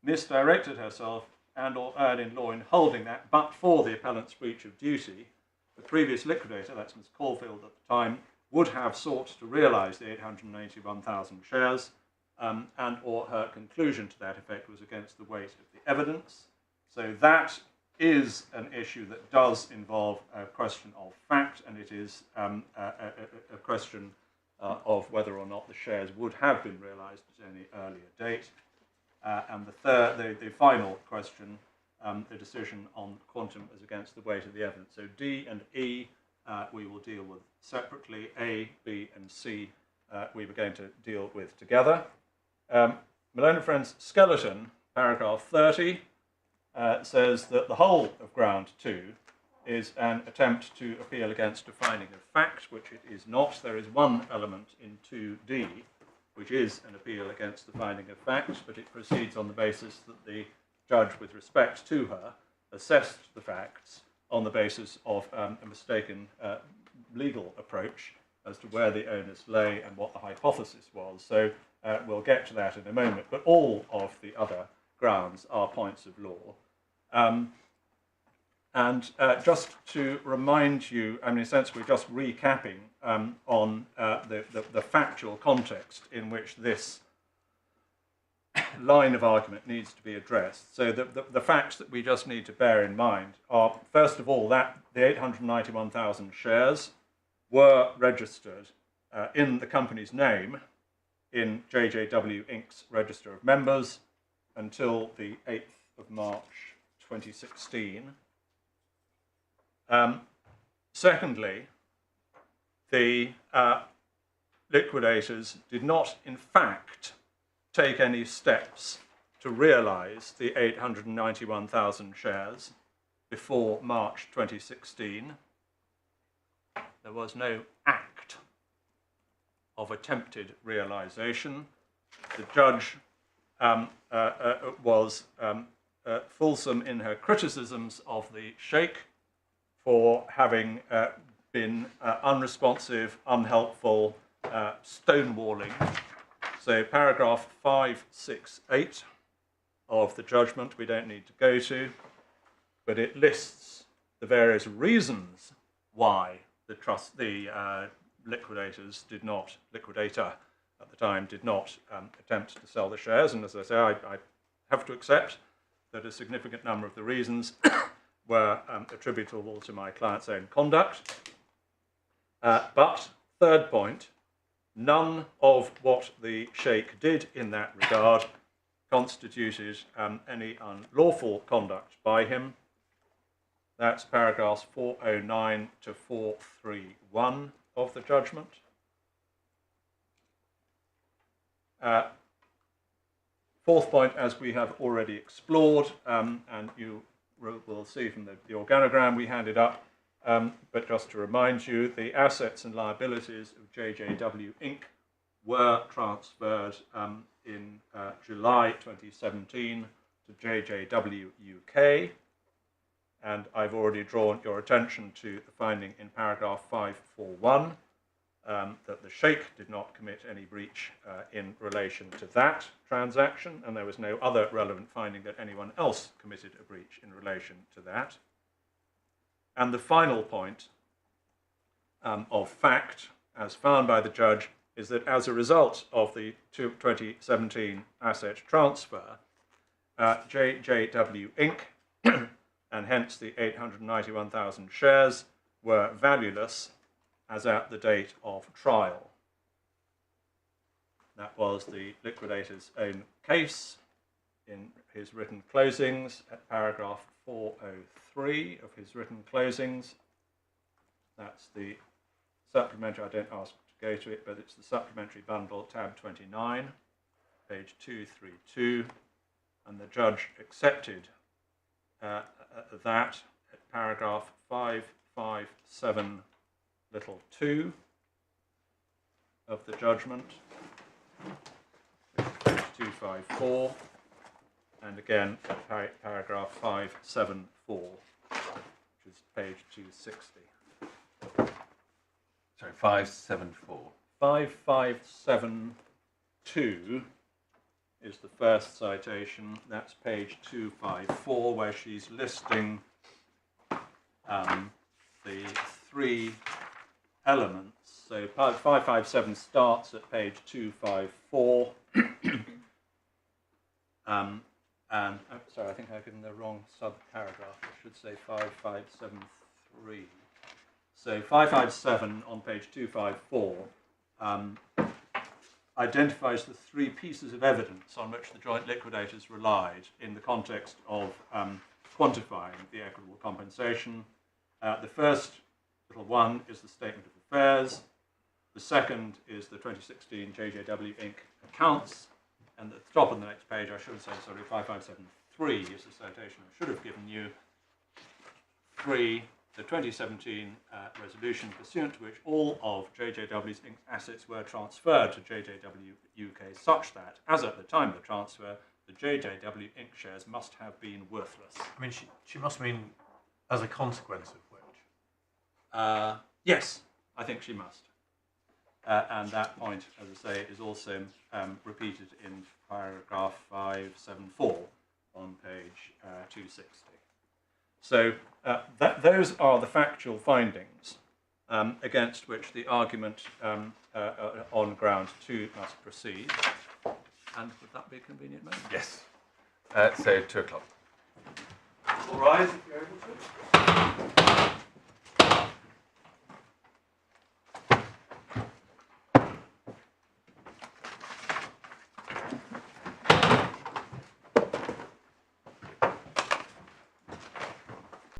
misdirected herself and or erred in law in holding that, but for the appellant's breach of duty, the previous liquidator, that's Ms. Caulfield at the time, would have sought to realise the 881,000 shares, and or her conclusion to that effect was against the weight of the evidence. So that is an issue that does involve a question of fact, and it is a question of whether or not the shares would have been realised at any earlier date. And the final question, the decision on quantum as against the weight of the evidence. So D and E we will deal with separately. A, B, and C we were going to deal with together. Malone and Friends skeleton, paragraph 30, says that the whole of ground 2 is an attempt to appeal against a finding of fact, which it is not. There is one element in 2D, which is an appeal against the finding of fact, but it proceeds on the basis that the judge, with respect to her, assessed the facts on the basis of a mistaken legal approach as to where the onus lay and what the hypothesis was. So we'll get to that in a moment, but all of the other grounds are points of law. Just to remind you, I mean, essentially, we're just recapping on the factual context in which this line of argument needs to be addressed. So the facts that we just need to bear in mind are, first of all, that the 891,000 shares were registered in the company's name in JJW Inc.'s Register of Members until the 8th of March 2016. Secondly, the liquidators did not, in fact, take any steps to realise the 891,000 shares before March 2016. There was no act of attempted realisation. The judge was fulsome in her criticisms of the Sheikh for having been unresponsive, unhelpful, stonewalling. So paragraph 568 of the judgment we don't need to go to, but it lists the various reasons why the liquidator at the time did not attempt to sell the shares. And as I say, I have to accept that a significant number of the reasons were attributable to my client's own conduct. But third point, none of what the Sheikh did in that regard constituted any unlawful conduct by him. That's paragraphs 409 to 431 of the judgment. Fourth point, as we have already explored, and you will see from the organogram we handed up, but just to remind you, the assets and liabilities of JJW Inc. were transferred in July 2017 to JJW UK, and I've already drawn your attention to the finding in paragraph 541 that the Sheikh did not commit any breach in relation to that transaction, and there was no other relevant finding that anyone else committed a breach in relation to that. And the final point of fact, as found by the judge, is that as a result of the 2017 asset transfer, JJW Inc., and hence the 891,000 shares, were valueless as at the date of trial. That was the liquidator's own case in his written closings at paragraph 403 of his written closings. That's the supplementary, I don't ask to go to it, but it's the supplementary bundle, tab 29, page 232, and the judge accepted that at paragraph 557 little 2 of the judgment, page 254, and again at paragraph 574, which is page 260. Sorry, 574. 5572 is the first citation. That's page 254, where she's listing the three elements. So 557 starts at page 254. And sorry, I think I've given the wrong sub-paragraph. I should say 5573. So 557 on page 254 identifies the three pieces of evidence on which the joint liquidators relied in the context of quantifying the equitable compensation. The first little one is the statement of affairs. The second is the 2016 JJW Inc. accounts. And at the top of the next page, I should say, sorry, 5573 is the citation I should have given you. 3, the 2017 resolution pursuant to which all of JJW Inc.'s assets were transferred to JJW UK such that, as at the time of the transfer, the JJW Inc. shares must have been worthless. I mean, she must mean as a consequence of which. Yes, I think she must. And that point, as I say, is also repeated in paragraph 574 on page 260. So those are the factual findings against which the argument on ground 2 must proceed. And would that be a convenient moment? Yes. So 2 o'clock. All rise if you're able to.